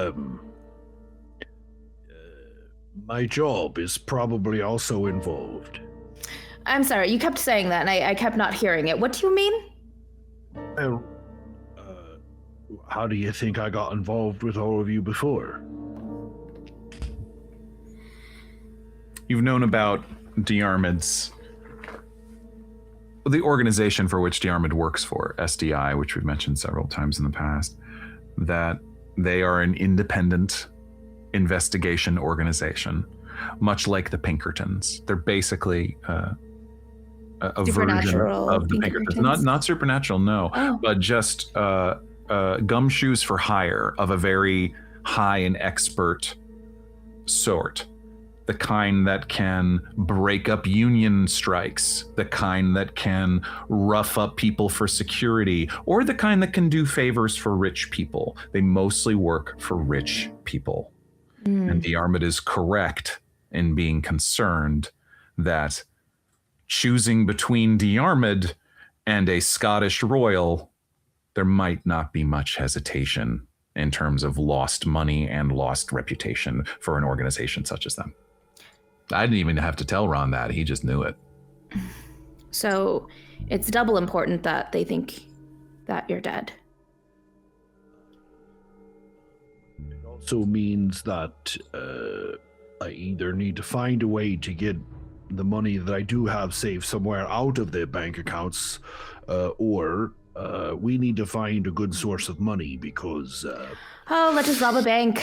my job is probably also involved. I'm sorry, you kept saying that, and I kept not hearing it. What do you mean? Well, how do you think I got involved with all of you before? You've known about Diarmuid's, the organization for which Diarmuid works for, SDI, which we've mentioned several times in the past, that they are an independent investigation organization, much like the Pinkertons. They're basically a version of the Pinkertons. Not supernatural, no, but just gumshoes for hire of a very high and expert sort. The kind that can break up union strikes, the kind that can rough up people for security, or the kind that can do favors for rich people. They mostly work for rich people. And Diarmuid is correct in being concerned that choosing between Diarmuid and a Scottish royal, there might not be much hesitation in terms of lost money and lost reputation for an organization such as them. I didn't even have to tell Ron that. He just knew it. So it's double important that they think that you're dead. It also means that I either need to find a way to get the money that I do have saved somewhere out of the bank accounts, or we need to find a good source of money because... let's just rob a bank.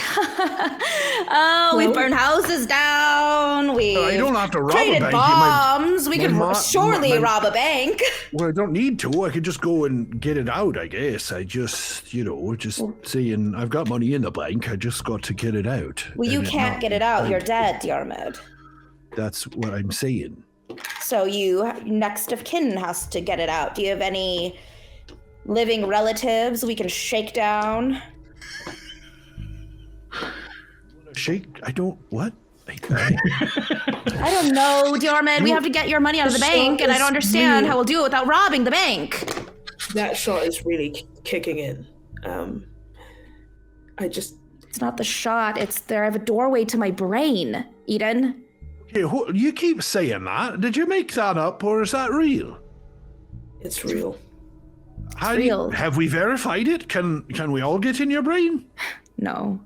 We burn houses down. We I don't have to rob traded a bank. bombs. We could surely rob a bank. Well, I don't need to. I could just go and get it out, I guess. I just, saying I've got money in the bank. I just got to get it out. Well, you can't get it out. You're dead, Diarmuid. That's what I'm saying. So you, next of kin, has to get it out. Do you have any living relatives we can shake down? I don't, what? I don't know, Diarmuid. We have to get your money out of the bank, and I don't understand how we'll do it without robbing the bank. That shot is really kicking in. It's not the shot. It's there. I have a doorway to my brain, Eden. Okay, you keep saying that. Did you make that up, or is that real? It's real. Have we verified it? Can we all get in your brain? No.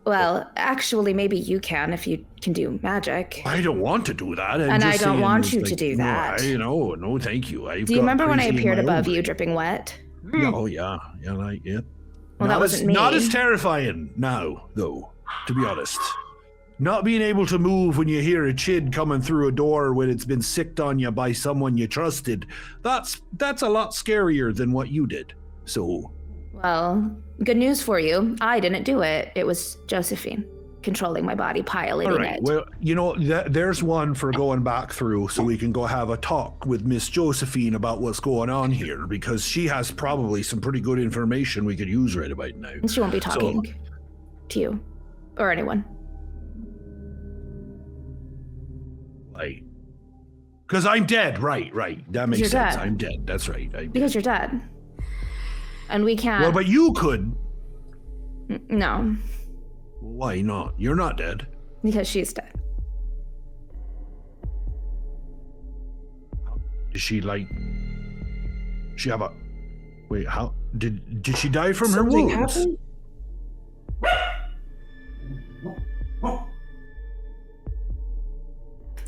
Well, actually, maybe you can if you can do magic. I don't want to do that. And I don't want you to do that. No, thank you. Do you remember when I appeared above you, dripping wet? Oh, yeah. Well, that wasn't me. Not as terrifying now, though, to be honest. Not being able to move when you hear a chid coming through a door when it's been sicked on you by someone you trusted, that's a lot scarier than what you did. So... Well, good news for you. I didn't do it. It was Josephine controlling my body, piloting all right. it. Well, there's one for going back through so we can go have a talk with Miss Josephine about what's going on here, because she has probably some pretty good information we could use right about now. And she won't be talking to you or anyone. Right. Because I'm dead. Right. That makes sense. Dead. I'm dead. That's right. Because you're dead. And we can't... Well, but you could. No. Why not? You're not dead. Because she's dead. Is she she have a... Wait, how... Did she die from her wounds? Happened?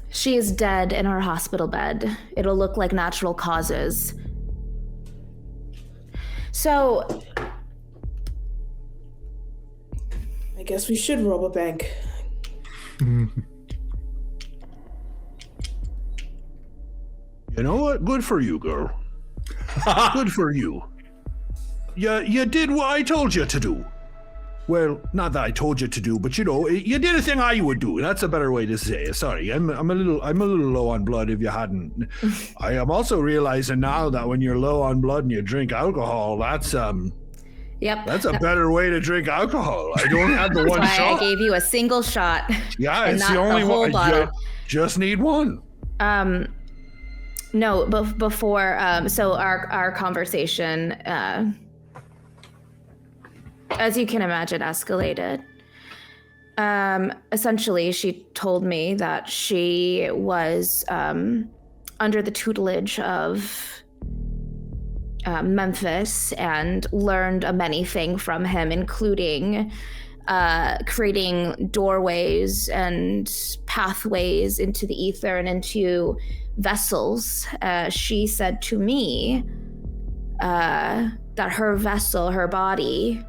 She is dead in her hospital bed. It'll look like natural causes. So... I guess we should rob a bank. You know what? Good for you, girl. Good for you. You did what I told you to do. Well, not that I told you to do, but you did a thing I would do. That's a better way to say it. Sorry, I'm a little low on blood. If you hadn't, I am also realizing now that when you're low on blood and you drink alcohol, that's Yep. That's a better way to drink alcohol. I don't have the one That's why shot. I gave you a single shot. Yeah, and it's not the only whole one. Bottle. Just need one. No, but before, so our conversation, as you can imagine, escalated. Essentially, she told me that she was under the tutelage of Memphis and learned a many things from him, including creating doorways and pathways into the ether and into vessels. She said to me that her vessel, her body,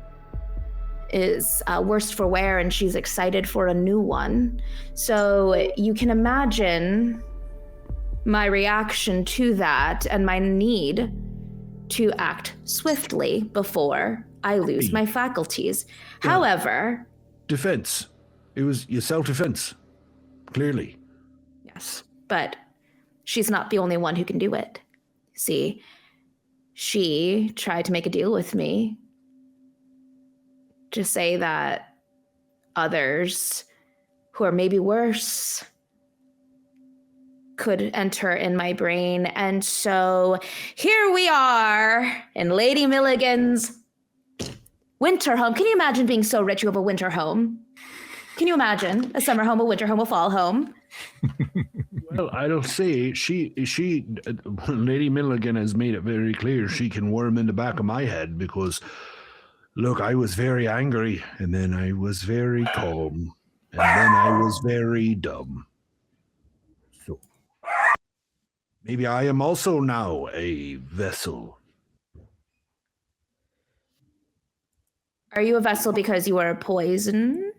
is worse for wear, and she's excited for a new one. So you can imagine my reaction to that and my need to act swiftly before I lose my faculties. Yeah. However... Defense. It was your self-defense. Clearly. Yes, but she's not the only one who can do it. See, she tried to make a deal with me to say that others who are maybe worse could enter in my brain. And so here we are in Lady Milligan's winter home. Can you imagine being so rich you have a winter home? Can you imagine a summer home, a winter home, a fall home? Well, I'll say Lady Milligan has made it very clear she can worm in the back of my head because, look, I was very angry, and then I was very calm, and then I was very dumb. So maybe I am also now a vessel. Are you a vessel because you are poisoned?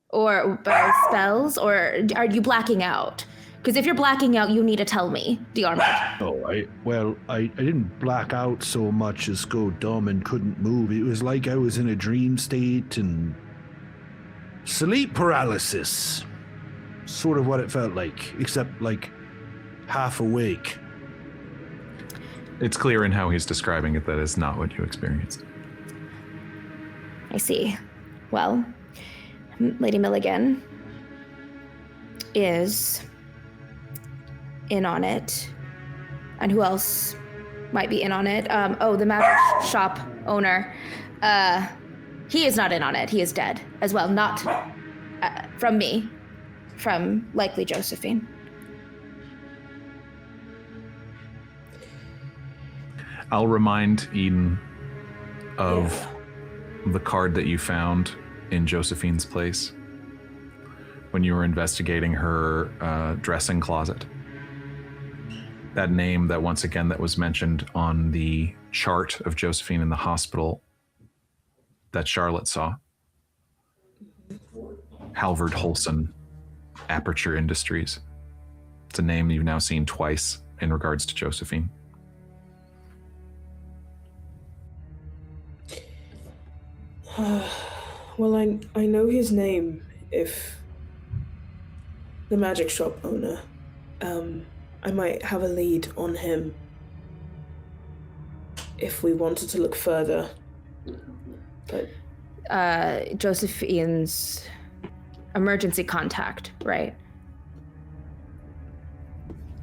Or by spells? Or are you blacking out? Because if you're blacking out, you need to tell me, Diarmuid. Oh, I didn't black out so much as go dumb and couldn't move. It was like I was in a dream state and sleep paralysis. Sort of what it felt like, except like half awake. It's clear in how he's describing it that is not what you experienced. I see. Well, Lady Milligan is in on it. And who else might be in on it? The magic shop owner. He is not in on it. He is dead as well. Not from me. From likely Josephine. I'll remind Eden of the card that you found in Josephine's place when you were investigating her dressing closet. That name that once again that was mentioned on the chart of Josephine in the hospital that Charlotte saw. Halvard Holson, Aperture Industries. It's a name you've now seen twice in regards to Josephine. Well, I know his name if the magic shop owner. I might have a lead on him if we wanted to look further. But Josephine's emergency contact, right?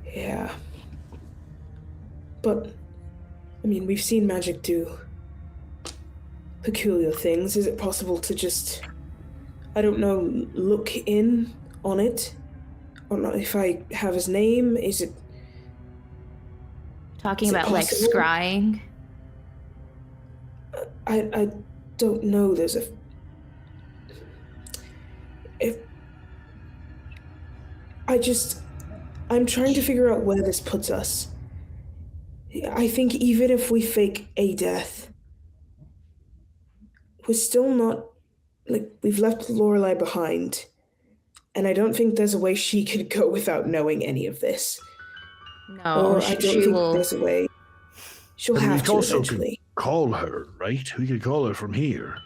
Yeah. But, I mean, we've seen magic do peculiar things. Is it possible to just, I don't know, look in on it? Or not, if I have his name, is it... Talking about, like, scrying? I don't know. There's a... I'm trying to figure out where this puts us. I think even if we fake a death, we're still not... Like, we've left Lorelei behind. And I don't think there's a way she could go without knowing any of this. No, or I don't think there's a way. She'll have to eventually. Could call her, right? We could call her from here.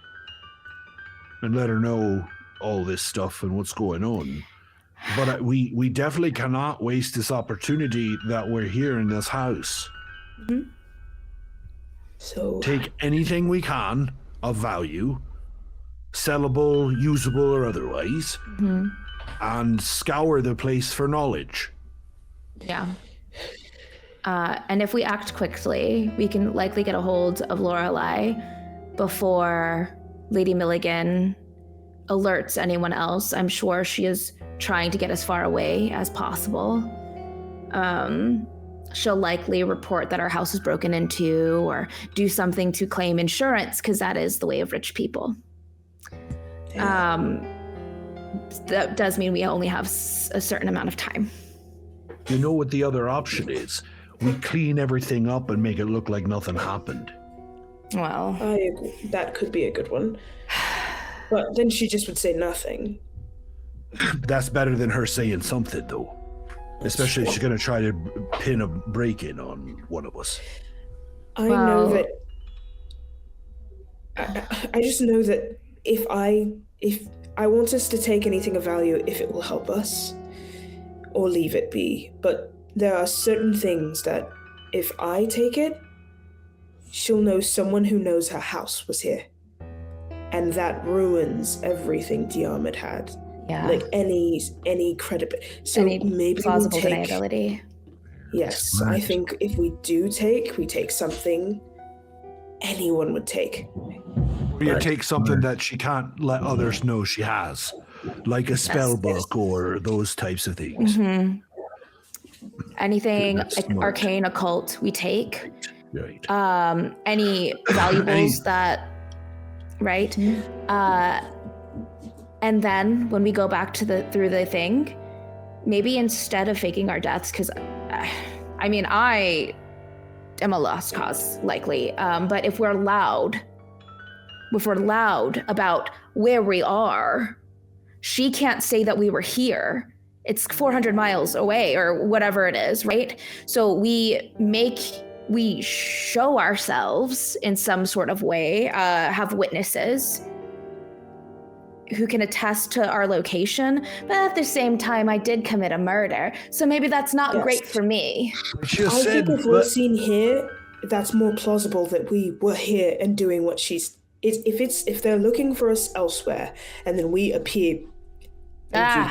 And let her know all this stuff and what's going on. But we definitely cannot waste this opportunity that we're here in this house. Mm-hmm. So take anything we can of value, sellable, usable, or otherwise, and scour the place for knowledge. Yeah. And if we act quickly, we can likely get a hold of Lorelei before Lady Milligan alerts anyone else. I'm sure she is trying to get as far away as possible. She'll likely report that our house is broken into or do something to claim insurance, because that is the way of rich people. That does mean we only have a certain amount of time. You know what the other option is? We clean everything up and make it look like nothing happened. Well, I agree. That could be a good one. But then she just would say nothing. That's better than her saying something, though. Especially if she's going to try to pin a break-in on one of us. I know that. I just know that if I want us to take anything of value, if it will help us, or leave it be. But there are certain things that if I take it, she'll know someone who knows her house was here. And that ruins everything Diarmuid had. Yeah. Like any credibility. So any maybe plausible we take, deniability. Yes, I think if we take something anyone would take. You take something that she can't let others know she has, like a spell book or those types of things. Mm-hmm. Anything arcane, occult, we take. Right. Any valuables that, right? And then when we go back to through the thing, maybe instead of faking our deaths, because I mean, I am a lost cause, likely. But if we're loud about where we are, she can't say that we were here. It's 400 miles away or whatever it is, right? So we show ourselves in some sort of way, have witnesses who can attest to our location, but at the same time, I did commit a murder, so maybe that's not great for me. I think if we're seen here, that's more plausible that we were here and doing what she's. If they're looking for us elsewhere, and then we appear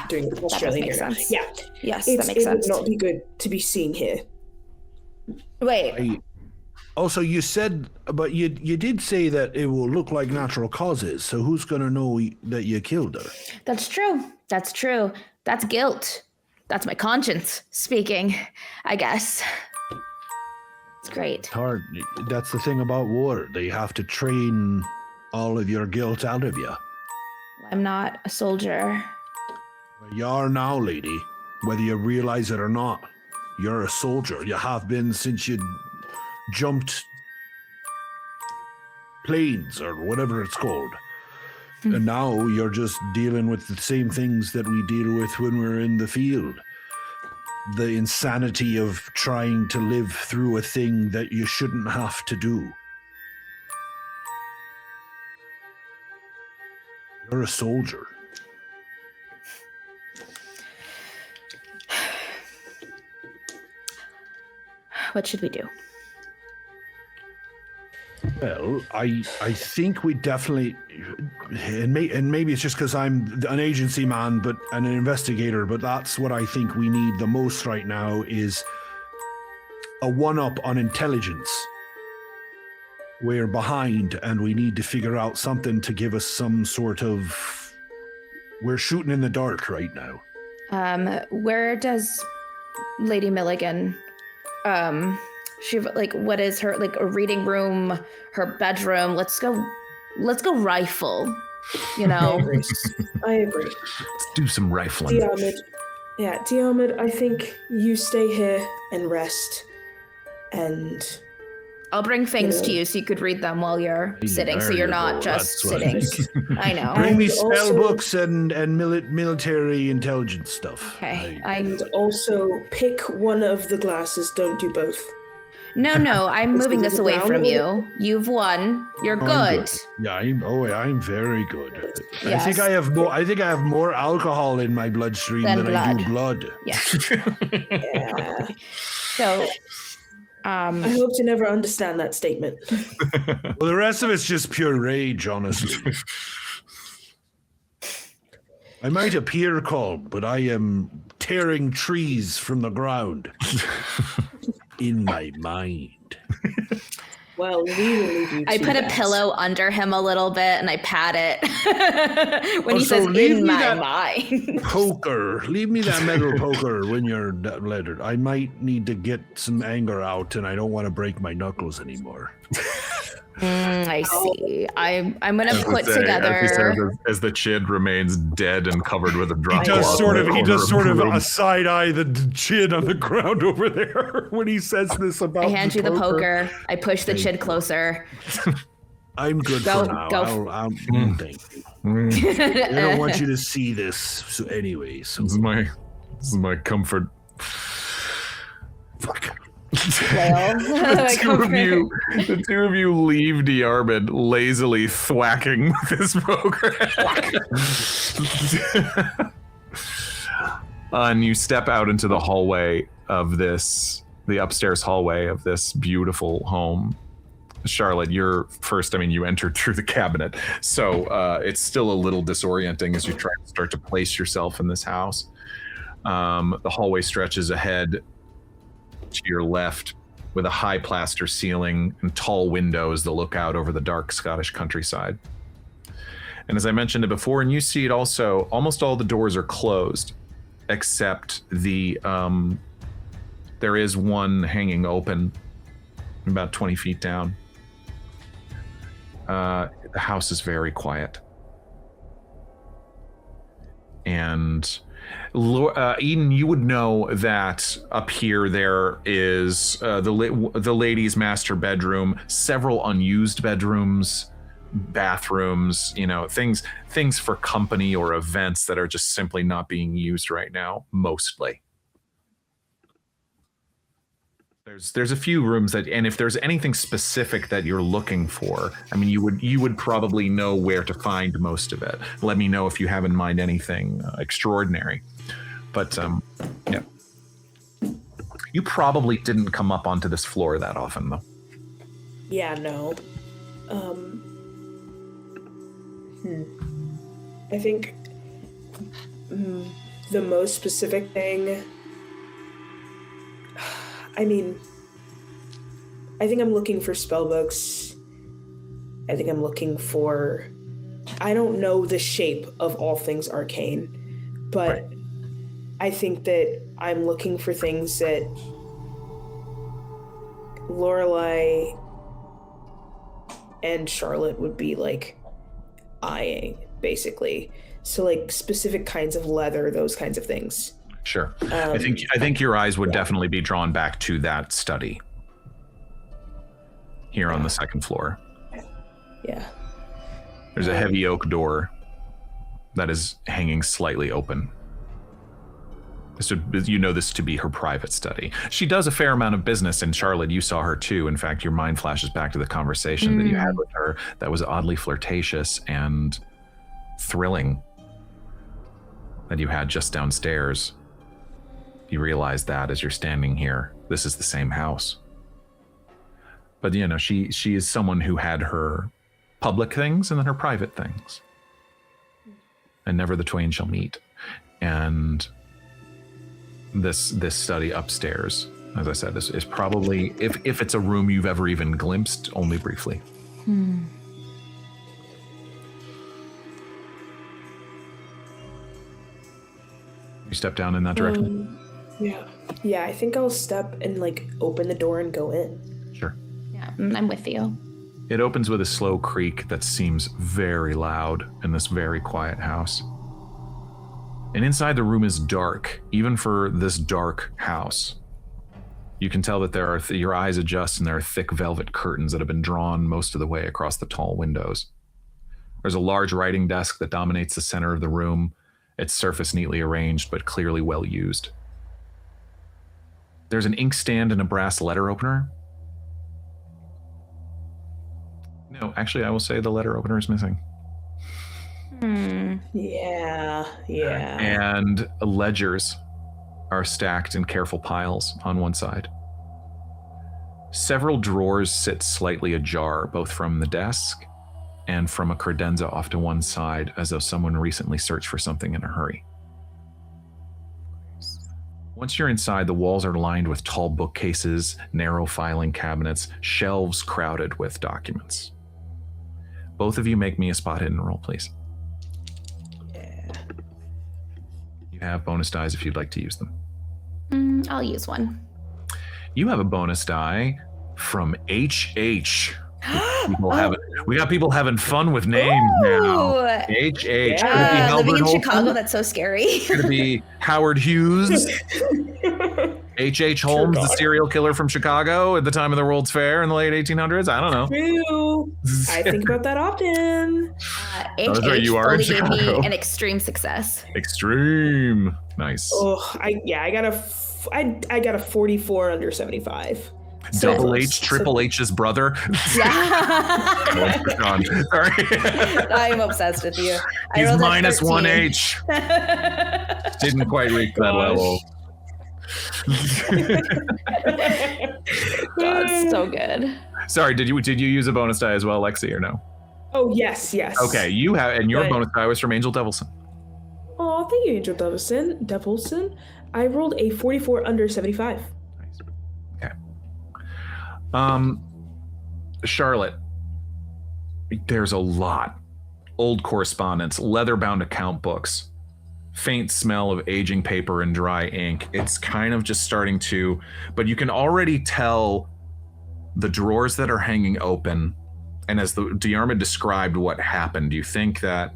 doing Australian makes sense. Yeah, yes, that makes sense. It would not be good to be seen here. Wait. Also, you said, but you did say that it will look like natural causes. So who's going to know that you killed her? That's true. That's guilt. That's my conscience speaking, I guess. It's great. It's hard. That's the thing about war. They have to train all of your guilt out of you. I'm not a soldier. You are now, lady. Whether you realize it or not, you're a soldier. You have been since you jumped planes or whatever it's called. And now you're just dealing with the same things that we deal with when we're in the field. The insanity of trying to live through a thing that you shouldn't have to do. You're a soldier. What should we do? Well, I think we definitely, and maybe it's just because I'm an agency man, but and an investigator, but that's what I think we need the most right now is a one-up on intelligence. We're behind, and we need to figure out something to give us some sort of. We're shooting in the dark right now. Where does Lady Milligan? She what is her a reading room, her bedroom? Let's go rifle. You know. I agree. Let's do some rifling. Diarmuid, I think you stay here and rest, and I'll bring things to you so you could read them while you're sitting, so you're not just sitting. I know. Bring me spell books and military intelligence stuff. Okay. And also pick one of the glasses. Don't do both. No, I'm moving this away from you. You've won. You're good. Yeah, I'm very good. Yes. I think I have more alcohol in my bloodstream than I do blood. Yeah. Yeah. So, I hope to never understand that statement. Well, the rest of it's just pure rage, honestly. I might appear calm, but I am tearing trees from the ground. In my mind. Well, we will leave you. I put a pillow under him a little bit and I pat it when he says in my mind. Poker. Leave me that metal poker when you're lettered. I might need to get some anger out and I don't want to break my knuckles anymore. I see. I'm gonna put together as the Chid remains dead and covered with a drop. He does sort of a side eye the Chid on the ground over there when he says this about. I hand you the poker. I push the Chid closer. I'm good for now. Thank you. I don't want you to see this. So, anyways, this is my comfort. Like, the two of you leave Diarmuid lazily thwacking with his program. And you step out into the hallway of the upstairs hallway of this beautiful home. Charlotte, you're first. I mean, you entered through the cabinet, so it's still a little disorienting as you try to start to place yourself in this house. The hallway stretches ahead to your left with a high plaster ceiling and tall windows that look out over the dark Scottish countryside. And as I mentioned it before, and you see it also, almost all the doors are closed, except there is one hanging open about 20 feet down. The house is very quiet. And Eden, you would know that up here there is the ladies' master bedroom, several unused bedrooms, bathrooms, things for company or events that are just simply not being used right now, mostly. There's a few rooms that, and if there's anything specific that you're looking for, I mean, you would probably know where to find most of it. Let me know if you have in mind anything extraordinary. But yeah, you probably didn't come up onto this floor that often, though. Yeah, no. I think the most specific thing. I mean, I think I'm looking for spell books. I think I'm looking for... I don't know the shape of all things arcane, but right. I think that I'm looking for things that Lorelai and Charlotte would be, like, eyeing, basically. So, like, specific kinds of leather, those kinds of things. Sure. I think your eyes would definitely be drawn back to that study here on the second floor. Yeah. There's a heavy oak door that is hanging slightly open. So you know this to be her private study. She does a fair amount of business, and Charlotte, you saw her too. In fact, your mind flashes back to the conversation that you had with her that was oddly flirtatious and thrilling that you had just downstairs. You realize that as you're standing here, this is the same house. But she is someone who had her public things and then her private things. And never the twain shall meet. And this study upstairs, as I said, is probably, if it's a room you've ever even glimpsed, only briefly. You step down in that direction? Yeah, I think I'll step and, like, open the door and go in. Sure. Yeah, I'm with you. It opens with a slow creak that seems very loud in this very quiet house. And inside the room is dark, even for this dark house. You can tell that your eyes adjust, and there are thick velvet curtains that have been drawn most of the way across the tall windows. There's a large writing desk that dominates the center of the room, its surface neatly arranged but clearly well used. There's an inkstand and a brass letter opener. No, actually, I will say the letter opener is missing. Yeah. And ledgers are stacked in careful piles on one side. Several drawers sit slightly ajar, both from the desk and from a credenza off to one side, as though someone recently searched for something in a hurry. Once you're inside, the walls are lined with tall bookcases, narrow filing cabinets, shelves crowded with documents. Both of you make me a spot hidden roll, please. Yeah. You have bonus dice if you'd like to use them. I'll use one. You have a bonus die from HH. We got people having fun with names now. HH. Yeah, living in Chicago, that's so scary. Could it be Howard Hughes? H.H. Holmes, the serial killer from Chicago at the time of the World's Fair in the late 1800s? I don't know. True. I think about that often. HH only gave me an extreme success. Extreme. Nice. Oh, I got a I got a 44 under 75. Double H, Triple H's brother. Yeah. Sorry. I'm obsessed with you. He's rolled a minus 13. 1 H. Didn't quite reach that level. God, so good. Sorry, did you use a bonus die as well, Lexi, or no? Oh, yes. Okay, you have, and your But- bonus die was from Angel Devilson. Oh, thank you, Angel Devilson. I rolled a 44 under 75. Nice. Okay. Charlotte, there's a lot. Old correspondence, leather-bound account books, faint smell of aging paper and dry ink. It's kind of just starting to, but you can already tell the drawers that are hanging open. And as the Diarmuid described what happened, you think that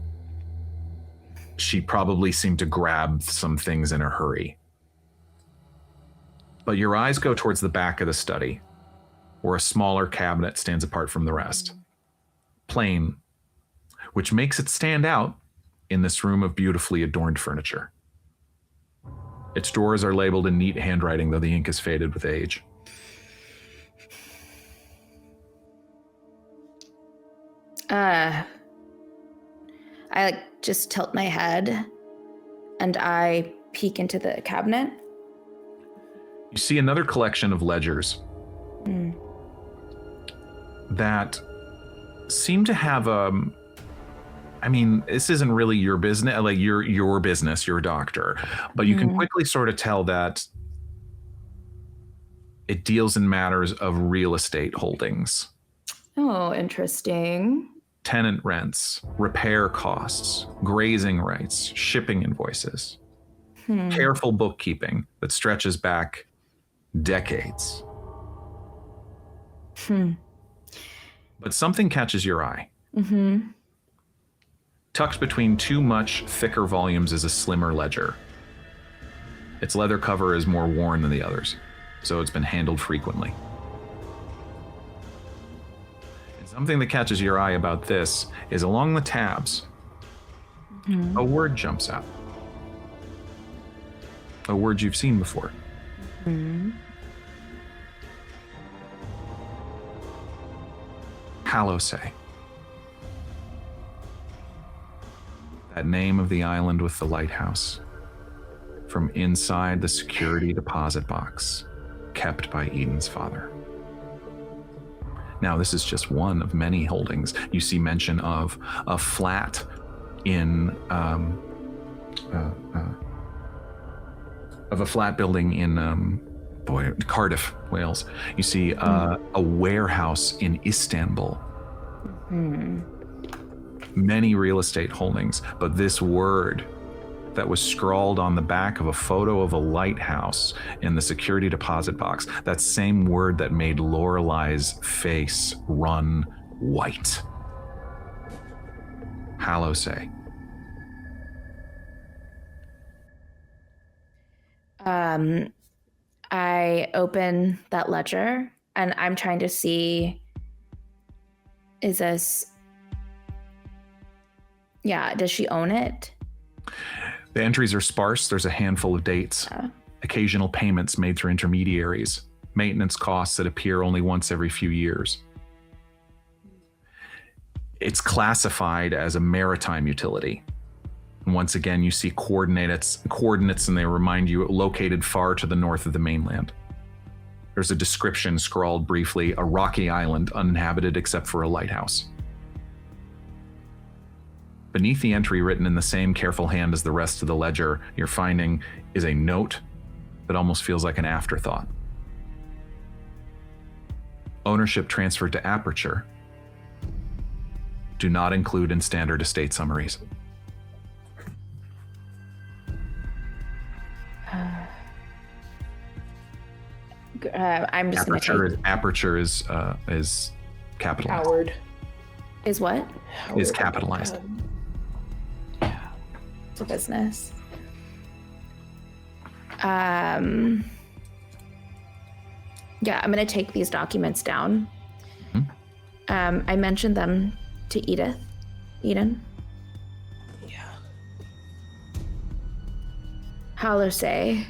she probably seemed to grab some things in a hurry. But your eyes go towards the back of the study, where a smaller cabinet stands apart from the rest. Plain, which makes it stand out in this room of beautifully adorned furniture. Its drawers are labeled in neat handwriting, though the ink is faded with age. I just tilt my head and I peek into the cabinet. You see another collection of ledgers that seem to have I mean, this isn't really your business, like your business, your doctor, but you can quickly sort of tell that it deals in matters of real estate holdings. Oh, interesting. Tenant rents, repair costs, grazing rights, shipping invoices, careful bookkeeping that stretches back decades. But something catches your eye. Tucked between two much thicker volumes is a slimmer ledger. Its leather cover is more worn than the others, so it's been handled frequently. And something that catches your eye about this is along the tabs, a word jumps out. A word you've seen before. Halosay. That name of the island with the lighthouse. From inside the security deposit box kept by Eden's father. Now, this is just one of many holdings. You see mention of a flat in of a flat building in Cardiff, Wales. You see a warehouse in Istanbul. Many real estate holdings, but this word that was scrawled on the back of a photo of a lighthouse in the security deposit box, that same word that made Lorelai's face run white. Halosay. I open that ledger and I'm trying to see, is this, does she own it? The entries are sparse. There's a handful of dates, occasional payments made through intermediaries, maintenance costs that appear only once every few years. It's classified as a maritime utility. And once again, you see coordinates, and they remind you located far to the north of the mainland. There's a description scrawled briefly, a rocky island uninhabited except for a lighthouse. Beneath the entry written in the same careful hand as the rest of the ledger, you're finding is a note that almost feels like an afterthought. Ownership transferred to Aperture. Do not include in standard estate summaries. I'm just going to take... Aperture is capitalized. Howard. Is what? Howard. Is capitalized. It's a business. I'm going to take these documents down. I mentioned them to Eden. Yeah. Halosay.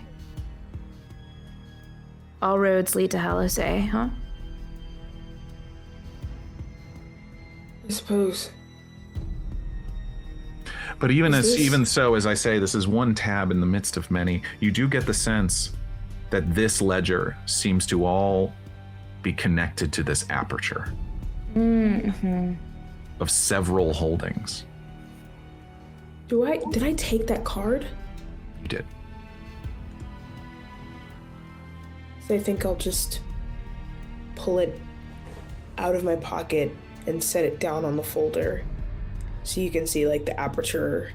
All roads lead to Hellas, huh? I suppose. But even so, as I say, this is one tab in the midst of many. You do get the sense that this ledger seems to all be connected to this aperture of several holdings. Did I take that card? You did. So I think I'll just pull it out of my pocket and set it down on the folder so you can see like the Aperture,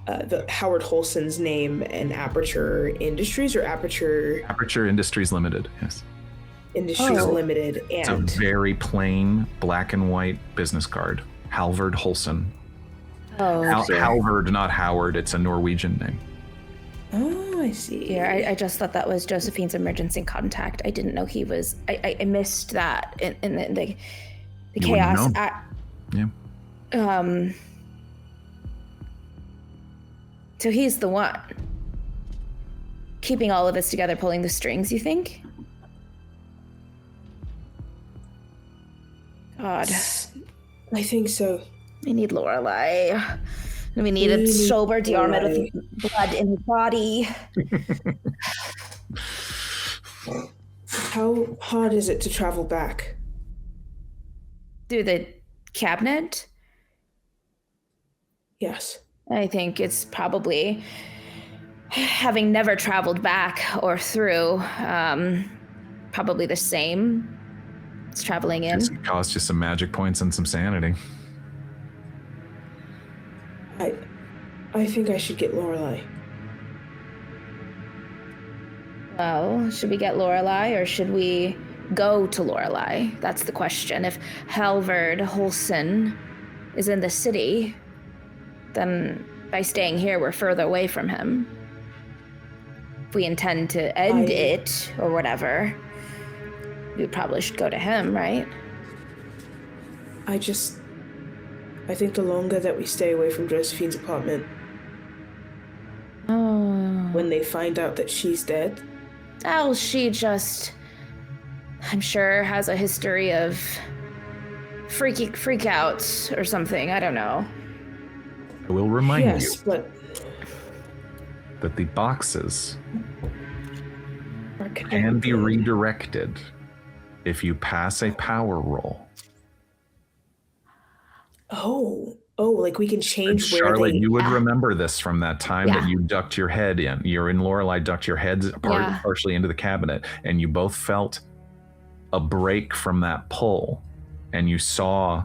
the Howard Holson's name and Aperture Industries or Aperture Industries Limited, yes. Industries Limited. And it's a very plain black and white business card. Halvard Holson. Halvard, not Howard. It's a Norwegian name. Oh, I see. Yeah, I just thought that was Josephine's emergency contact. I didn't know he was. I missed that in the chaos. So he's the one keeping all of this together, pulling the strings. You think? God, I think so. We need Lorelai. We need a sober Diarmuid with blood in his body. How hard is it to travel back? Through the cabinet? Yes. I think it's probably, having never traveled back or through, probably the same as traveling in. It costs you some magic points and some sanity. I think I should get Lorelai. Well, should we get Lorelai or should we go to Lorelai? That's the question. If Halvard Holson is in the city, then by staying here, we're further away from him. If we intend to end it or whatever, we probably should go to him, right? I think the longer that we stay away from Josephine's apartment, when they find out that she's dead. Oh, she just, I'm sure, has a history of freak outs or something. I don't know. I will remind you but that the boxes can be redirected if you pass a power roll. Oh, like we can change and where Charlotte, they... you would remember this from that time that you ducked your head in. You're in Lorelai, ducked your heads partially into the cabinet, and you both felt a break from that pull. And you saw,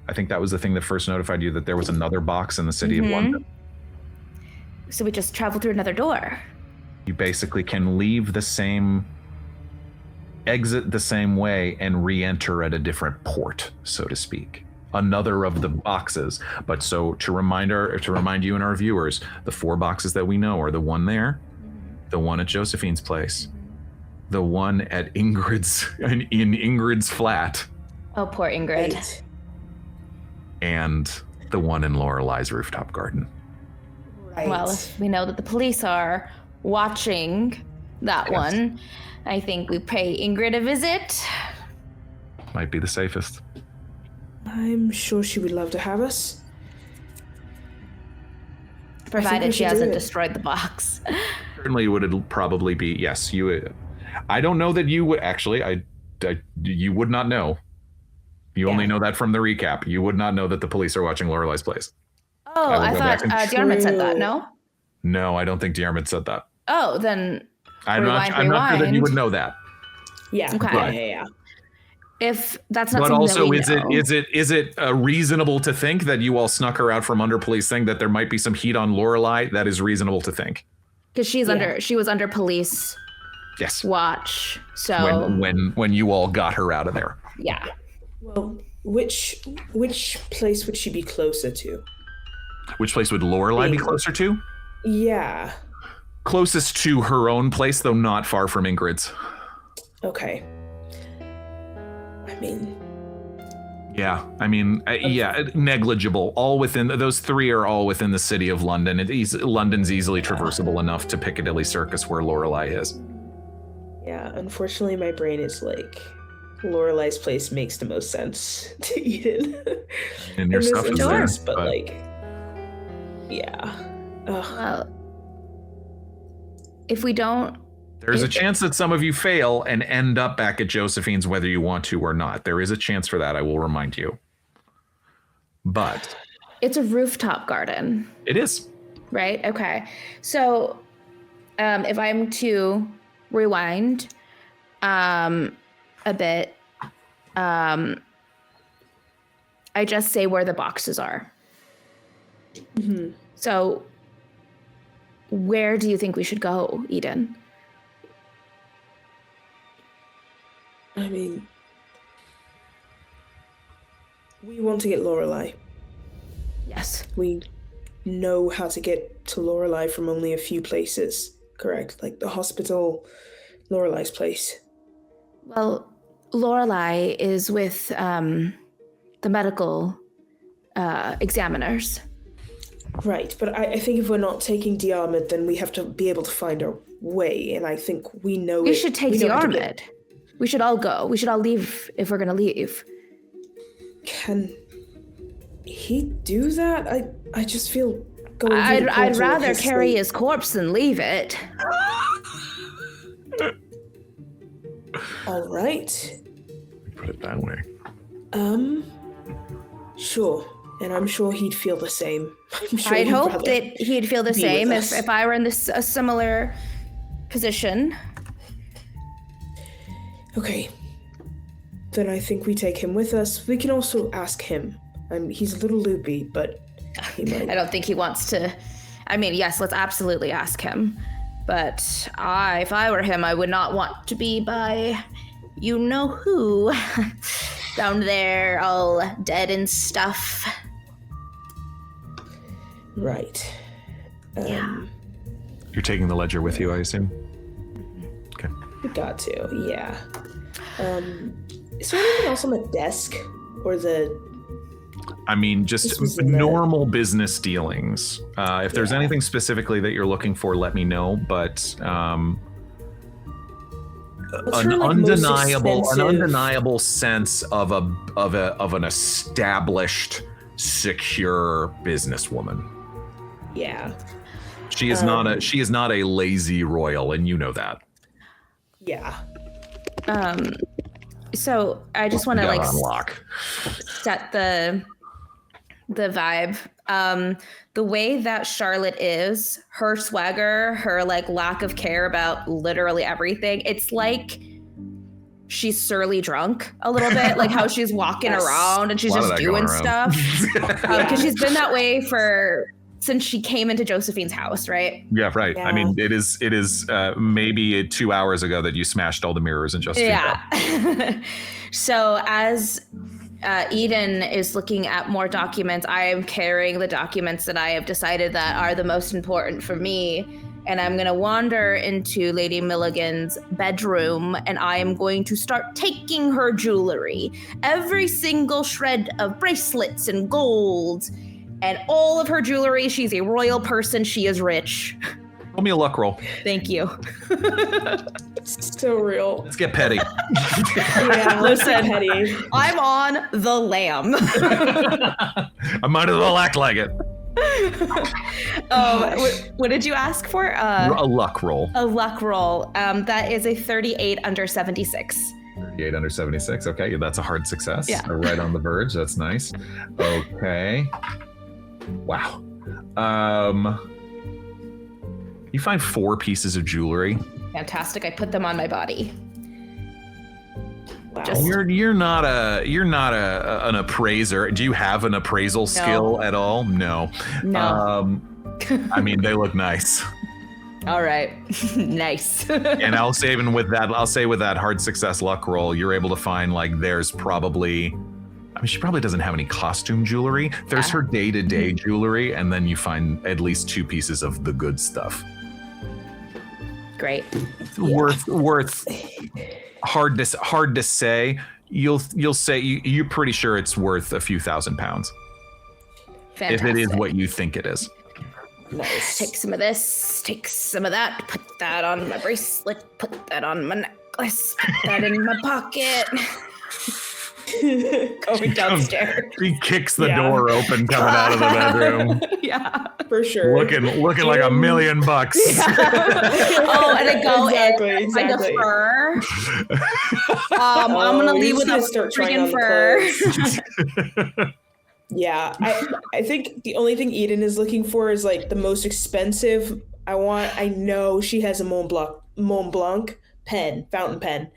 I think that was the thing that first notified you that there was another box in the city of London. So we just travel through another door. You basically can leave the same, exit the same way, and re-enter at a different port, so to speak. Another of the boxes. But so to remind you and our viewers, the 4 boxes that we know are the one there, the one at Josephine's place, the one at Ingrid's in Ingrid's flat. Oh, poor Ingrid. Right. And the one in Lorelai's rooftop garden. Right. Well, if we know that the police are watching that one, I think we pay Ingrid a visit. Might be the safest. I'm sure she would love to have us. Provided she hasn't destroyed the box. Certainly would probably be, yes. I don't know that you would, actually, you would not know. You only know that from the recap. You would not know that the police are watching Lorelai's place. Oh, I thought Diarmuid said that, no? No, I don't think Diarmuid said that. Oh, then I'm not sure that you would know that. Yeah. Okay. Yeah. If that's not but something also, that we know. is it reasonable to think that you all snuck her out from under police thing, that there might be some heat on Lorelai? That is reasonable to think. Because she was under police watch. So when you all got her out of there. Yeah. Well, which place would she be closer to? Which place would Lorelai be closer to? Yeah. Closest to her own place, though not far from Ingrid's. Okay. Negligible. All within, those 3 are all within the city of London. London's easily traversable enough to Piccadilly Circus, where Lorelai is. Yeah, unfortunately, my brain is like, Lorelai's place makes the most sense to Eden. And your in this stuff is there, instance, but but- like, yeah. Ugh. Well, if we don't, There's a chance that some of you fail and end up back at Josephine's whether you want to or not. There is a chance for that, I will remind you. But it's a rooftop garden, it is. right? Okay. So, if I'm to rewind a bit, I just say where the boxes are. Mm-hmm. So, where do you think we should go, Eden? I mean, we want to get Lorelai. Yes. We know how to get to Lorelai from only a few places, correct? Like the hospital, Lorelai's place. Well, Lorelai is with the medical examiners. Right, but I think if we're not taking Diarmuid, then we have to be able to find our way, and I think we know We should take Diarmuid. We should all go. We should all leave if we're gonna leave. Can he do that? I just feel going. I'd rather carry his corpse than leave it. All right. Put it that way. Sure. And I'm sure he'd feel the same. I'm sure I'd he'd hope rather that he'd feel the be same with us. if I were in this a similar position. Okay. Then I think we take him with us. We can also ask him. He's a little loopy, but he might. I don't think he wants to. I mean, yes, let's absolutely ask him. But if I were him, I would not want to be by you know who down there, all dead and stuff. Right. Yeah. You're taking the ledger with you, I assume? Okay. We got to, yeah. Is there anything else on the desk? Or I mean, This just was in the- normal business dealings. If there's anything specifically that you're looking for, let me know. But what's an her, like, most expensive- undeniable sense of an established, secure businesswoman. Yeah. She is not a lazy royal, and you know that. Yeah. So I just want to Gotta like unlock. set the vibe. The way that Charlotte is, her swagger, her like lack of care about literally everything, it's like she's surly drunk a little bit, like how she's walking Yes. around and she's A lot of just that going doing around. stuff. Because she's been that way since she came into Josephine's house, right? Yeah, right. Yeah. I mean, it is maybe 2 hours ago that you smashed all the mirrors in just Yeah. So as Eden is looking at more documents, I am carrying the documents that I have decided that are the most important for me. And I'm going to wander into Lady Milligan's bedroom and I am going to start taking her jewelry. Every single shred of bracelets and gold and all of her jewelry. She's a royal person. She is rich. Roll me a luck roll. Thank you. So real. Let's get petty. Yeah, let's get petty. I'm on the lamb. I might as well act like it. What did you ask for? A luck roll. A luck roll. That is a 38 under 76. 38 under 76. Okay, that's a hard success. Yeah. Right on the verge. That's nice. Okay. Wow. You find 4 pieces of jewelry. Fantastic. I put them on my body. Wow. Just- You're not an appraiser. Do you have an appraisal skill at all? No. No. I mean, they look nice. All right. Nice. And I'll say with that hard success luck roll, you're able to find like there's probably, I mean, she probably doesn't have any costume jewelry. There's her day-to-day jewelry, and then you find at least 2 pieces of the good stuff. Great. Worth. Hard to say. You'll say you're pretty sure it's worth a few £1,000 Fantastic. if it is what you think it is. Nice. Take some of this, take some of that, put that on my bracelet, put that on my necklace, put that in my pocket. Going downstairs. He kicks the door open coming out of the bedroom. Yeah, for sure. Looking like $1 million. Oh, and I go exactly. Find a fur. I'm gonna leave with a freaking fur. Yeah, I think the only thing Eden is looking for is like the most expensive. I know she has a Mont Blanc pen, fountain pen.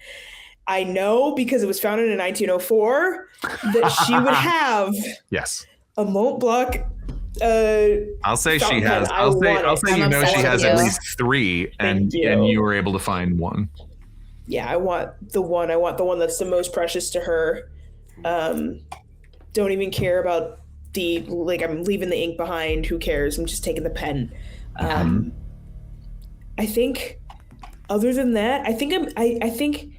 I know because it was founded in 1904 that she would have a Mont Blanc. I'll say she has. Pen. I'll say you know she has at least 3, and you were able to find one. Yeah, I want the one. I want the one that's the most precious to her. Don't even care about I'm leaving the ink behind. Who cares? I'm just taking the pen. I think other than that, I think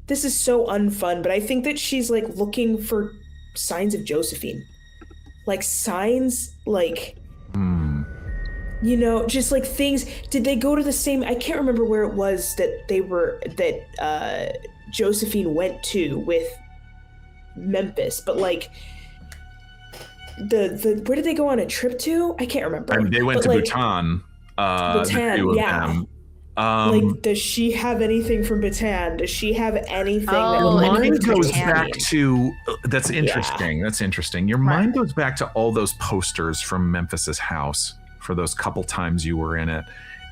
this is so unfun, but I think that she's like looking for signs of Josephine. Like signs just like things. Did they go to the same, I can't remember where it was that Josephine went to with Memphis, but like the where did they go on a trip to? I can't remember. I mean, they went to Bhutan. Bhutan, does she have anything from Bhutan? Does she have anything that mind goes back to that's interesting. That's interesting. Your mind goes back to all those posters from Memphis's house for those couple times you were in it.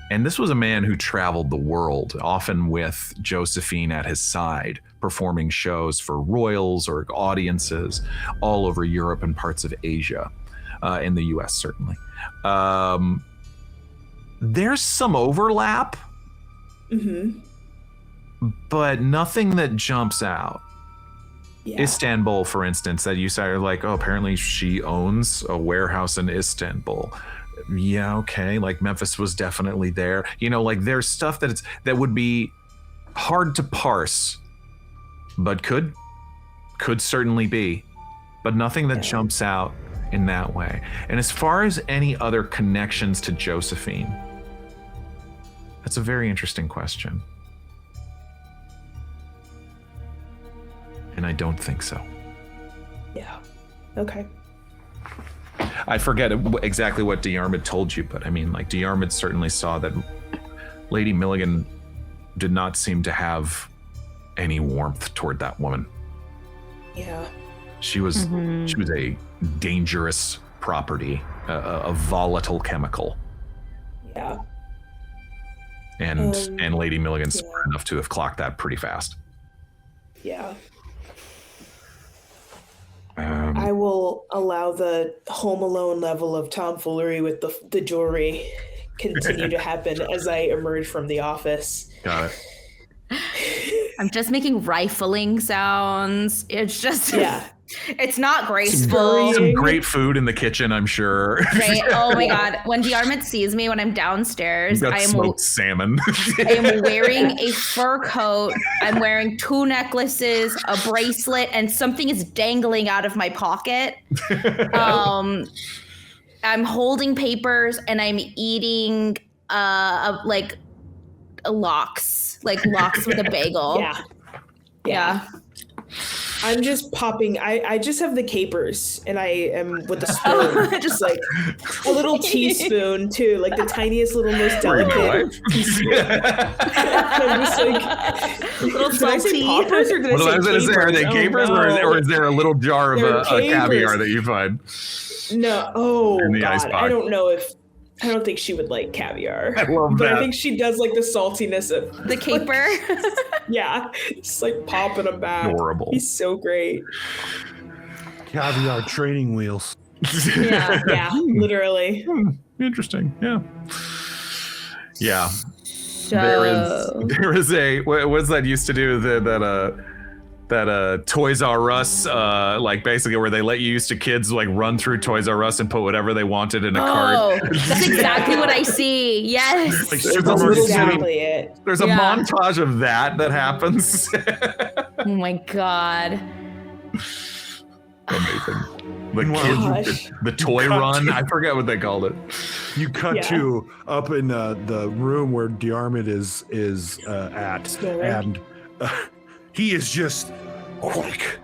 And this was a man who traveled the world, often with Josephine at his side, performing shows for royals or audiences all over Europe and parts of Asia, in the US certainly. There's some overlap, but nothing that jumps out. Yeah. Istanbul, for instance, that you said, like, oh, apparently she owns a warehouse in Istanbul. Yeah, okay. Like Memphis was definitely there. You know, like there's stuff that would be hard to parse, but could certainly be, but nothing that jumps out in that way. And as far as any other connections to Josephine, that's a very interesting question. And I don't think so. Yeah. Okay. I forget exactly what Diarmuid told you, but I mean, like, Diarmuid certainly saw that Lady Milligan did not seem to have any warmth toward that woman. Yeah. She was a dangerous property, a volatile chemical. Yeah. And Lady Milligan's smart enough to have clocked that pretty fast. Yeah. I will allow the Home Alone level of tomfoolery with the jewelry continue to happen as I emerge from the office. Got it. I'm just making rifling sounds. It's just it's not Some graceful. great food in the kitchen, I'm sure. Right? Oh my god! When Diarmuid sees me when I'm downstairs, I am smoked salmon. I am wearing a fur coat. I'm wearing 2 necklaces, a bracelet, and something is dangling out of my pocket. I'm holding papers and I'm eating lox with a bagel. Yeah. I'm just popping. I just have the capers, and I am with the spoon, just like a little teaspoon too, like the tiniest little, most delicate teaspoon. I'm just like little salty. Poppers, or did I say capers? Are they capers, or is there a little jar of caviar that you find? No. Oh in the God, icebox? I don't think she would like caviar. I love that. I think she does like the saltiness of the caper. Yeah, just like popping them back. Adorable. He's so great. Caviar training wheels. Yeah, literally. Interesting. Yeah. Yeah. So There is a what's that used to do that Toys R Us, like basically where they let you used to kids like run through Toys R Us and put whatever they wanted in a cart. That's exactly what I see. Yes. Like, That's exactly it. There's a montage of that happens. Oh my god. Amazing. The toy run. I forget what they called it. You cut to up in the room where Diarmuid is at, and he is just quack,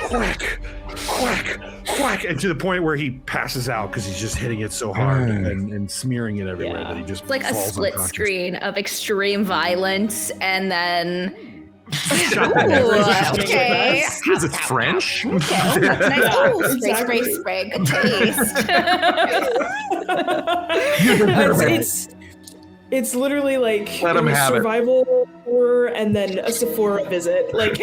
quack, quack, quack, and to the point where he passes out because he's just hitting it so hard and smearing it everywhere that he just It's like a split screen of extreme violence and then. Okay. Is it French? Okay, that's nice. Oh, spray, good taste. It's literally like Let 'em have it. survival horror and then a Sephora visit. Like,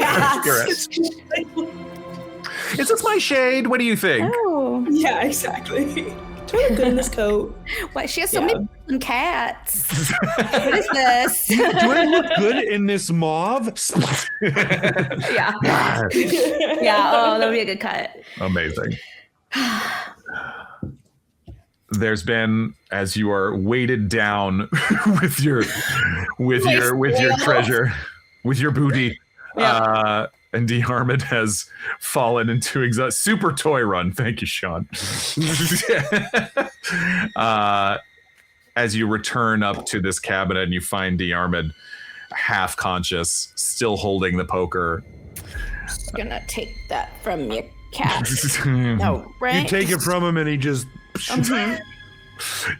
Is this my shade? What do you think? Oh. Yeah, exactly. Do I look good in this coat? Why she has so many cats? What is this? Do I look good in this mauve? Yeah. Yeah. Oh, that would be a good cut. Amazing. There's been, as you are weighted down with your treasure, with your booty, and Diarmuid has fallen into super toy run. Thank you, Sean. As you return up to this cabinet and you find Diarmuid half conscious, still holding the poker. Just gonna take that from your cat. No, right? You take it from him and he just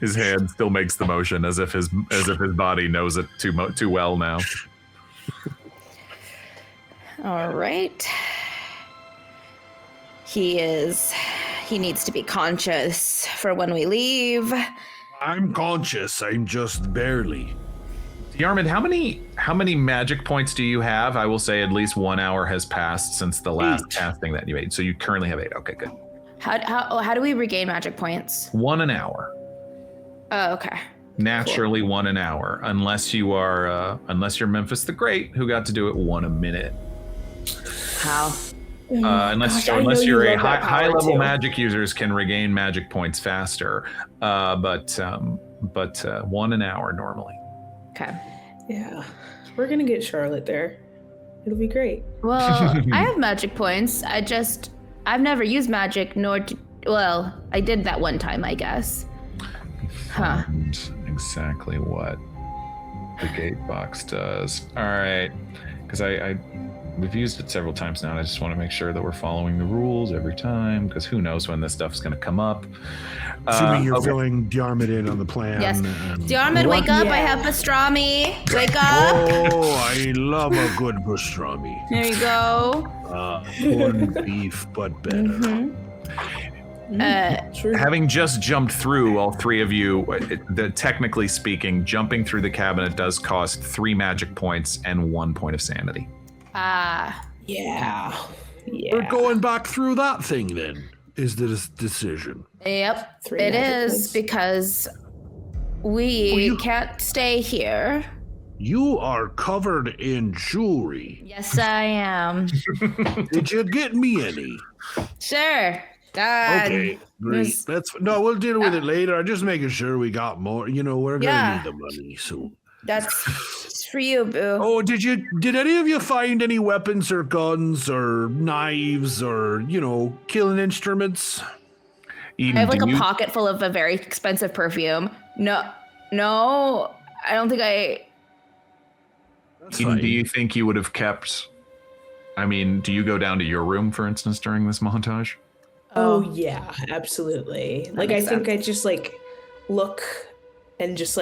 His hand still makes the motion as if his body knows it too well now. All right. He needs to be conscious for when we leave. I'm conscious. I'm just barely. Diarmuid, how many magic points do you have? I will say at least 1 hour has passed since the last casting that you made. So you currently have 8. Okay, good. How do we regain magic points? 1 an hour. Oh, okay. Naturally, cool. 1 an hour, unless you're Memphis the Great, who got to do it 1 a minute. How? Unless you're a high level magic users can regain magic points faster, but 1 an hour normally. Okay. Yeah, we're gonna get Charlotte there. It'll be great. Well, I have magic points. I've never used magic, I did that one time, I guess. Huh. Exactly what the gate box does. All right, because we've used it several times now, and I just want to make sure that we're following the rules every time, because who knows when this stuff's going to come up. Assuming you're filling Diarmuid in on the plan. Yes. Diarmuid, wake up. I have pastrami. Wake up. Oh, I love a good pastrami. There you go. Corned beef, but better. Having just jumped through, all three of you, technically speaking, jumping through the cabinet does cost 3 magic points and 1 point of sanity. Yeah. We're going back through that thing then, is the decision. Yep, it is, because we can't stay here. You are covered in jewelry. Yes, I am. Did you get me any? Sure. God. Okay, great. We'll deal with it later. I'm just making sure we got more. We're gonna need the money soon. That's for you, boo. Oh, did any of you find any weapons or guns or knives or, killing instruments? Eden, I have a pocket full of a very expensive perfume. No, I don't think I... Eden, do you think you would have kept... do you go down to your room, for instance, during this montage? Oh yeah, absolutely. I think I just look and just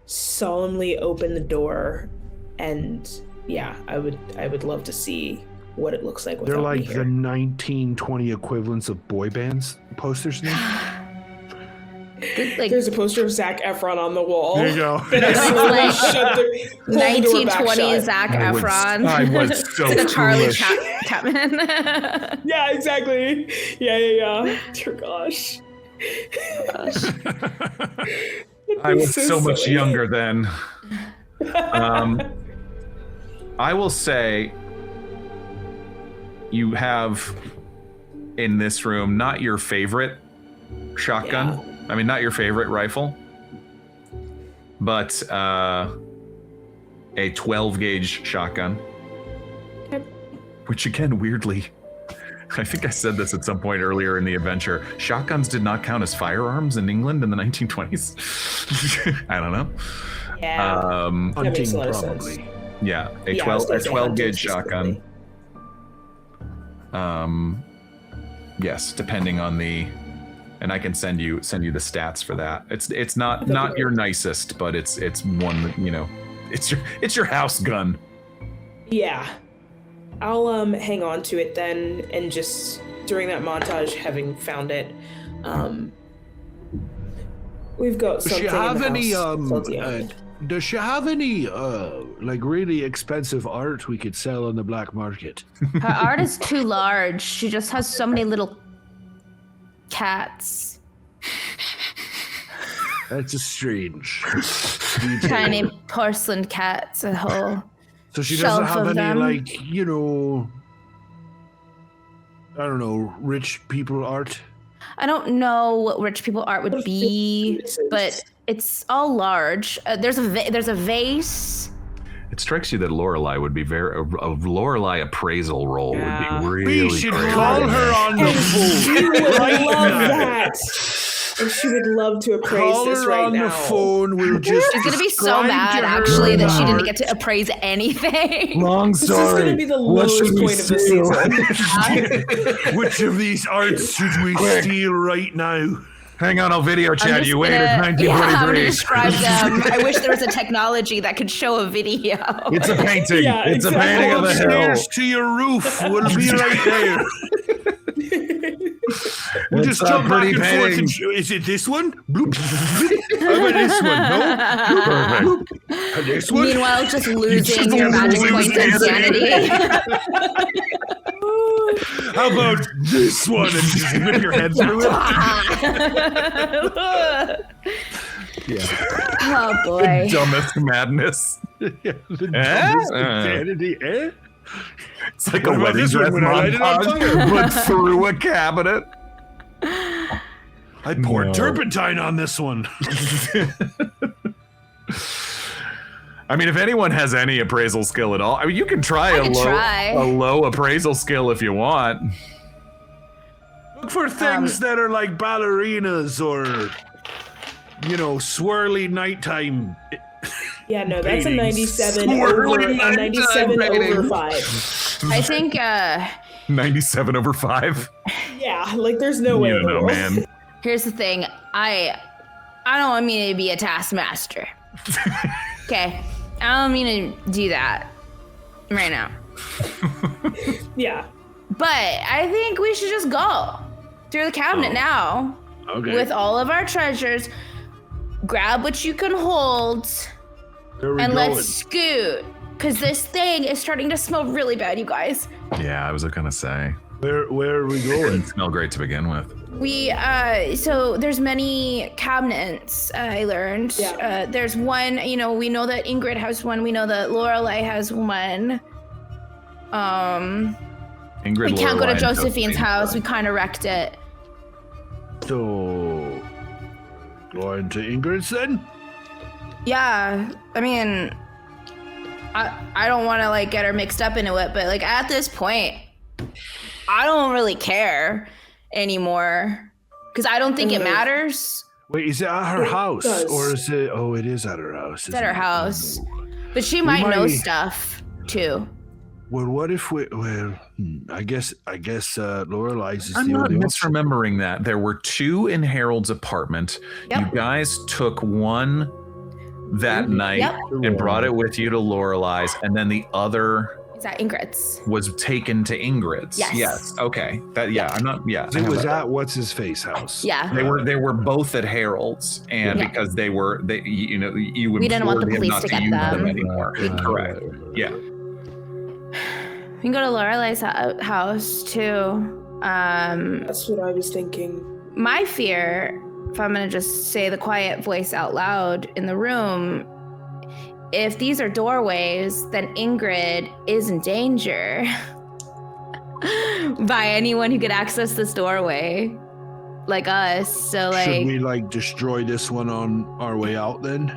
solemnly open the door, and I would love to see what it looks like. They're like the 1920 equivalents of boy bands posters now. There's a poster of Zac Efron on the wall. There you go. 1920 Zac Efron. I was so it's like a Charlie foolish. Chapman. Yeah, exactly. Yeah. Dear gosh. I was so much younger then. I will say you have in this room not your favorite shotgun. Yeah. Not your favorite rifle, but a 12 gauge shotgun, which again, weirdly, I think I said this at some point earlier in the adventure. Shotguns did not count as firearms in England in the 1920s. I don't know. Yeah. That makes a lot of probably. sense. Yeah, a Yeah, I was 12 gonna say 12 hunting gauge shotgun. Yes, depending on the, and I can send you the stats for that. It's not your nicest, but it's one that, you know, it's your house gun. Yeah. I'll hang on to it then, and just during that montage, having found it, we've got something in the house. Does she have any like really expensive art we could sell on the black market? Her art is too large. She just has so many little cats. That's just strange. Tiny porcelain cats, a whole So she doesn't shelf have of any them. like, you know, I don't know, rich people art? I don't know what rich people art would be, but it's all large. There's a vase. It strikes you that Lorelei would be a Lorelei appraisal roll would be really We should great. call her on the She phone. would right love now. that. And she would love to appraise Call this her right on now. the phone. We'll just She's gonna be so describe mad to her actually that she didn't art. get to appraise anything. Long This is story. going to be the What lowest should we point of the steal? season. Which of these arts should we steal right now? Hang on, I'll video I'm chat just you. Wait, it's gonna- Yeah, I'm gonna 1923. describe them. I wish there was a technology that could show a video. It's a painting. Yeah, it's exactly. a painting of a hill. Upstairs to your roof. We'll be right there. We'll just It's a jump back pretty and forth. painting. Is it this one? Bloop. How about this one? No? Bloop. Bloop. And this one? Meanwhile, just losing just your magic lose points and sanity. How about this one? And just whip your head through it. Oh boy. Dumbest madness. Yeah, the Eh? dumbest insanity, eh? It's like What a about wedding this one dress when I light it on montage, but through a cabinet. I poured No. turpentine on this one. I mean, if anyone has any appraisal skill at all, I mean, you can try I could try. a low appraisal skill if you want. Look for things that are like ballerinas or, you know, swirly nighttime. Yeah, no, that's a Paintings. 97 Swirling over, a 97 painting. over 5. I think 97 over 5. Yeah, like there's no way You in the know, world. man. here's the thing. I don't mean to be a taskmaster. Okay. I don't mean to do that right now. Yeah. But I think we should just go through the cabinet now Okay. with all of our treasures. Grab what you can hold There we and go. let's scoot. Because this thing is starting to smell really bad, you guys. Yeah, I was gonna say. Where are we It going? didn't smell great to begin with. We, so there's many cabinets, I learned. Yeah. There's one, you know, we know that Ingrid has one. We know that Lorelei has one. Ingrid, We can't go to Lorelei, and Josephine's house. We Josephine. kind of wrecked it. So, going to Ingrid's then? Yeah, I mean, I don't want to like get her mixed up into it, but like at this point, I don't really care anymore because I don't think it matters. Wait, is it at her It house? does. Or is it? Oh, it is at her house. It's at her isn't it? house, but she might know might- stuff too. Well, what if we? Well, I guess Lorelei's is I'm the not only option. misremembering that. There were 2 in Harold's apartment. Yep. You guys took one that night Yep. and brought it with you to Lorelei's, and then the other It's at Ingrid's. was taken to Ingrid's. Yes. Okay. That I'm not. Yeah. I It have was that. at what's his face house. Yeah. They were both at Harold's, and Yeah. because they you know, you We didn't want the implored him police not to get use them. anymore. Correct. Yeah. We can go to Lorelei's house too. That's what I was thinking. My fear, if I'm gonna just say the quiet voice out loud in the room, if these are doorways, then Ingrid is in danger by anyone who could access this doorway, like us. So Should like, we like destroy this one on our way out then?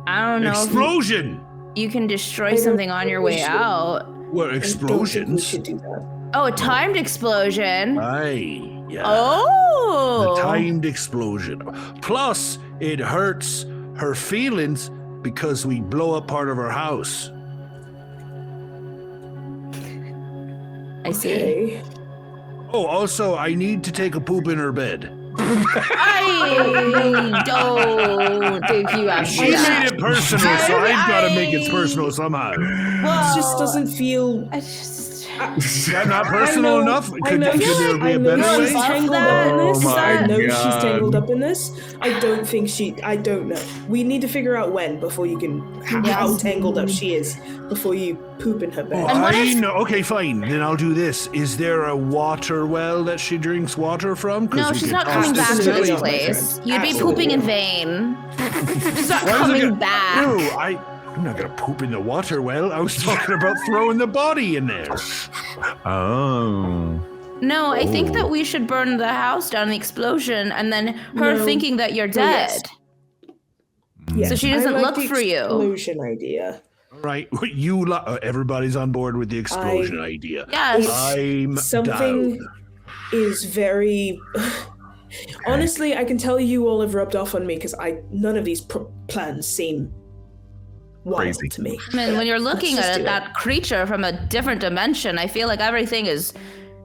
I don't know. If Explosion! you can destroy something on your way out. What I don't think we explosions? should do that. Oh, a timed explosion. Aye, yeah. Oh. The timed explosion. Plus, it hurts her feelings because we blow up part of her house. I see. Okay. Oh, also, I need to take a poop in her bed. I don't think you have She made it personal, so I've got to make it personal somehow. It just doesn't feel. Is that not personal know- enough? I Could know there be a better she's way? tangled up in this. Oh I my know she's God. tangled up in this. I don't think I don't know. We need to figure out when before you can how tangled up she is before you poop in her Oh, bed. I know. Okay, fine. Then I'll do this. Is there a water well that she drinks water from? 'Cause No, we she's could not coming back to Absolutely this not, my place. friend. You'd be Absolutely pooping in not. vain. She's not Why was I coming gonna- back. No, I'm not gonna poop in the water well. I was talking about throwing the body in there. Oh. No, I think that we should burn the house down, the explosion, and then her No. thinking that you're Oh, dead. yes. Yes. So she doesn't I like look the for you. Explosion idea. Right, everybody's on board with the explosion idea. Yes. I'm Something down. is very. Honestly, I can tell you all have rubbed off on me because none of these plans seem wild Crazy. to me. I mean, when you're looking Let's just at do it. that creature from a different dimension, I feel like everything is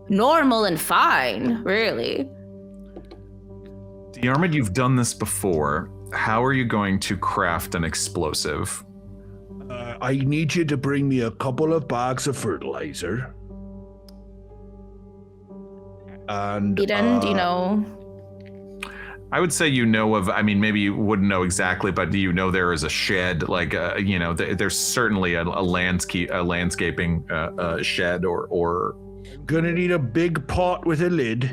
normal and fine, really. Diarmuid, you've done this before. How are you going to craft an explosive? I need you to bring me a couple of bags of fertilizer. And Eden, do you know? I would say maybe you wouldn't know exactly, but do you know there is a shed, there's certainly a landscaping shed or gonna need a big pot with a lid,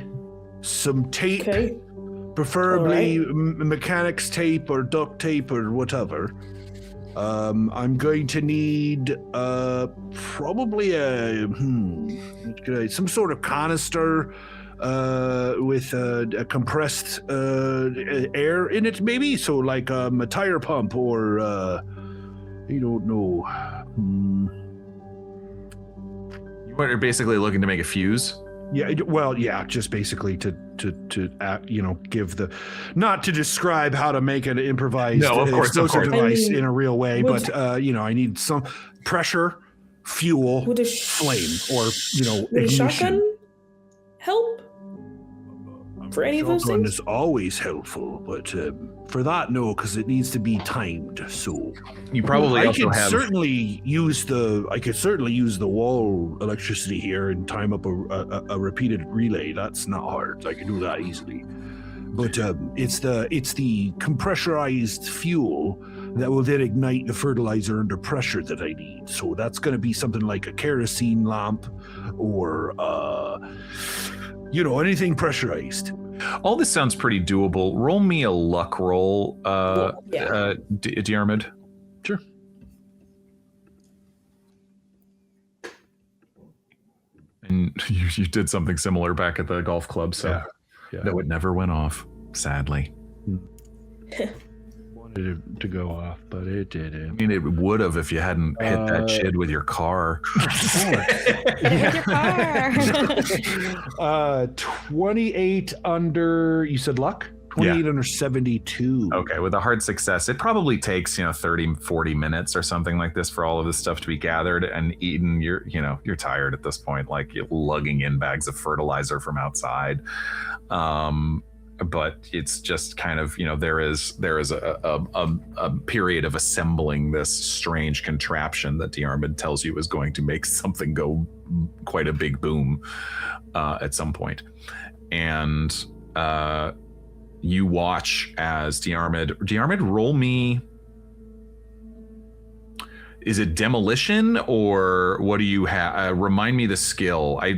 some tape, Okay. preferably mechanics tape or duct tape or whatever. I'm going to need probably some sort of canister with a compressed air in it, maybe. So like a tire pump or I don't know. You're basically looking to make a fuse? Yeah, just basically to give the, not to describe how to make an improvised explosive device in a real way, but I need some pressure, fuel, Would a flame, or would a ignition. shotgun help for any of those Shotgun things? is always helpful, but for that, no, because it needs to be timed. So You probably I also could have. certainly use the wall electricity here and time up a repeated relay. That's not hard. I can do that easily. But it's the compressurized fuel that will then ignite the fertilizer under pressure that I need. So that's going to be something like a kerosene lamp or anything pressurized. All this sounds pretty doable. Roll me a luck roll, Diarmuid. Sure. And you did something similar back at the golf club, so Yeah. no, it never went off, sadly. Wanted it to go off, but it I didn't. mean, it would have if you hadn't hit that shit with your car. Your car. 28 under, you said luck? 28 under 72. Okay, with a hard success, it probably takes 30, 40 minutes or something like this for all of this stuff to be gathered and eaten. You're tired at this point, like you're lugging in bags of fertilizer from outside. But it's just kind of there is a period of assembling this strange contraption that Diarmuid tells you is going to make something go quite a big boom at some point, and you watch as Diarmuid, roll me. Is it demolition or what do you have? Remind me the skill. I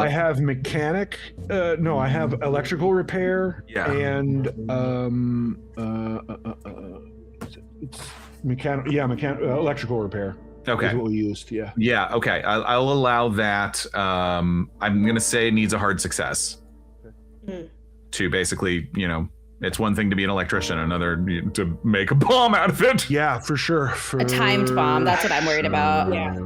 have mechanic. No, I have electrical repair. Yeah. And it's mechanical. Yeah, electrical repair. Okay. Is what we used. Yeah. Yeah. Okay. I'll allow that. I'm gonna say it needs a hard success. To basically, it's one thing to be an electrician, another to make a bomb out of it. Yeah, for sure. A timed bomb. That's what I'm worried about. Yeah.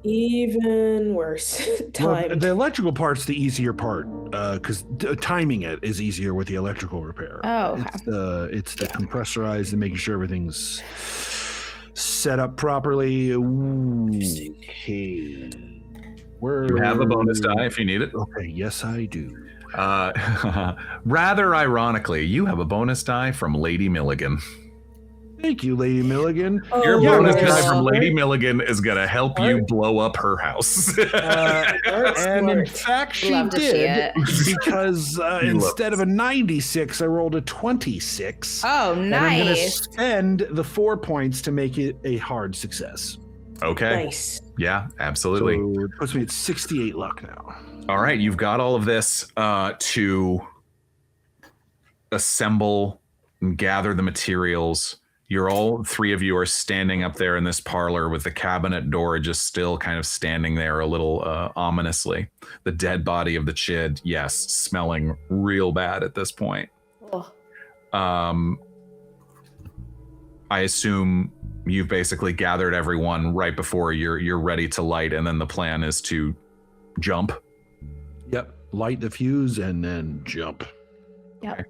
Even worse. Well, Time. the electrical part's the easier part, because timing it is easier with the electrical repair. Oh, It's the compressorized and making sure everything's set up properly. Okay. You have a bonus die if you need it. Okay, yes I do. Rather ironically, you have a bonus die from Lady Milligan. Thank you, Lady Milligan. Your bonus die nice. from Lady Milligan is going to help you blow up her house. And in fact, she Love to see did, it. because instead of a 96, I rolled a 26. Oh, And I'm going to nice. spend the 4 points to make it a hard success. Okay. Nice. Yeah, absolutely. So it puts me at 68 luck now. All right, you've got all of this to assemble and gather the materials. All three of you are standing up there in this parlor with the cabinet door just still kind of standing there a little ominously. The dead body of the Chid, yes, smelling real bad at this point. Oh. I assume you've basically gathered everyone right before you're ready to light, and then the plan is to jump. Yep. Light the fuse and then jump. Yep.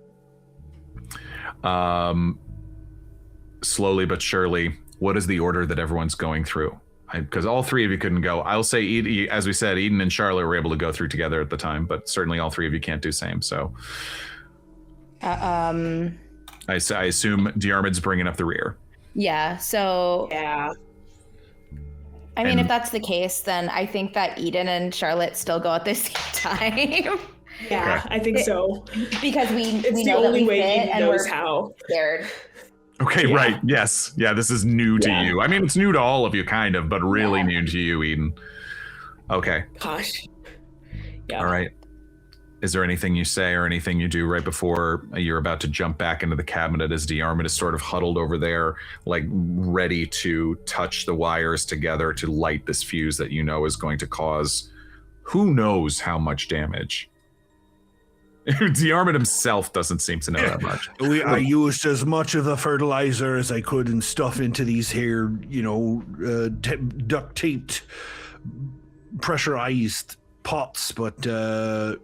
Slowly but surely, what is the order that everyone's going through? Because all three of you couldn't go. I'll say, as we said, Eden and Charlotte were able to go through together at the time, but certainly all three of you can't do same. So I assume Diarmuid's bringing up the rear. Yeah. So Yeah. I mean, if that's the case, then I think that Eden and Charlotte still go at the same time. Yeah, I think so. Because we It's the know that only we way fit Eden and knows we're how. scared. Okay, Yeah. right. Yes. Yeah, this is new to Yeah. you. I mean, it's new to all of you, kind of, but really Yeah. new to you, Eden. Okay. Gosh. Yeah. All right. Is there anything you say or anything you do right before you're about to jump back into the cabinet as Diarmuid is sort of huddled over there, like ready to touch the wires together to light this fuse that you know is going to cause who knows how much damage? Diarmuid himself doesn't seem to know that much. I used as much of the fertilizer as I could and stuff into these here, duct taped, pressurized pots, but could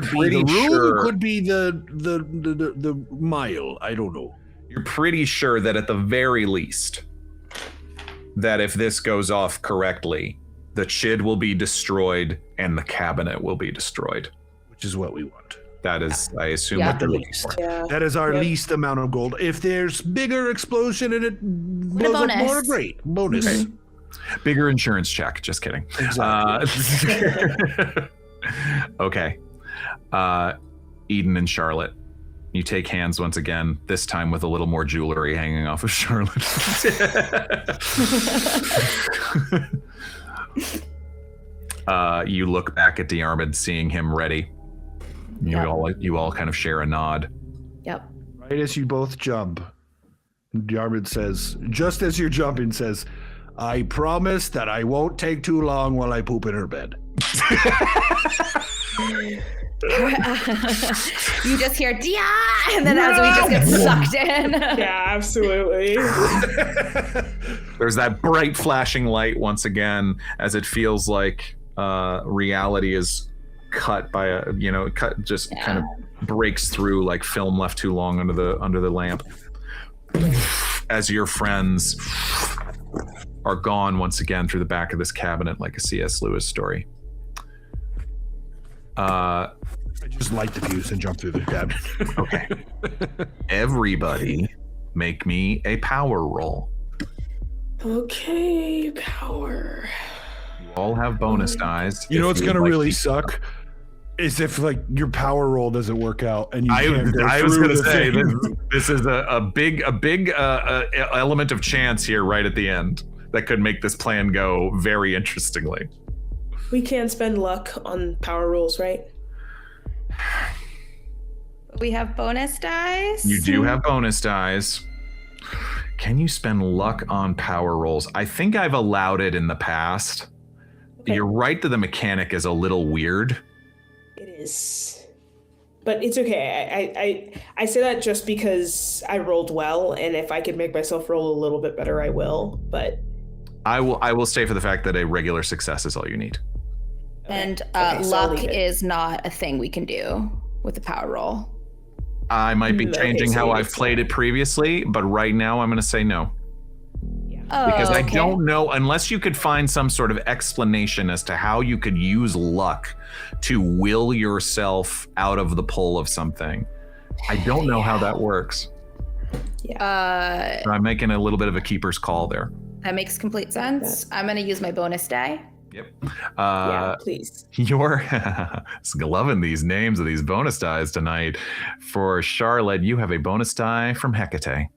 be pretty the room, sure- could be the mile. I don't know. You're pretty sure that at the very least, that if this goes off correctly, the Chid will be destroyed and the cabinet will be destroyed. Which is what we want. That is, I assume, Yeah. what At the they're looking least. for. Yeah. That is our Yep. least amount of gold. If there's bigger explosion and it blows up bonus. more, great. Bonus. Okay. Bigger insurance check. Just kidding. Exactly. Okay. Eden and Charlotte, you take hands once again, this time with a little more jewelry hanging off of Charlotte. You look back at Diarmuid, seeing him ready. You all kind of share a nod. Yep. Right as you both jump, Diarmuid says, just as you're jumping, says, I promise that I won't take too long while I poop in her bed. You just hear "Dia!" and then as we just get sucked in. Yeah, absolutely. There's that bright flashing light once again as it feels like reality is cut by a, kind of breaks through like film left too long under the lamp. As your friends are gone once again through the back of this cabinet like a C.S. Lewis story. I just light the fuse and jump through the cabinet. Okay. Everybody make me a power roll. Okay, power. You all have bonus dice. You know what's If gonna would like really to- suck? Is if like your power roll doesn't work out and you can't go I was through going to the say thing. this is a big element of chance here right at the end that could make this plan go very interestingly. We can't spend luck on power rolls, right? We have bonus dice. You do have bonus dice. Can you spend luck on power rolls? I think I've allowed it in the past. Okay. You're right that the mechanic is a little weird. It is. But it's okay. I say that just because I rolled well, and if I could make myself roll a little bit better, I will. But I will stay for the fact that a regular success is all you need. And Okay, so I'll luck leave it. is not a thing we can do with the power roll. I might be Okay, changing so how you I've need played to- it previously, but right now I'm going to say no. Oh, Because I okay. don't know, unless you could find some sort of explanation as to how you could use luck to will yourself out of the pull of something. I don't know how that works. I'm making a little bit of a keeper's call there. That makes complete sense. I'm going to use my bonus die. Yep. Yeah, please. You're loving these names of these bonus dies tonight. For Charlotte, you have a bonus die from Hecate.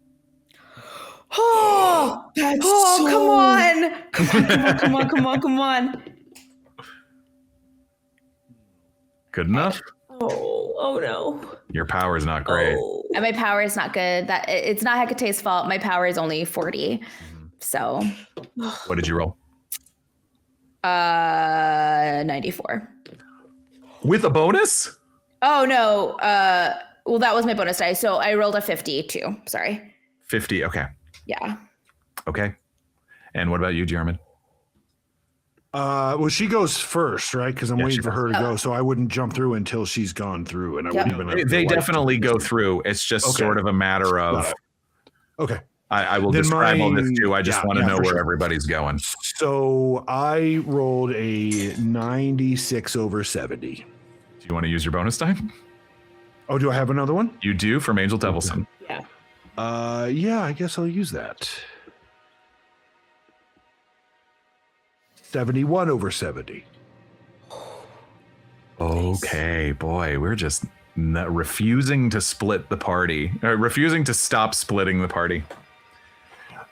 Oh, That's oh, so- come on. Good enough? Oh no. Your power is not great. Oh. And my power is not good. That it's not Hecate's fault. My power is only 40. So, What did you roll? 94. With a bonus? Oh no. Well, that was my bonus die. So I rolled a 52. Sorry. 50, okay. Yeah. Okay. And what about you, Diarmuid? Well, she goes first, right? Because I'm Yeah, waiting she for her to goes. go, so I wouldn't jump through until she's gone through, and I Yep. wouldn't even. have They the light definitely to- go through. It's just Okay. sort of a matter of, Got it. Okay. I will Then describe all this mine- too. I just yeah, want to yeah, know for where sure. everybody's going. So I rolled a 96 over 70. Do you want to use your bonus die? Oh, do I have another one? You do from Angel Devilson. Yeah. Yeah, I guess I'll use that. 71 over 70. Okay, boy, we're just refusing to split the party, refusing to stop splitting the party.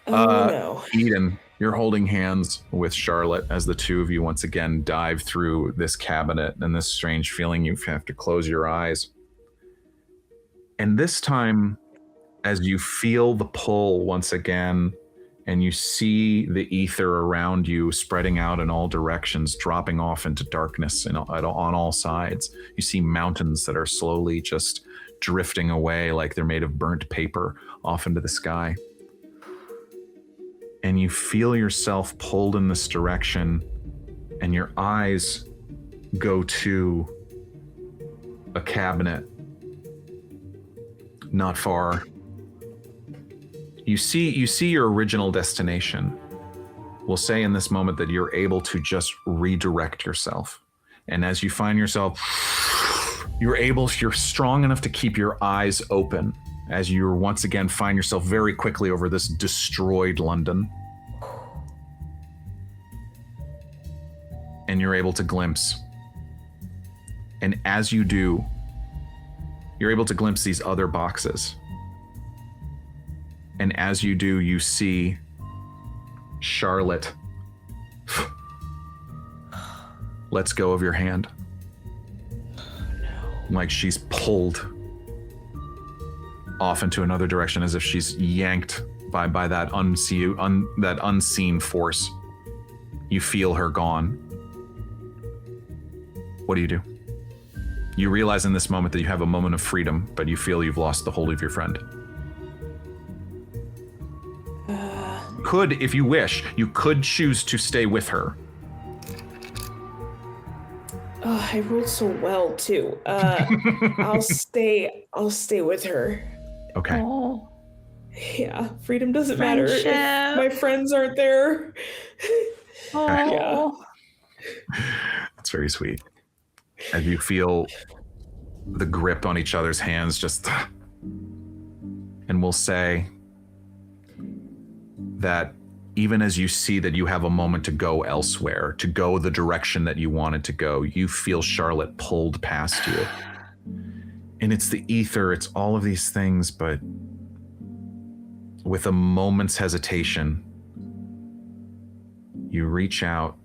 No. Eden, you're holding hands with Charlotte as the two of you once again dive through this cabinet and this strange feeling you have to close your eyes. And this time, as you feel the pull once again, and you see the ether around you spreading out in all directions, dropping off into darkness on all sides. You see mountains that are slowly just drifting away like they're made of burnt paper off into the sky. And you feel yourself pulled in this direction, and your eyes go to a cabinet not far. You see your original destination. We'll say in this moment that you're able to just redirect yourself. And as you find yourself, you're strong enough to keep your eyes open as you once again find yourself very quickly over this destroyed London. And you're able to glimpse. And as you do, you're able to glimpse these other boxes. And as you do, you see Charlotte lets go of your hand. Like she's pulled off into another direction, as if she's yanked by that unseen force. You feel her gone. What do you do? You realize in this moment that you have a moment of freedom, but you feel you've lost the hold of your friend. Could, if you wish, you could choose to stay with her. Oh, I rolled so well too. I'll stay with her. Okay. Oh. Yeah, freedom doesn't matter if Friendship. my friends aren't there. Oh. That's very sweet. As you feel the grip on each other's hands, just, and we'll say that even as you see that you have a moment to go elsewhere, to go the direction that you wanted to go, you feel Charlotte pulled past you. And it's the ether, it's all of these things, but with a moment's hesitation, you reach out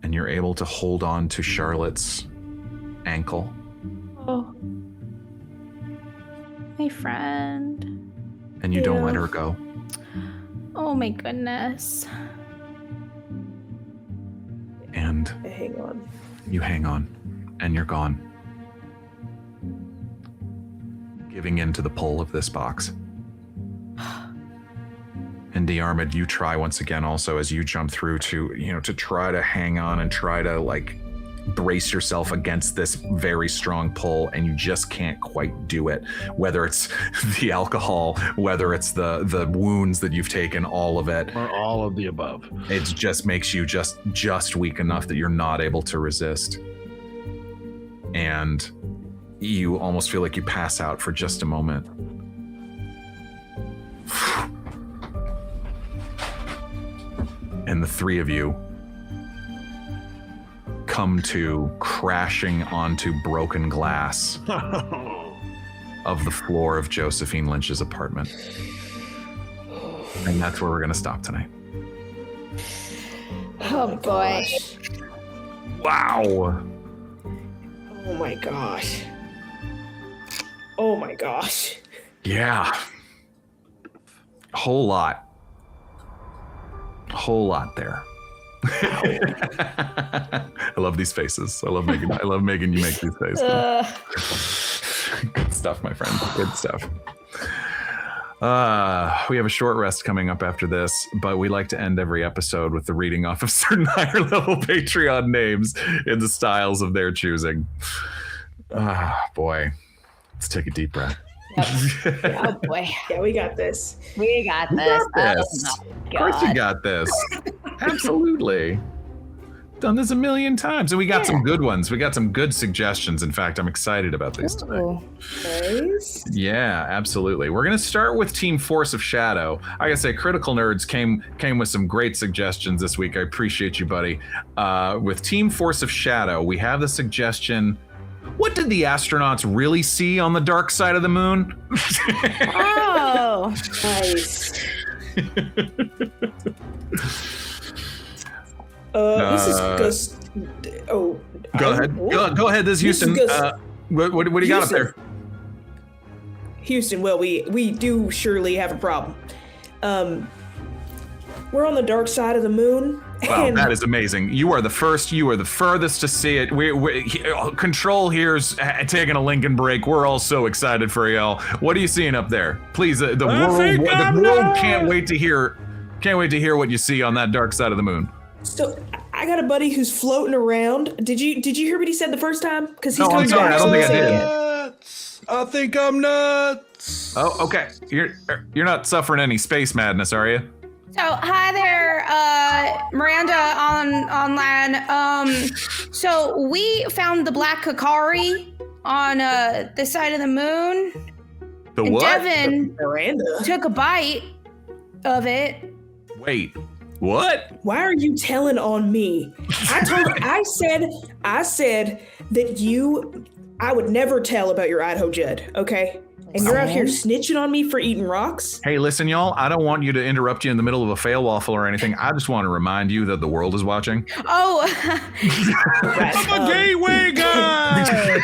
and you're able to hold on to Charlotte's ankle. Oh. My friend. And you don't let her go. Oh my goodness. And Hang on. you hang on, and you're gone. Giving in to the pull of this box. And Diarmuid, you try once again also as you jump through to try to hang on and try to like brace yourself against this very strong pull, and you just can't quite do it. Whether it's the alcohol, whether it's the wounds that you've taken, all of it. Or all of the above. It just makes you just weak enough that you're not able to resist. And you almost feel like you pass out for just a moment. And the three of you come to crashing onto broken glass of the floor of Josephine Lynch's apartment. And that's where we're going to stop tonight. Oh boy. Wow. Oh my gosh. Oh my gosh. Yeah. Whole lot there. I love these faces. I love Megan. You make these faces. Good stuff, my friend. Good stuff. We have a short rest coming up after this, but we like to end every episode with the reading off of certain higher level Patreon names in the styles of their choosing. Boy. Let's take a deep breath. Yep. Oh boy. Yeah, we got this. We got this. Oh of course you got this. Absolutely. Done this a million times. And we got some good ones. We got some good suggestions. In fact, I'm excited about these tonight. Nice. Yeah, absolutely. We're going to start with Team Force of Shadow. I gotta say, Critical Nerds came with some great suggestions this week. I appreciate you, buddy. With Team Force of Shadow, we have the suggestion, what did the astronauts really see on the dark side of the moon? Oh, Nice. This is Gus. Oh. Go ahead. Go ahead. This is Houston. What do you got up there? Houston, well, we do surely have a problem. We're on the dark side of the moon. Wow, that is amazing. You are the first. You are the furthest to see it. Control here's taking a Lincoln break. We're all so excited for y'all. What are you seeing up there? Please, the world can't wait to hear. Can't wait to hear what you see on that dark side of the moon. So I got a buddy who's floating around. Did you hear what he said the first time? Because he's I'm sorry. I don't think I did. I think I'm nuts. Oh, okay. You're not suffering any space madness, are you? so hi there, Miranda online. So we found the black Kakari on this side of the moon. The and what? Devin Miranda took a bite of it. Wait. What? Why are you telling on me? I said that I would never tell about your Idaho Judd, okay? And you're out here snitching on me for eating rocks? Hey, listen, y'all, I don't want you to interrupt you in the middle of a fail waffle or anything. I just want to remind you that the world is watching. Oh. I'm a gateway guy.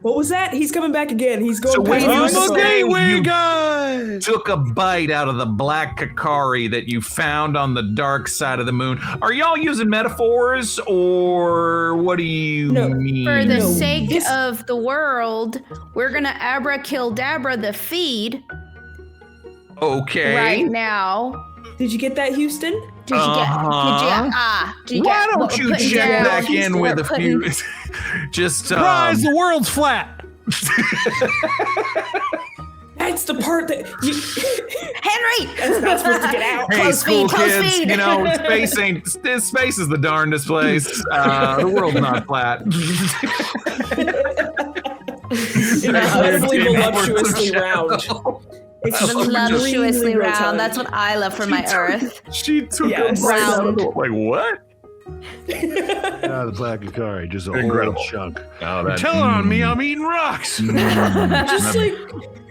What was that? He's coming back again. He's going So past when my you soul. gateway guy. took a bite out of the black Kakari that you found on the dark side of the moon, are y'all using metaphors or what do you mean? For the sake of the world, we're gonna abracadabra the feed Okay. right now. Did you get that, Houston? Did you get? Why don't you check back in with a few? Just Surprise! The world's flat. That's the part that you... Henry! That's not supposed to get out. Hey, Close school feed, close kids, feed. you know, space is the darndest place. The world's not flat. Incredibly voluptuously round. It's Voluptuously round. That's what I love for my Earth. She took Yes. a bite out of Round. the, like what? Yeah, the black Akari, just a Incredible. whole chunk. Oh, You're telling on me, I'm eating rocks. just like,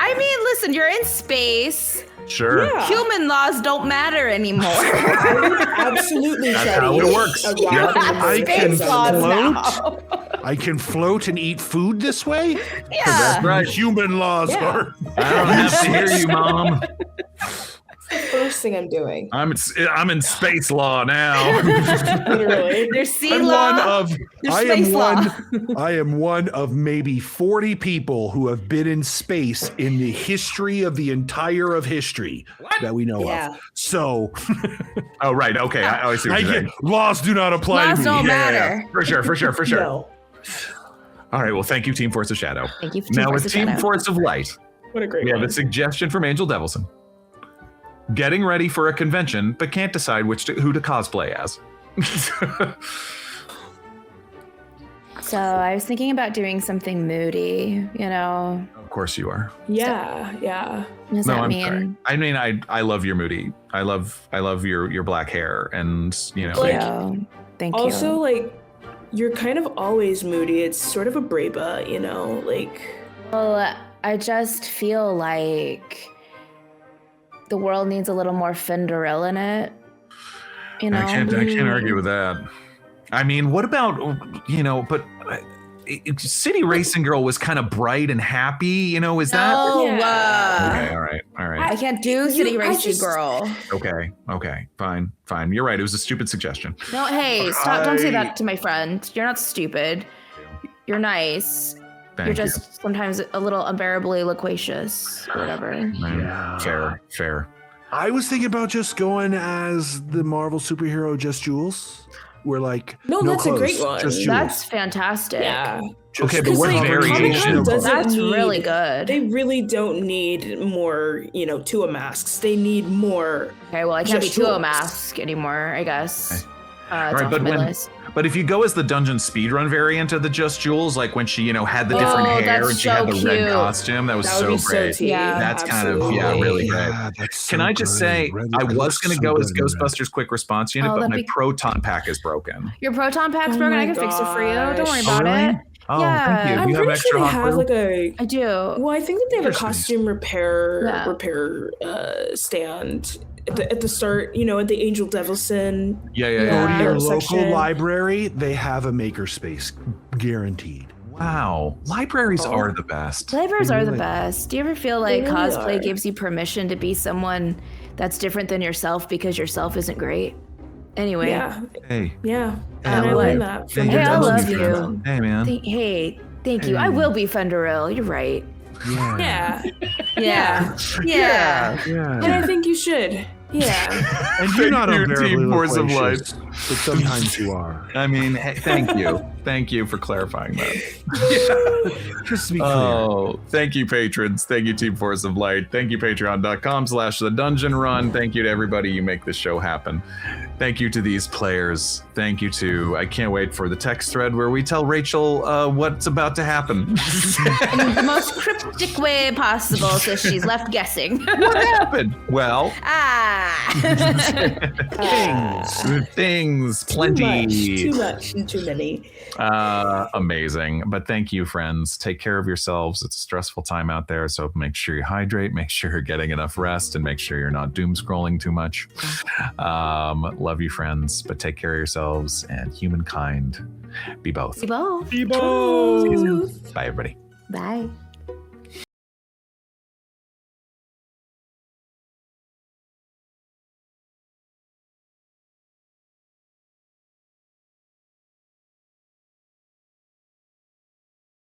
I mean, listen, you're in space. Sure. yeah. Human laws don't matter anymore. Absolutely. That's Teddy. how it works. A Yep. rock and I a can space laws on float. I can float and eat food this way? Yeah. That's right. Human laws Yeah. are. I don't have to hear you, Mom. First thing I'm doing. I'm in space law now. Literally. There's sea I'm law. one of There's I am space law. I am one of maybe 40 people who have been in space in the history of the entire of history that we know Yeah. of. So Oh, right. Okay. I see what you're saying. laws do not apply Laws to me. don't Yeah, matter. For sure. No. All right. Well, thank you, Team Force of Shadow. Thank you for Now, Force with of Team Shadow. Force of Light, What a great we have one. a suggestion from Angel Devilson. Getting ready for a convention, but can't decide who to cosplay as. So I was thinking about doing something moody, you know. Of course you are. Yeah. What does that I'm mean? sorry. I mean, I love your moody. I love your black hair, and you know. Like, Thank you. Also, like, you're kind of always moody. It's sort of a Breba, you know, like. Well, I just feel like the world needs a little more Fenderil in it. You know, I can't argue with that. I mean, what about, you know, but City Racing Girl was kind of bright and happy, you know, is that? No, Okay, all right. I can't do City Racing Girl. Okay, fine. You're right. It was a stupid suggestion. No, hey, stop! Don't say that to my friend. You're not stupid. You're nice. You're just sometimes a little unbearably loquacious or whatever. Yeah. Fair. I was thinking about just going as the Marvel superhero Just Jules. We're like, No, that's a clothes, great one. Just Jules. That's fantastic. Yeah. Just Okay, but the what cover, variation? no clothes. That's really good. They really don't need more, Tua masks. They need more. Okay, well, I can't be Just too a Jules. mask anymore, I guess. It's Right, off but my when- list. But if you go as the dungeon speedrun variant of the Just Jules, like when she, had the different hair that's and she had the so red cute. costume, that was That would so be great. so tea. Yeah. That's Absolutely. kind of, really great. Yeah, that's Can so I just good. say, Red- I it was looks going to so go as good in that. Ghostbusters Quick Response Unit, Oh, but that'd my be- proton pack is broken. Your proton pack's Oh broken. I my can fix it for you. Don't worry gosh. about really? it. Oh, Yeah. thank you. I'm You have pretty extra sure they hot have glue? like a. I do. Well, I think that they have a Interesting. costume repair Yeah. stand at the start. At the Angel Devilson. Yeah. Yeah. Go to your section. local library. They have a makerspace, guaranteed. Wow. Libraries are the best. Libraries are the Really? best. Do you ever feel They like really cosplay are. gives you permission to be someone that's different than yourself because yourself isn't great? Anyway. Yeah. Hey. Yeah. Yeah, And I what? learned that from Hey, Hey, I I the love love you. Devilson. Hey, man. Thank you. I will be Fenderil. You're right. Yeah. Yeah. Yeah. And I think you should. Yeah. And you're not Thank you, unbearably Team Force of loquacious, but sometimes you are. I mean, hey, thank you. Thank you for clarifying that. Just to be clear. Oh, thank you, patrons. Thank you, Team Force of Light. Thank you, patreon.com/The Dungeon Run. Thank you to everybody you make this show happen. Thank you to these players. Thank you to, I can't wait for the text thread where we tell Rachel what's about to happen. In the most cryptic way possible, so she's left guessing. What happened? Well, things, plenty. Too much and too many. Amazing. But thank you, friends. Take care of yourselves. It's a stressful time out there, so make sure you hydrate, make sure you're getting enough rest, and make sure you're not doom scrolling too much. Love you, friends, but take care of yourselves, and humankind, be both. Be both. Be bold. Bye, everybody. Bye.